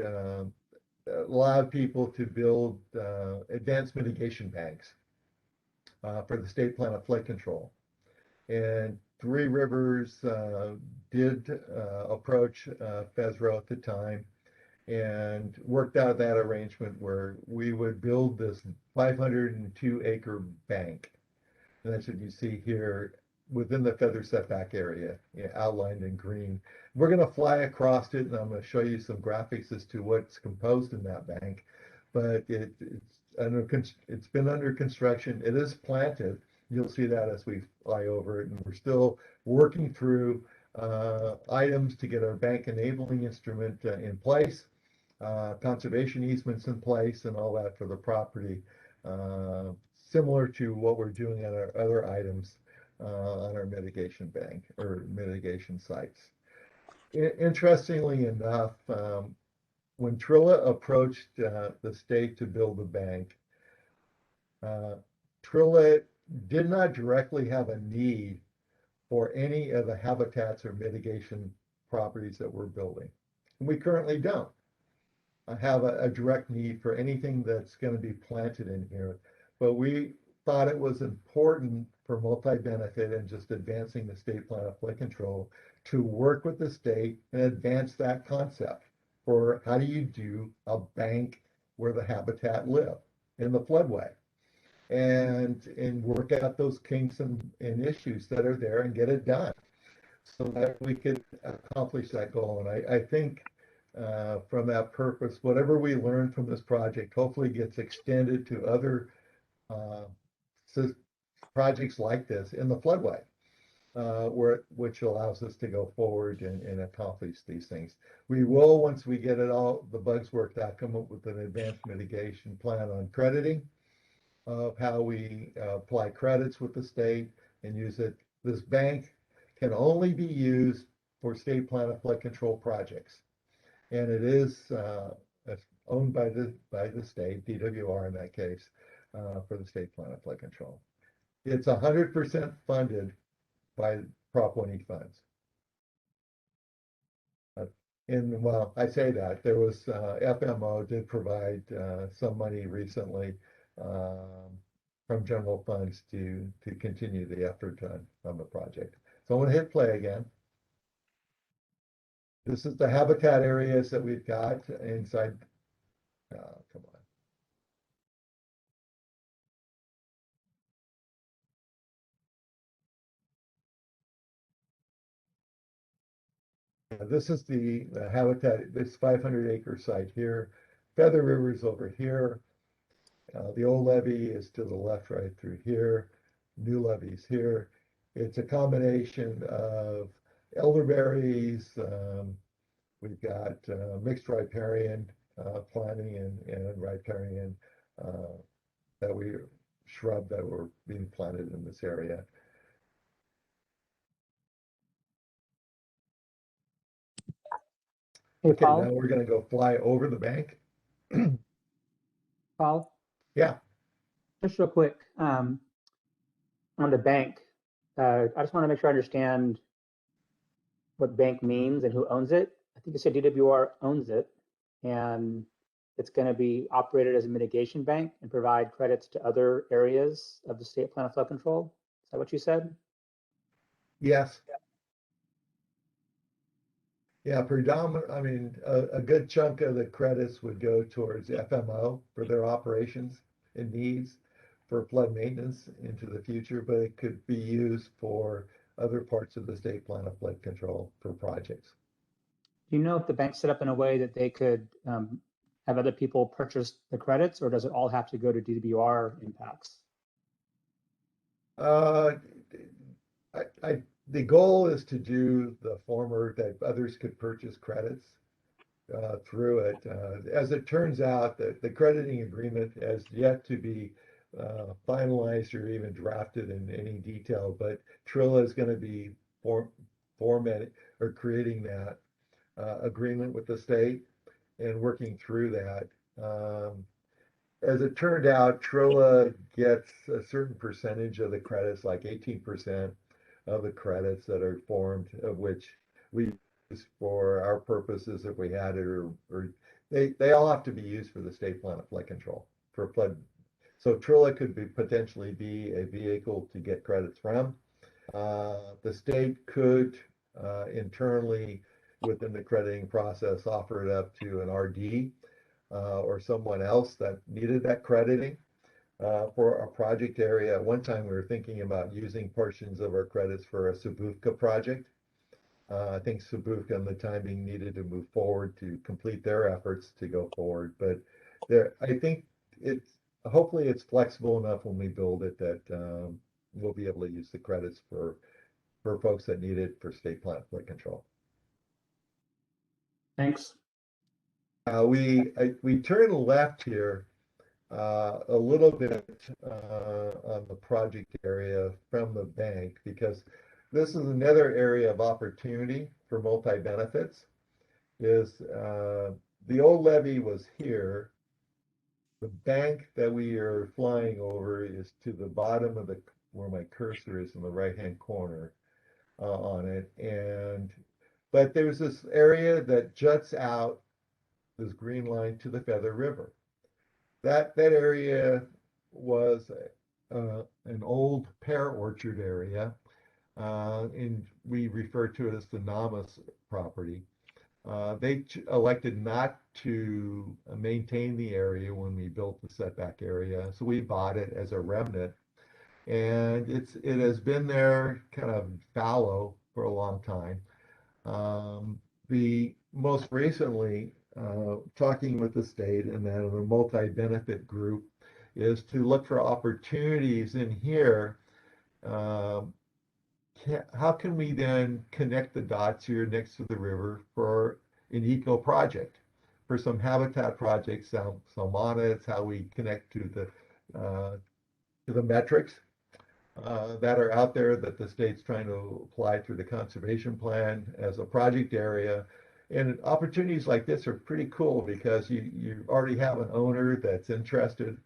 allowed people to build advanced mitigation banks for the state plan of flood control. And Three Rivers did approach FESRO at the time and worked out that arrangement where we would build this 502-acre bank. And that's what you see here within the feather setback area, outlined in green. We're going to fly across it, and I'm going to show you some graphics as to what's composed in that bank. But it's been under construction. It is planted. You'll see that as we fly over it, and we're still working through items to get our bank enabling instrument in place, conservation easements in place, and all that for the property. Similar to what we're doing on our other items on our mitigation bank or mitigation sites. Interestingly enough, when Trilla approached the state to build the bank, Trilla did not directly have a need for any of the habitats or mitigation properties that we're building. And we currently don't have a direct need for anything that's going to be planted in here. But we thought it was important for multi-benefit and just advancing the state plan of flood control to work with the state and advance that concept for how do you do a bank where the habitat live in the floodway, and work out those kinks and issues that are there and get it done so that we could accomplish that goal. And I think from that purpose, whatever we learn from this project hopefully gets extended to other projects like this in the floodway, which allows us to go forward and accomplish these things. We will, once we get it all, the bugs worked out, come up with an advanced mitigation plan on crediting of how we apply credits with the state and use it. This bank can only be used for state plan of flood control projects. And it is owned by the state, DWR in that case, for the state plan of flood control. It's 100% funded by Prop 1E funds. And well, I say that there was FMO did provide some money recently from general funds to continue the effort on the project. So I'm going to hit play again. This is the habitat areas that we've got inside. Come on. This is the habitat, this 500-acre site here. Feather River's over here. The old levee is to the left right through here. New levee's here. It's a combination of elderberries. We've got mixed riparian planting and riparian shrub that were being planted in this area.
Hey,
Okay,
Paul.
now we're going to go fly over the bank.
Paul,
Yeah.
just real quick, on the bank, I just want to make sure I understand what bank means and who owns it. I think you said DWR owns it, and it's going to be operated as a mitigation bank and provide credits to other areas of the state plan of flood control. Is that what you said?
Yes. Yeah, predominant. I mean, a good chunk of the credits would go towards FMO for their operations and needs for flood maintenance into the future, but it could be used for other parts of the state plan of flood control for projects.
Do you know if the bank's set up in a way that they could have other people purchase the credits, or does it all have to go to DWR impacts?
The goal is to do the former, that others could purchase credits through it. As it turns out, the crediting agreement has yet to be finalized or even drafted in any detail, but Trilla is going to be formatting or creating that agreement with the state and working through that. As it turned out, Trilla gets a certain percentage of the credits, like 18% of the credits that are formed, of which we use for our purposes if we had it, or they all have to be used for the state plan of flood control for flood. So Trilla could potentially be a vehicle to get credits from. The state could internally within the crediting process offer it up to an RD or someone else that needed that crediting. For a project area, at one time we were thinking about using portions of our credits for a Subuvka project. I think Subuvka and the timing needed to move forward to complete their efforts to go forward. But I think hopefully it's flexible enough when we build it that we'll be able to use the credits for folks that need it for state plan flood control.
Thanks.
We turn left here a little bit on the project area from the bank, because this is another area of opportunity for multi-benefits is the old levee was here. The bank that we are flying over is to the bottom of the where my cursor is in the right-hand corner on it. But there's this area that juts out this green line to the Feather River. That area was an old pear orchard area, and we refer to it as the Namas property. They elected not to maintain the area when we built the setback area, so we bought it as a remnant, and it has been there kind of fallow for a long time. The most recently, talking with the state and then the multi-benefit group, is to look for opportunities in here. How can we then connect the dots here next to the river for an eco project, for some habitat projects, salmonids, how we connect to the metrics that are out there that the state's trying to apply through the conservation plan as a project area. And opportunities like this are pretty cool because you already have an owner that's interested,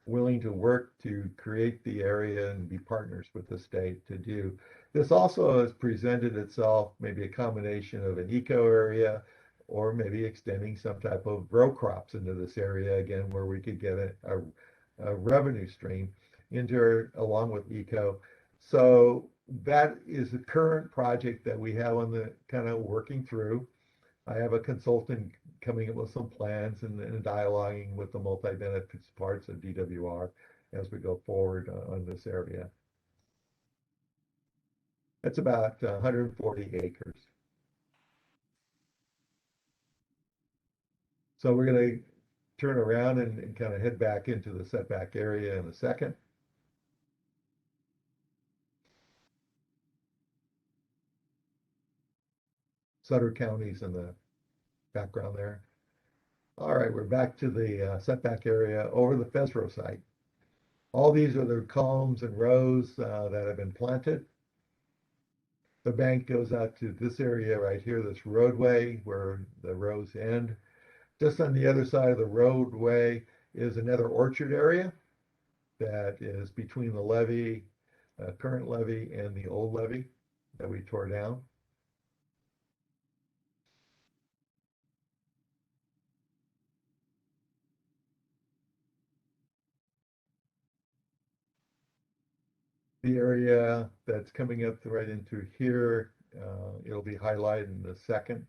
willing to work to create the area and be partners with the state to do. This also has presented itself maybe a combination of an eco area or maybe extending some type of row crops into this area again, where we could get a revenue stream into along with eco. So that is the current project that we have on the kind of working through. I have a consultant coming up with some plans and dialoguing with the multi-benefits parts of DWR as we go forward on this area. It's about 140 acres. So we're going to turn around and kind of head back into the setback area in a second. Sutter County's in the background there. All right, we're back to the setback area over the Fesro site. All these are the columns and rows that have been planted. The bank goes out to this area right here, this roadway where the rows end. Just on the other side of the roadway is another orchard area that is between the levee, current levee, and the old levee that we tore down. The area that's coming up right into here, it'll be highlighted in a second.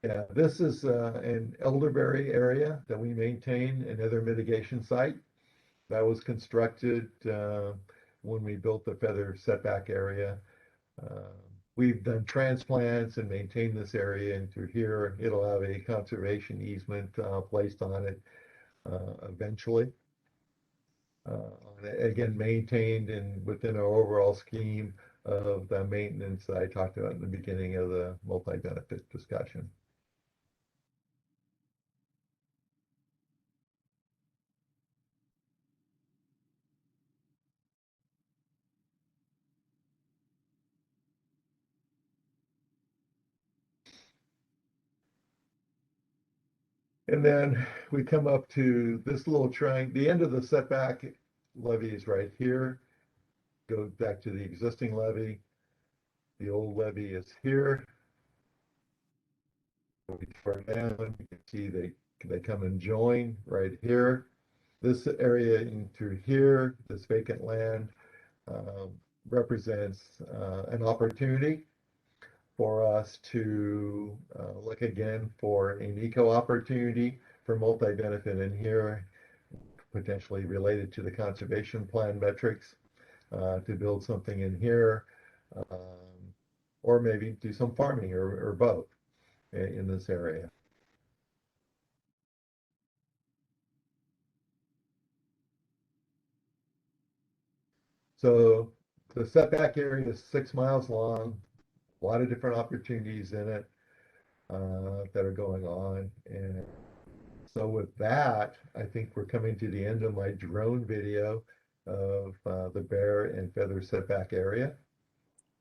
Yeah, this is an elderberry area that we maintain, another mitigation site that was constructed when we built the feather setback area. We've done transplants and maintained this area into here. It'll have a conservation easement placed on it eventually. Again, maintained and within our overall scheme of the maintenance that I talked about in the beginning of the multi-benefit discussion. And then we come up to this little triangle. The end of the setback levee is right here. Go back to the existing levee. The old levee is here. We turn down, you can see they come and join right here. This area into here, this vacant land, represents an opportunity for us to look again for an eco opportunity for multi-benefit in here, potentially related to the conservation plan metrics, to build something in here, or maybe do some farming or both in this area. So the setback area is 6 miles long, a lot of different opportunities in it that are going on. And So with that, I think we're coming to the end of my drone video of the bear and feather setback area.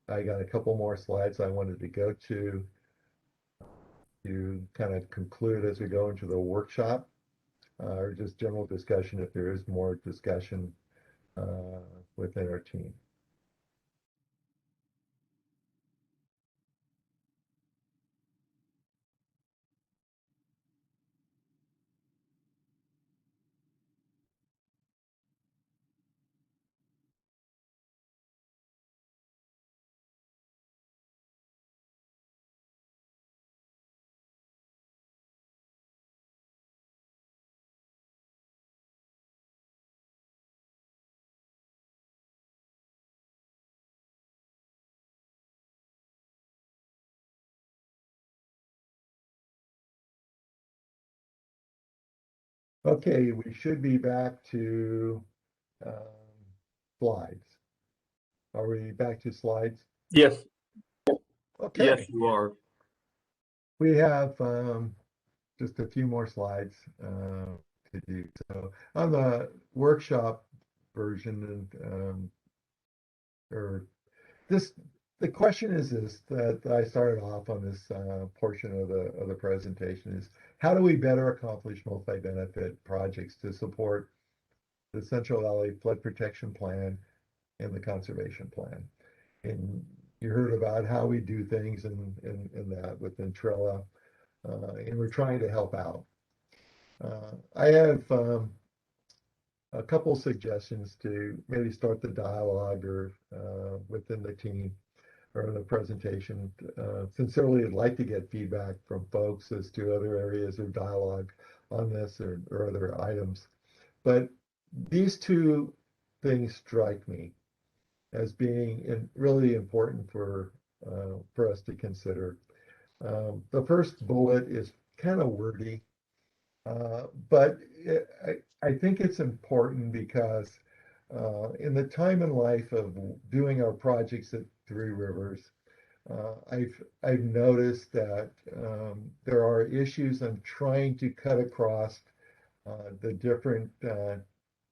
I got a couple more slides I wanted to go to kind of conclude as we go into the workshop, or just general discussion if there is more discussion within our team. Okay, we should be back to slides. Are we back to slides?
Yes,
Okay.
yes, you are.
We have just a few more slides to do. So on the workshop version, and or this, the question is this that I started off on this portion of the presentation is how do we better accomplish multi-benefit projects to support the Central Valley Flood Protection Plan and the Conservation Plan? And you heard about how we do things in that with Intrella, and we're trying to help out. I have a couple suggestions to maybe start the dialogue or within the team or the presentation. Sincerely, I'd like to get feedback from folks as to other areas of dialogue on this or other items. But these two things strike me as being really important for us to consider. The first bullet is kind of wordy, but I think it's important because in the time and life of doing our projects at Three Rivers, I've noticed that there are issues on trying to cut across the different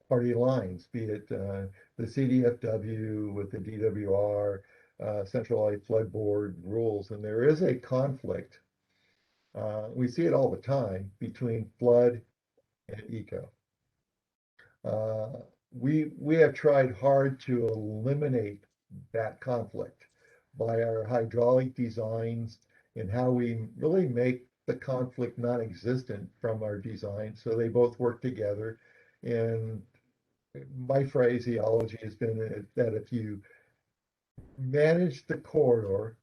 party lines, be it the CVFPB with the DWR, Central Valley Flood Board rules, and there is a conflict. We see it all the time between flood and eco. We have tried hard to eliminate that conflict by our hydraulic designs and how we really make the conflict non-existent from our design so they both work together. And my phraseology has been that if you manage the corridor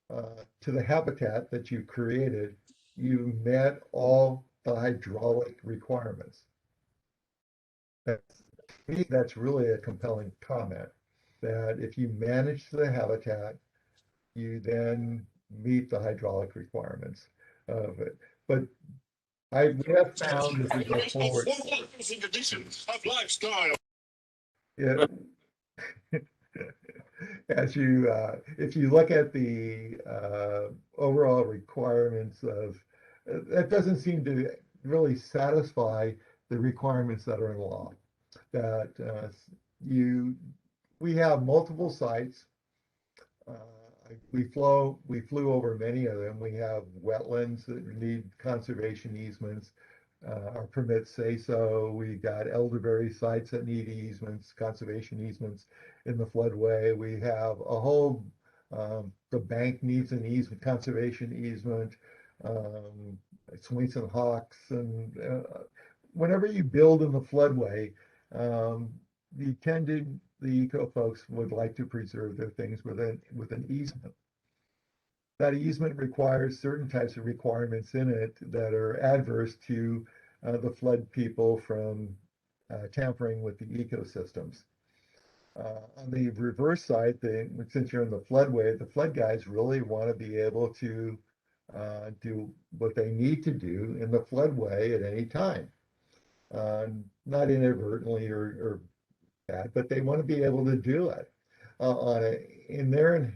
to the habitat that you created, you met all the hydraulic requirements. To me, that's really a compelling comment, that if you manage the habitat, you then meet the hydraulic requirements of it. But we have found as we go forward. Yeah, as you, if you look at the overall requirements of, that doesn't seem to really satisfy the requirements that are in law. That we have multiple sites. We flew over many of them. We have wetlands that need conservation easements. Our permits say so. We got elderberry sites that need easements, conservation easements in the floodway. We have a whole, the bank needs an easement, conservation easement, Swainson Hawks. And whenever you build in the floodway, the eco folks would like to preserve their things with an easement. That easement requires certain types of requirements in it that are adverse to the flood people from tampering with the ecosystems. On the reverse side, since you're in the floodway, the flood guys really want to be able to do what they need to do in the floodway at any time. Not inadvertently or bad, but they want to be able to do it on it. In there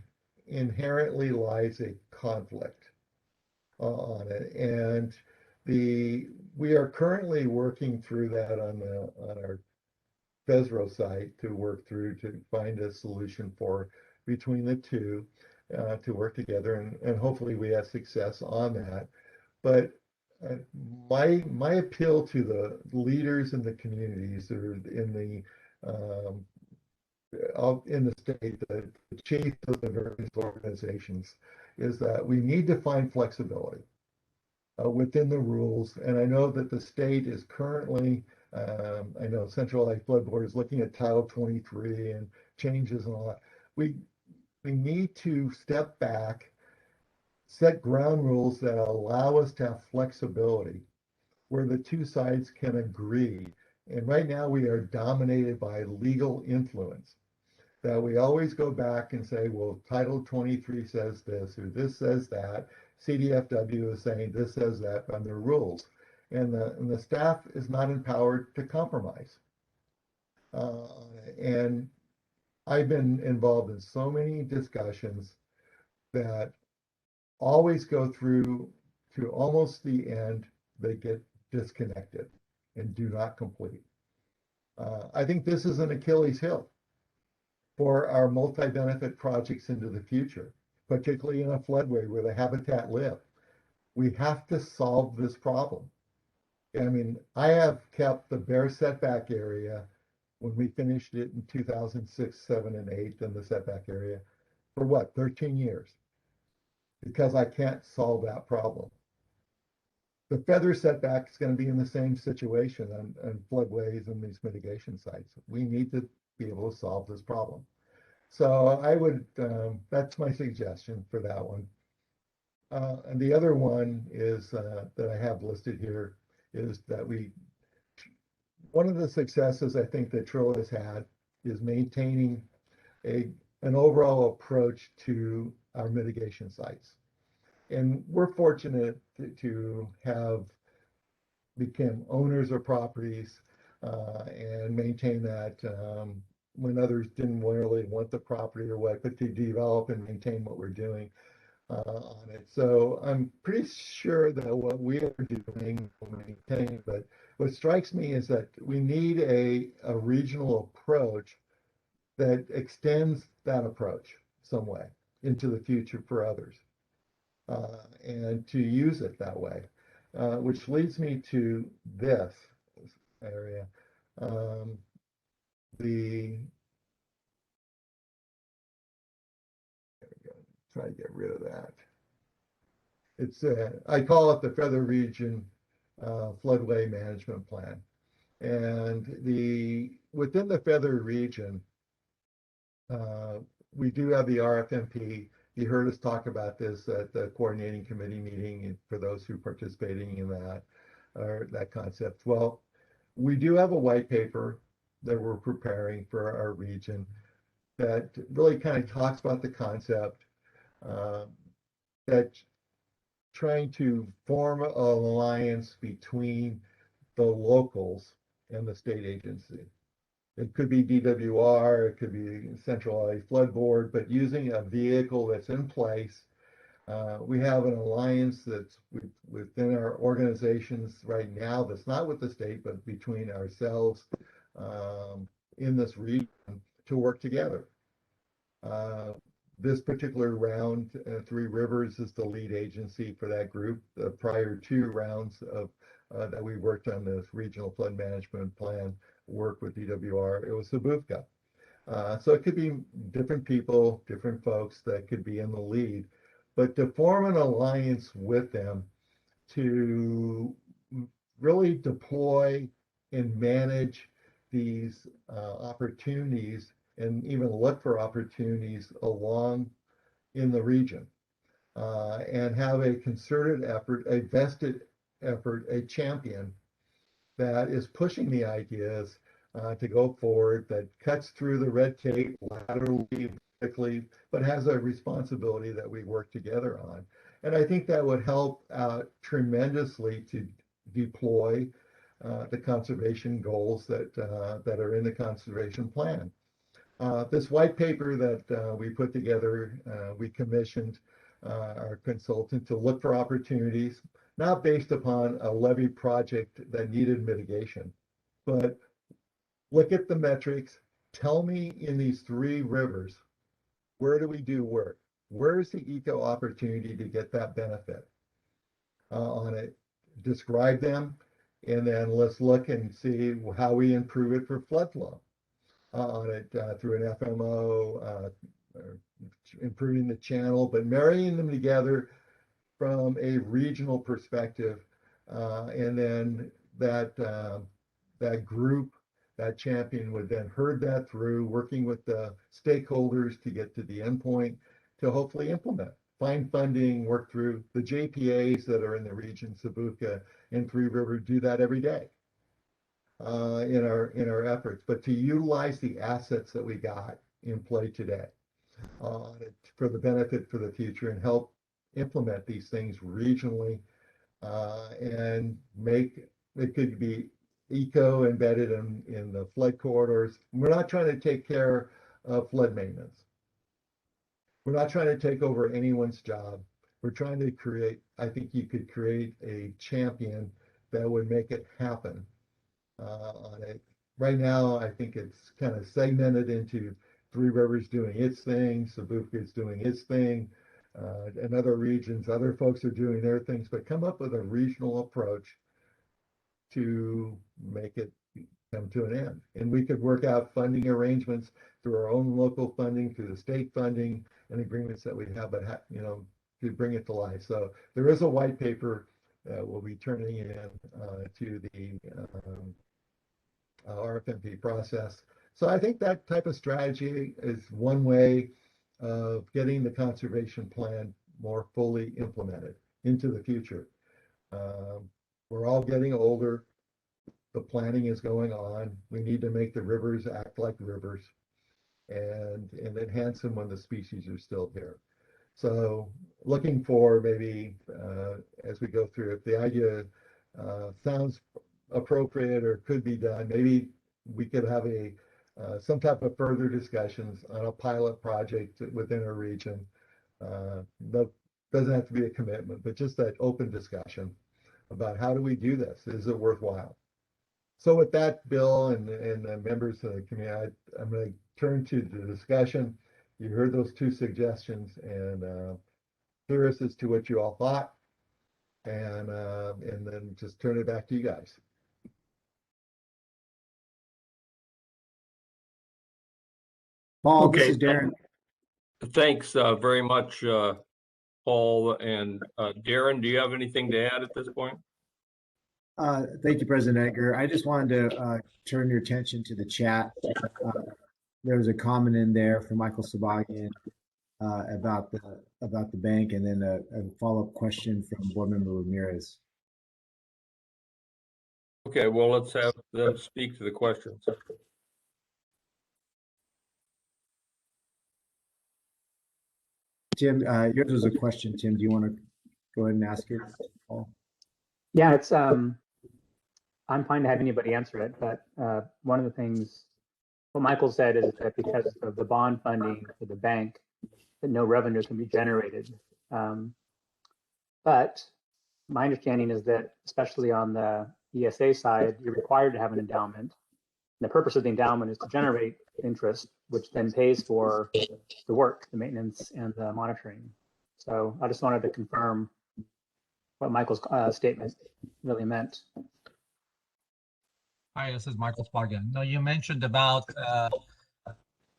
inherently lies a conflict on it. And We are currently working through that on our Fesro site to work through to find a solution for between the two to work together, and hopefully we have success on that. But my appeal to the leaders in the communities or in the state, the chiefs of the various organizations, is that we need to find flexibility within the rules. And I know that the state is currently, I know Central Iowa Flood Board is looking at Title 23 and changes and all that. We need to step back, set ground rules that allow us to have flexibility where the two sides can agree. And right now we are dominated by legal influence, that we always go back and say, well, Title 23 says this, or this says that. CVFPB is saying this says that on their rules. And the staff is not empowered to compromise. And I've been involved in so many discussions that always go through to almost the end, they get disconnected and do not complete. I think this is an Achilles heel for our multi-benefit projects into the future, particularly in a floodway where the habitat live. We have to solve this problem. I mean, I have kept the bear setback area when we finished it in 2006, 7, and 8 in the setback area for what, 13 years? Because I can't solve that problem. The feather setback is going to be in the same situation on floodways and these mitigation sites. We need to be able to solve this problem. So I would, that's my suggestion for that one. And the other one is that I have listed here is that one of the successes I think that Trilla has had is maintaining an overall approach to our mitigation sites. And we're fortunate to have become owners of properties and maintain that when others didn't really want the property or what, but to develop and maintain what we're doing on it. So I'm pretty sure that what we are doing will maintain, but what strikes me is that we need a regional approach that extends that approach some way into the future for others. And to use it that way, which leads me to this area. Try to get rid of that. It's I call it the Feather Region Floodway Management Plan. And within the Feather Region, we do have the RFMP. You heard us talk about this at the coordinating committee meeting, and for those who are participating in that, or that concept. Well, we do have a white paper that we're preparing for our region that really kind of talks about the concept that trying to form an alliance between the locals and the state agency. It could be DWR, it could be Central Iowa Flood Board, but using a vehicle that's in place. We have an alliance that's within our organizations right now that's not with the state, but between ourselves in this region to work together. This particular round, Three Rivers is the lead agency for that group. The prior 2 rounds of that we worked on this regional flood management plan work with DWR, it was the BUFCA. So it could be different people, different folks that could be in the lead, but to form an alliance with them to really deploy and manage these opportunities and even look for opportunities along in the region and have a concerted effort, a vested effort, a champion that is pushing the ideas to go forward, that cuts through the red tape laterally, quickly, but has a responsibility that we work together on. And I think that would help out tremendously to deploy the conservation goals that are in the conservation plan. This white paper that we put together, we commissioned our consultant to look for opportunities. not based upon a levee project that needed mitigation, but look at the metrics. Tell me in these three rivers, where do we do work? Where's the eco opportunity to get that benefit on it? Describe them, and then let's look and see how we improve it for flood flow on it through an FMO, improving the channel, but marrying them together from a regional perspective, and then that group, that champion would then herd that through, working with the stakeholders to get to the endpoint to hopefully implement, find funding, work through the JPAs that are in the region. Sabuca and Three Rivers do that every day in our efforts, but to utilize the assets that we got in play today for the benefit for the future and help implement these things regionally and make it could be eco embedded in the flood corridors. We're not trying to take care of flood maintenance. We're not trying to take over anyone's job. We're trying to create, I think you could create a champion that would make it happen on it. Right now, I think it's kind of segmented into Three Rivers doing its thing, Sabuca is doing its thing, and other regions, other folks are doing their things, but come up with a regional approach to make it come to an end. And we could work out funding arrangements through our own local funding, through the state funding and agreements that we have, but to bring it to life. So there is a white paper that we'll be turning in to the RFMP process. So I think that type of strategy is one way of getting the conservation plan more fully implemented into the future. We're all getting older. The planning is going on. We need to make the rivers act like rivers and enhance them when the species are still here. So looking for maybe as we go through, if the idea sounds appropriate or could be done, maybe we could have some type of further discussions on a pilot project within a region. Doesn't have to be a commitment, but just that open discussion about how do we do this? Is it worthwhile? So with that, Bill and the members of the community, I'm going to turn to the discussion. You heard those two suggestions, and curious as to what you all thought, and then just turn it back to you guys.
Paul,
Okay.
this is Darren.
Thanks very much, Paul and Darren. Do you have anything to add at this point?
Thank you, President Edgar. I just wanted to turn your attention to the chat. There was a comment in there from Michael Sabagian about the bank, and then a follow-up question from Board Member Ramirez.
Okay, well, let's have them speak to the questions.
Tim, yours was a question. Tim, do you want to go ahead and ask it, Paul?
Yeah, it's I'm fine to have anybody answer it, but one of the things what Michael said is that because of the bond funding for the bank, that no revenue can be generated. But my understanding is that, especially on the ESA side, you're required to have an endowment. And the purpose of the endowment is to generate interest, which then pays for the work, the maintenance, and the monitoring. So I just wanted to confirm what Michael's statement really meant.
Hi, this is Michael Spargan. No, you mentioned about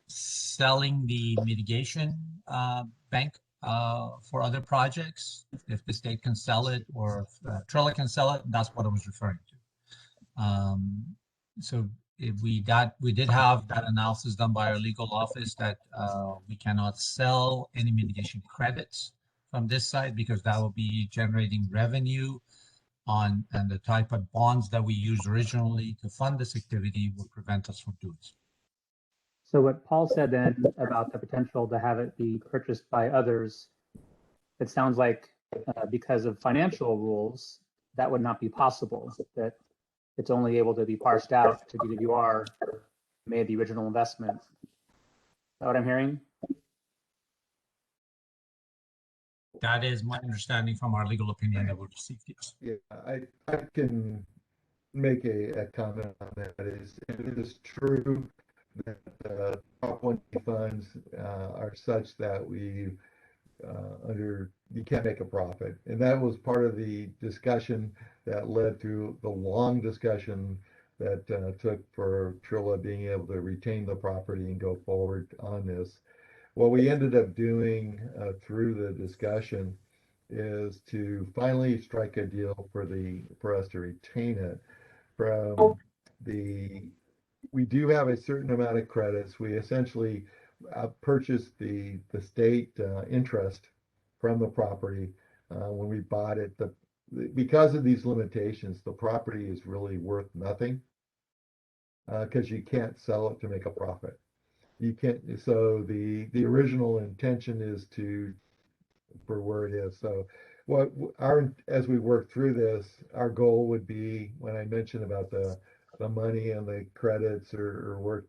selling the mitigation bank for other projects. If the state can sell it or if Trella can sell it, that's what I was referring to. So if we did have that analysis done by our legal office that we cannot sell any mitigation credits from this side because that will be generating revenue and the type of bonds that we used originally to fund this activity will prevent us from doing so.
So what Paul said then about the potential to have it be purchased by others, it sounds like because of financial rules, that would not be possible, that it's only able to be parsed out to BWR made the original investment. Is that what I'm hearing?
That is my understanding from our legal opinion that we received. Yes.
Yeah, I can make a comment on that. It is true that Prop 1D funds are such that you can't make a profit. And that was part of the discussion that led to the long discussion that took for Trilla being able to retain the property and go forward on this. What we ended up doing through the discussion is to finally strike a deal for us to retain it. We do have a certain amount of credits. We essentially purchased the state interest from the property when we bought it. Because of these limitations, the property is really worth nothing because you can't sell it to make a profit. You can't. So the original intention is for where it is. So as we work through this, our goal would be, when I mentioned about the money and the credits or work,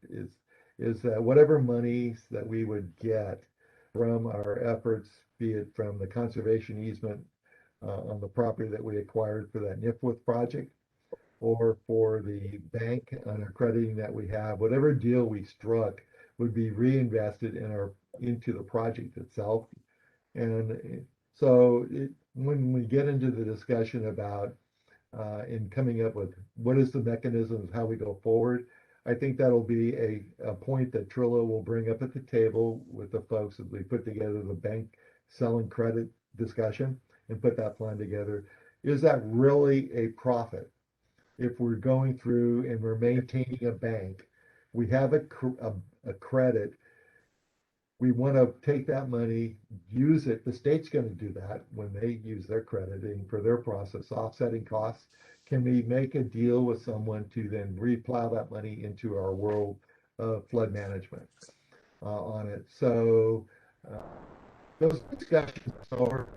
is that whatever monies that we would get from our efforts, be it from the conservation easement on the property that we acquired for that Nipworth project, or for the bank on accrediting that we have, whatever deal we struck would be reinvested into the project itself. And so when we get into the discussion about in coming up with what is the mechanism of how we go forward, I think that'll be a point that Trilla will bring up at the table with the folks as we put together the bank selling credit discussion and put that plan together. Is that really a profit? If we're going through and we're maintaining a bank, we have a credit. We want to take that money, use it. The state's going to do that when they use their crediting for their process, offsetting costs. Can we make a deal with someone to then replow that money into our world of flood management on it? So those discussions are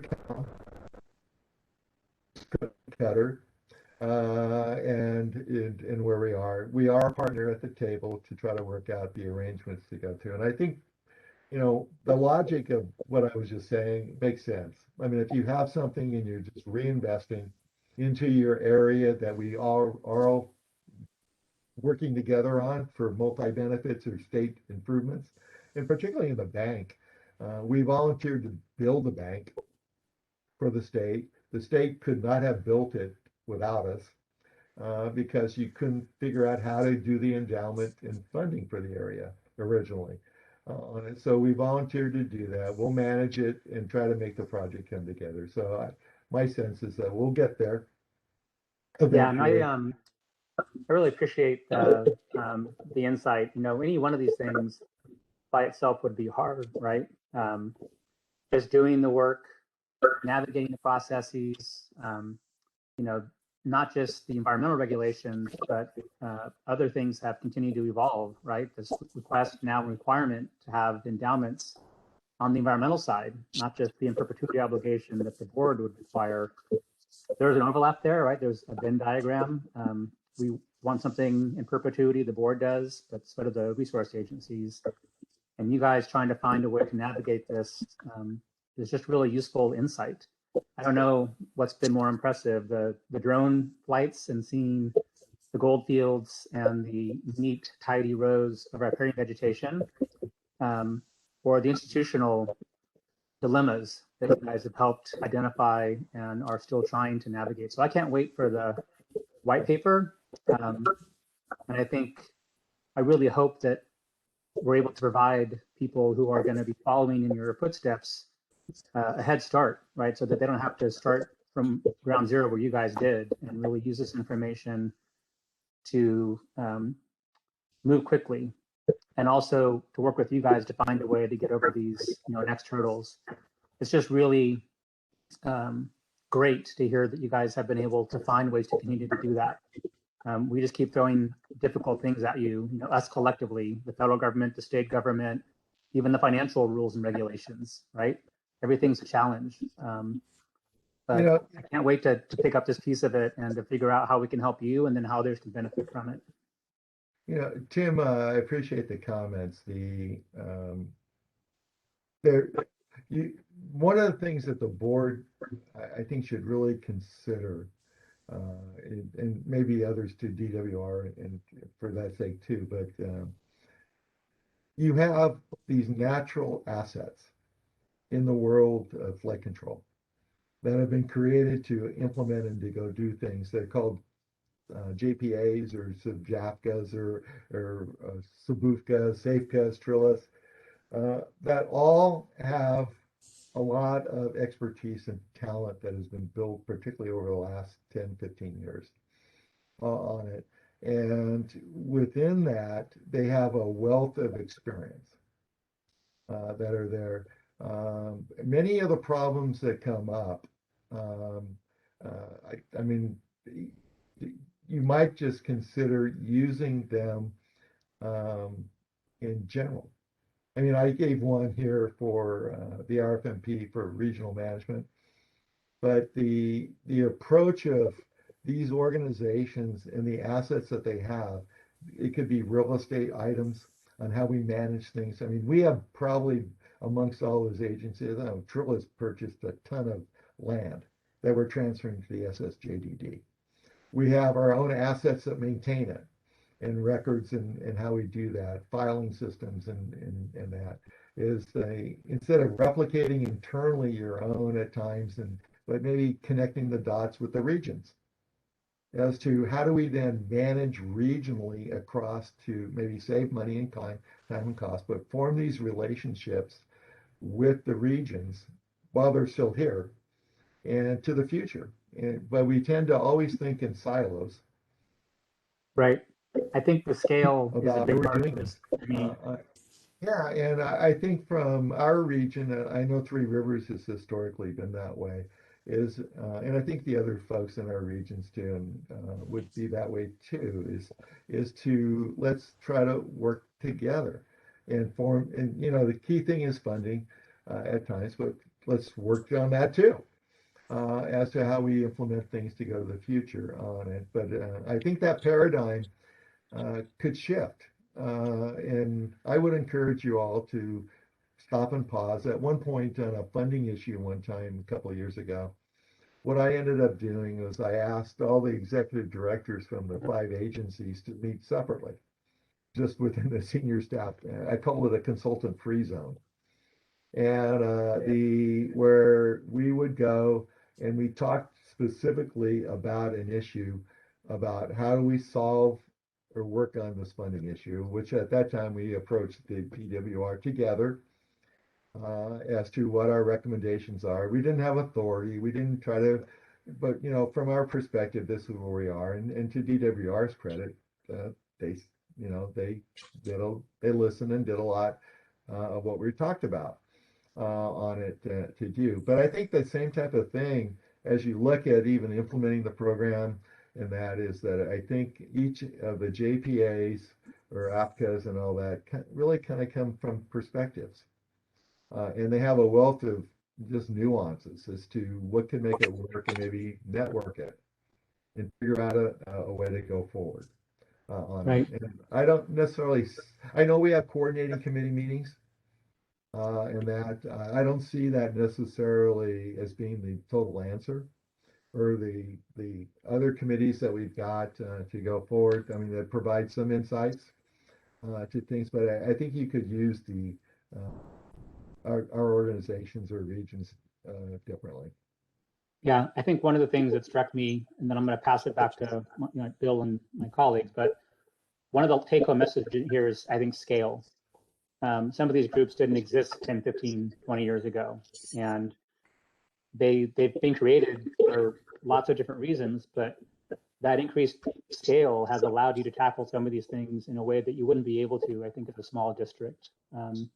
cutter. And where we are a partner at the table to try to work out the arrangements to go to. And I think, the logic of what I was just saying makes sense. I mean, if you have something and you're just reinvesting into your area that we are all working together on for multi-benefits or state improvements, and particularly in the bank, we volunteered to build a bank for the state. The state could not have built it without us because you couldn't figure out how to do the endowment and funding for the area originally on it. So we volunteered to do that. We'll manage it and try to make the project come together. So my sense is that we'll get there.
Eventually. Yeah, and I really appreciate the insight. Any one of these things by itself would be hard, right? Just doing the work, navigating the processes, not just the environmental regulations, but other things have continued to evolve, right? This request now requirement to have endowments on the environmental side, not just the in perpetuity obligation that the board would require. There's an overlap there, right? There's a Venn diagram. We want something in perpetuity, the board does, but so do the resource agencies. And you guys trying to find a way to navigate this is just really useful insight. I don't know what's been more impressive, the drone flights and seeing the gold fields and the neat, tidy rows of riparian vegetation, or the institutional dilemmas that you guys have helped identify and are still trying to navigate. So I can't wait for the white paper. And I really hope that we're able to provide people who are going to be following in your footsteps a head start, right? So that they don't have to start from ground zero where you guys did, and really use this information to move quickly, and also to work with you guys to find a way to get over these next hurdles. It's just really great to hear that you guys have been able to find ways to continue to do that. We just keep throwing difficult things at you, us collectively, the federal government, the state government, even the financial rules and regulations, right? Everything's a challenge. But I can't wait to pick up this piece of it and to figure out how we can help you and then how others can benefit from it.
Tim, I appreciate the comments. one of the things that the board, I think, should really consider, and maybe others to DWR and for that sake too, but you have these natural assets in the world of flood control that have been created to implement and to go do things. They're called JPAs or SABJAPCAs or SABUFCAs, SAFECAs, TRILLAs, that all have a lot of expertise and talent that has been built, particularly over the last 10, 15 years on it. And within that, they have a wealth of experience that are there. Many of the problems that come up, I mean, you might just consider using them in general. I mean, I gave one here for the RFMP for regional management, but the approach of these organizations and the assets that they have, it could be real estate items on how we manage things. I mean, we have probably amongst all those agencies, I know Trill has purchased a ton of land that we're transferring to the SSJDD. We have our own assets that maintain it, and records and how we do that, filing systems and that is instead of replicating internally your own at times, but maybe connecting the dots with the regions as to how do we then manage regionally across to maybe save money and time and cost, but form these relationships with the regions while they're still here and to the future. But we tend to always think in silos.
Right. I think the scale is a
About
big
who we're
part of
doing
this.
this. Yeah, and I think from our region, I know Three Rivers has historically been that way, and I think the other folks in our regions too, and would be that way too, is to let's try to work together and form, and the key thing is funding at times, but let's work on that too. As to how we implement things to go to the future on it. But I think that paradigm could shift. And I would encourage you all to stop and pause. At one point on a funding issue one time, a couple of years ago, what I ended up doing was I asked all the executive directors from the 5 agencies to meet separately, just within the senior staff. I call it a consultant-free zone. And where we would go and we talked specifically about an issue about how do we solve or work on this funding issue, which at that time we approached the PWR together as to what our recommendations are. We didn't have authority. We didn't try to, but from our perspective, this is where we are. And to DWR's credit, they listened and did a lot of what we talked about on it to do. But I think the same type of thing as you look at even implementing the program, and that is that I think each of the JPAs or APCAs and all that really kind of come from perspectives. And they have a wealth of just nuances as to what can make it work and maybe network it and figure out a way to go forward on
Right.
it. And I don't necessarily, I know we have coordinating committee meetings and that I don't see that necessarily as being the total answer, or the other committees that we've got to go forward. I mean, that provide some insights to things, but I think you could use our organizations or regions differently.
Yeah, I think one of the things that struck me, and then I'm going to pass it back to Bill and my colleagues, but one of the take-home messages here is, I think, scale. Some of these groups didn't exist 10, 15, 20 years ago, and they've been created for lots of different reasons, but that increased scale has allowed you to tackle some of these things in a way that you wouldn't be able to, I think, as a small district. And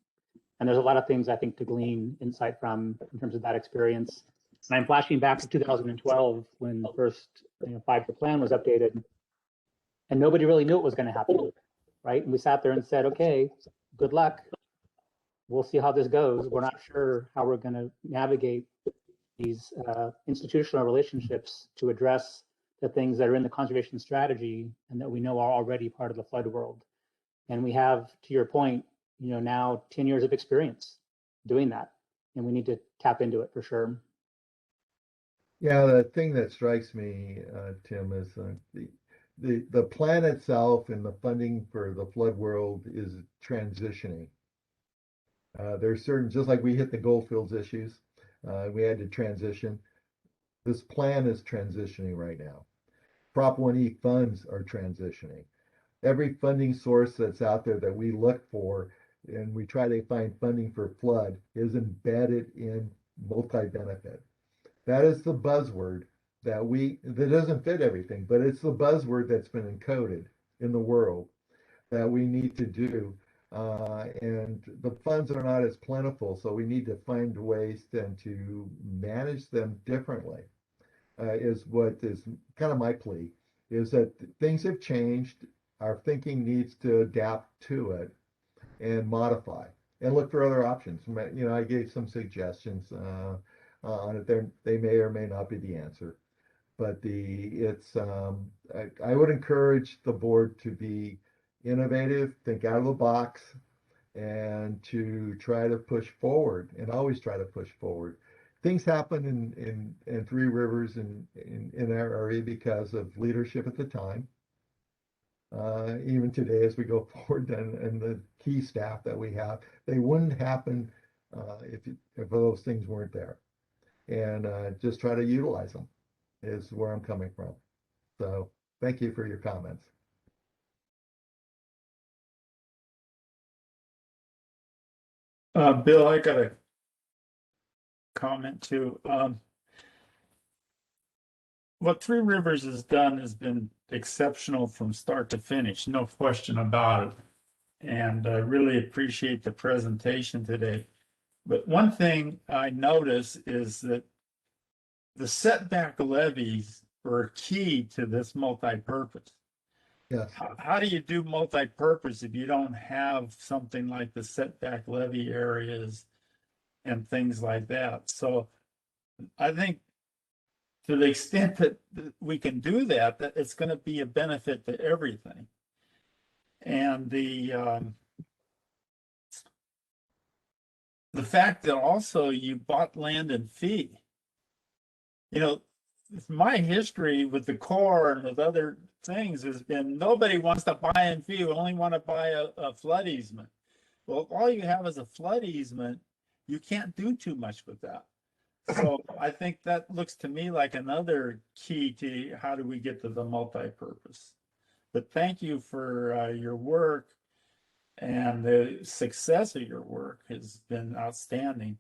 there's a lot of things I think to glean insight from in terms of that experience. And I'm flashing back to 2012 when the first 5-year plan was updated, and nobody really knew what was going to happen, right? And we sat there and said, okay, good luck. We'll see how this goes. We're not sure how we're going to navigate these institutional relationships to address the things that are in the conservation strategy and that we know are already part of the flood world. And we have, to your point, now 10 years of experience doing that. we need to tap into it for sure.
Yeah, the thing that strikes me, Tim, is the plan itself and the funding for the flood world is transitioning. There's certain, just like we hit the Goldfields issues, we had to transition. This plan is transitioning right now. Prop 1E funds are transitioning. Every funding source that's out there that we look for and we try to find funding for flood is embedded in multi-benefit. That is the buzzword that doesn't fit everything, but it's the buzzword that's been encoded in the world that we need to do. And the funds are not as plentiful, so we need to find ways then to manage them differently. Is what is kind of my plea, is that things have changed. Our thinking needs to adapt to it and modify and look for other options. You know, I gave some suggestions on it. They may or may not be the answer, but I would encourage the board to be innovative, think out of the box, and to try to push forward, and always try to push forward. Things happen in Three Rivers and in our area because of leadership at the time. Even today, as we go forward, and the key staff that we have, they wouldn't happen if those things weren't there. And just try to utilize them is where I'm coming from. So thank you for your comments.
Bill, I got a comment too. What Three Rivers has done has been exceptional from start to finish, no question about it. And I really appreciate the presentation today. But one thing I notice is that the setback levies are key to this multi-purpose.
Yes.
How do you do multi-purpose if you don't have something like the setback levy areas and things like that? So I think to the extent that we can do that, that it's going to be a benefit to everything. And the fact that also you bought land in fee, you know, my history with the Corps and with other things has been nobody wants to buy in fee, we only want to buy a flood easement. Well, if all you have is a flood easement, you can't do too much with that. So I think that looks to me like another key to how do we get to the multi-purpose. But thank you for your work, and the success of your work has been outstanding.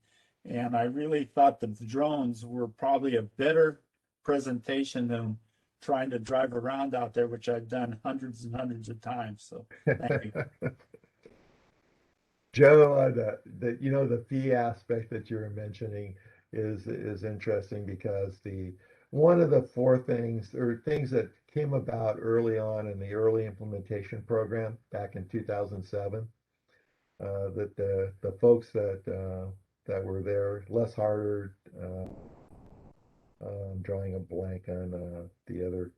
And I really thought the drones were probably a better presentation than trying to drive around out there, which I've done hundreds and hundreds of times. So thank you.
Joe, the fee aspect that you were mentioning is interesting because one of the four things or things that came about early on in the early implementation program back in 2007, that the folks that were there, Les Harder, I'm drawing a blank on the other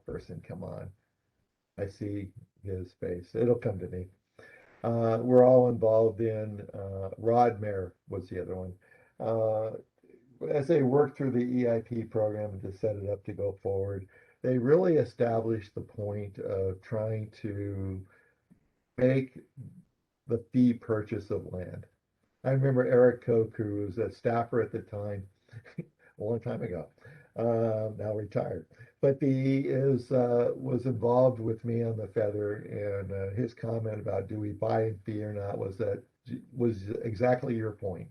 person. Come on, I see his face. It'll come to me. We're all involved in, Rod Mayer was the other one. As they worked through the EIP program to set it up to go forward, they really established the point of trying to make the fee purchase of land. I remember Eric Koch, who was a staffer at the time, a long time ago, now retired, but he was involved with me on the Feather, and his comment about do we buy in fee or not was exactly your point,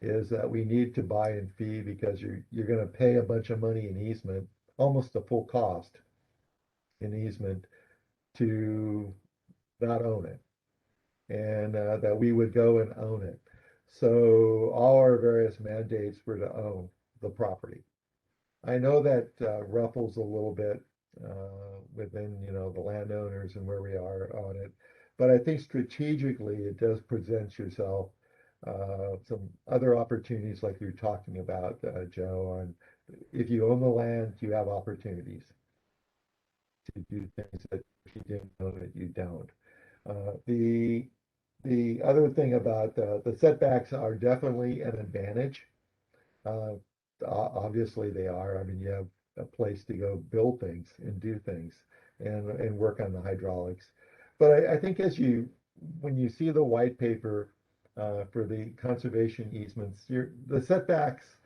is that we need to buy in fee because you're going to pay a bunch of money in easement, almost the full cost in easement, to not own it, and that we would go and own it. So all our various mandates were to own the property. I know that ruffles a little bit within, the landowners and where we are on it, but I think strategically it does present yourself some other opportunities like you're talking about, Joe, on if you own the land, you have opportunities to do things that if you didn't own it, you don't. The other thing about the setbacks are definitely an advantage. Obviously they are. I mean, you have a place to go build things and do things and work on the hydraulics. But I think when you see the white paper for the conservation easements, the setbacks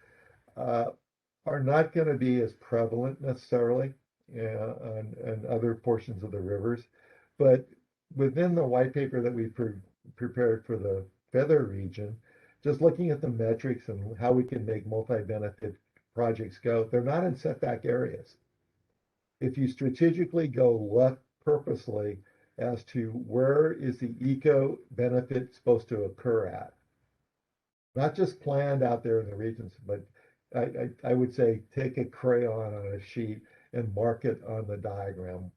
are not going to be as prevalent necessarily on other portions of the rivers. But within the white paper that we prepared for the Feather region, just looking at the metrics and how we can make multi-benefit projects go, they're not in setback areas. If you strategically go look purposely as to where is the eco benefit supposed to occur at, not just planned out there in the regions, but I would say take a crayon on a sheet and mark it on the diagram.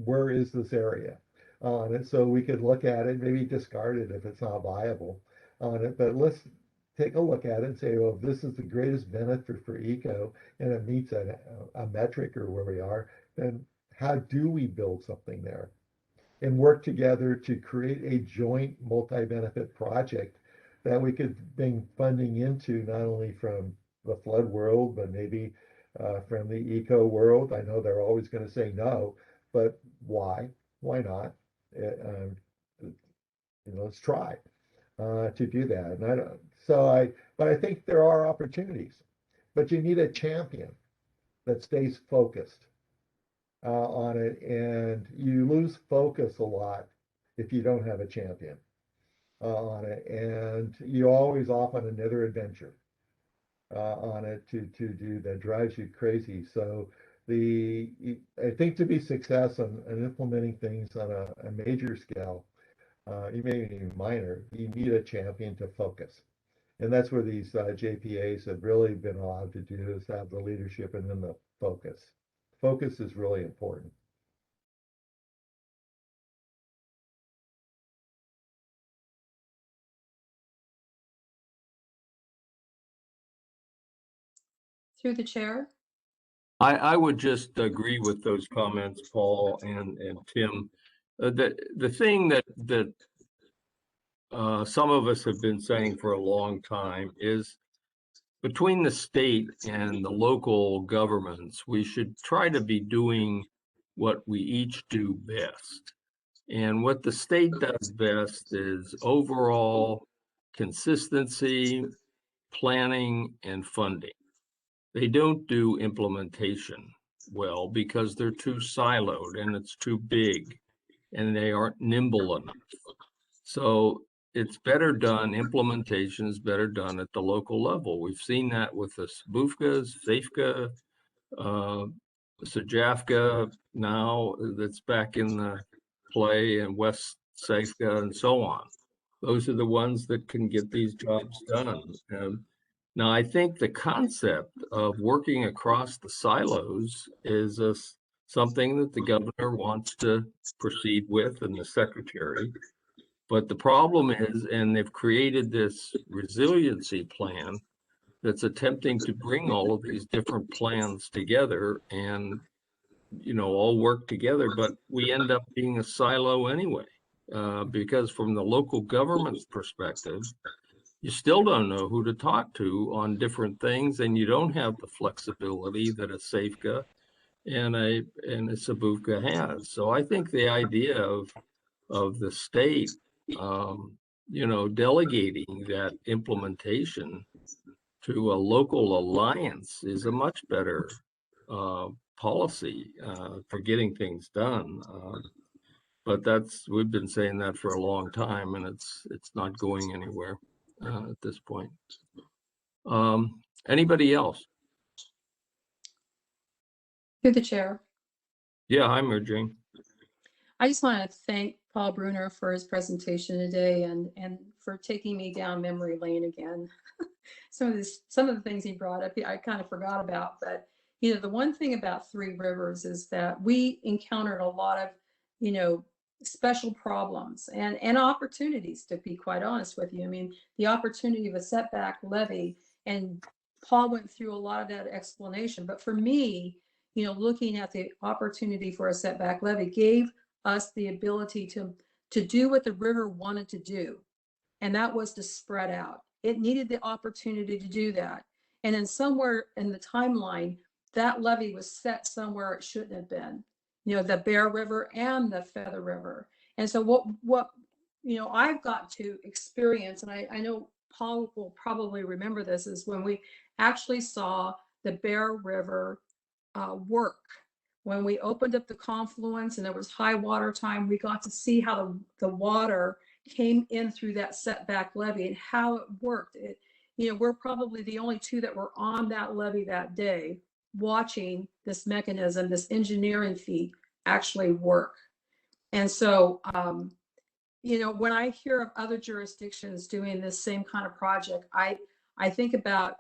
Where is this area on it? So we could look at it, maybe discard it if it's not viable on it, but let's take a look at it and say, well, if this is the greatest benefit for eco and it meets a metric or where we are, then how do we build something there and work together to create a joint multi-benefit project that we could bring funding into, not only from the flood world, but maybe from the eco world. I know they're always going to say no, but why? Why not? Let's try to do that. And but I think there are opportunities, but you need a champion that stays focused on it, and you lose focus a lot if you don't have a champion on it, and you're always off on another adventure on it to do that drives you crazy. So I think to be success on implementing things on a major scale, even minor, you need a champion to focus. And that's where these JPAs have really been allowed to do, is have the leadership and then the focus. Focus is really important.
Through the chair.
I would just agree with those comments, Paul and Tim. The thing that some of us have been saying for a long time is, between the state and the local governments, we should try to be doing what we each do best. And what the state does best is overall consistency, planning, and funding. They don't do implementation well because they're too siloed and it's too big and they aren't nimble enough. So it's better done, implementation is better done at the local level. We've seen that with the SBUFCAs, SAFCA, SAJAFCA now that's back in the play, and West SAFCA and so on. Those are the ones that can get these jobs done. Now, I think the concept of working across the silos is something that the governor wants to proceed with, and the secretary. But the problem is, and they've created this resiliency plan that's attempting to bring all of these different plans together and, all work together, but we end up being a silo anyway, because from the local government's perspective, you still don't know who to talk to on different things, and you don't have the flexibility that a SAFCA and a SBUFCA has. So I think the idea of the state, delegating that implementation to a local alliance is a much better policy for getting things done. But we've been saying that for a long time, and it's not going anywhere at this point. Anybody else?
Through the chair.
Yeah, hi, Mary Jane.
I just want to thank Paul Bruner for his presentation today and for taking me down memory lane again. Some of the things he brought up, I kind of forgot about, but the one thing about Three Rivers is that we encountered a lot of, special problems and opportunities, to be quite honest with you. I mean, the opportunity of a setback levy, and Paul went through a lot of that explanation. But for me, looking at the opportunity for a setback levy gave us the ability to do what the river wanted to do. And that was to spread out. It needed the opportunity to do that. And then somewhere in the timeline, that levee was set somewhere it shouldn't have been, you know, the Bear River and the Feather River. And so what you know, I've got to experience, and I know Paul will probably remember this, is when we actually saw the Bear River work. When we opened up the confluence and there was high water time, we got to see how the water came in through that setback levee and how it worked. It, you know, we're probably the only two that were on that levee that day watching this mechanism, this engineering feat actually work. And so, you know, when I hear of other jurisdictions doing this same kind of project, I think about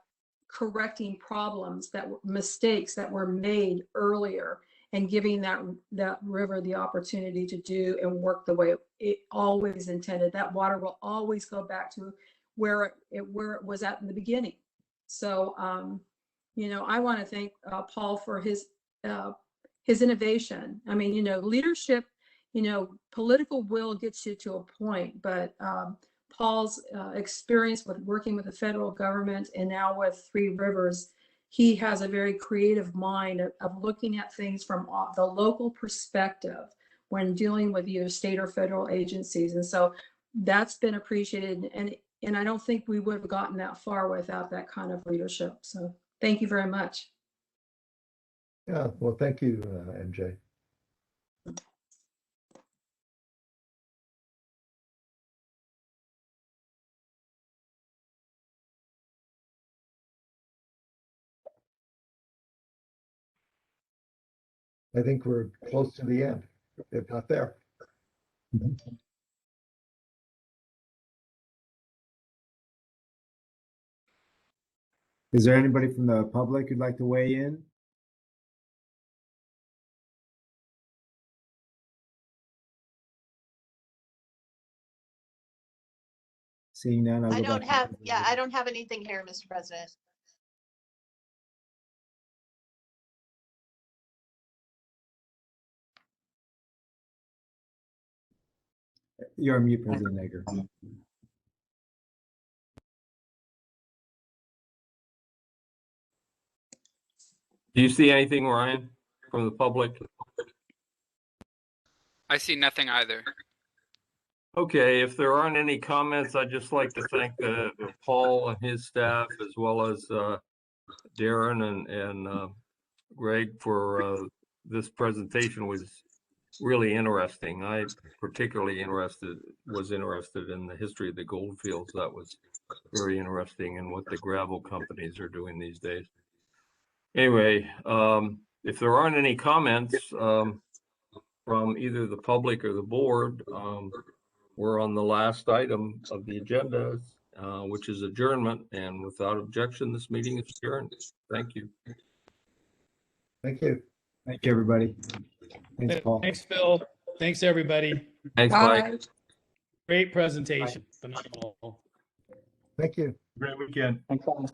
correcting problems mistakes that were made earlier and giving that river the opportunity to do and work the way it always intended. That water will always go back to where it was at in the beginning. So, you know, I want to thank Paul for his innovation. I mean, you know, leadership, you know, political will gets you to a point, but Paul's experience with working with the federal government and now with Three Rivers, he has a very creative mind of looking at things from the local perspective when dealing with either state or federal agencies. And so that's been appreciated. And I don't think we would have gotten that far without that kind of leadership. So thank you very much.
Yeah, well, thank you, MJ. I think we're close to the end, if not there.
Is there anybody from the public who'd like to weigh in? Seeing none,
I don't have anything here, Mr. President.
You're on mute, President Egger.
Do you see anything, Ryan, from the public?
I see nothing either.
Okay, if there aren't any comments, I'd just like to thank Paul and his staff, as well as Darren and Greg for this presentation. Was really interesting. I particularly was interested in the history of the gold fields. That was very interesting, and what the gravel companies are doing these days. Anyway, if there aren't any comments from either the public or the board, we're on the last item of the agenda, which is adjournment. And without objection, this meeting is adjourned. Thank you.
Thank you.
Thank you, everybody. Thanks, Paul.
Thanks, Phil. Thanks, everybody.
Thanks, Mike.
Great presentation. Phenomenal.
Thank you.
Great weekend.
Thanks, all.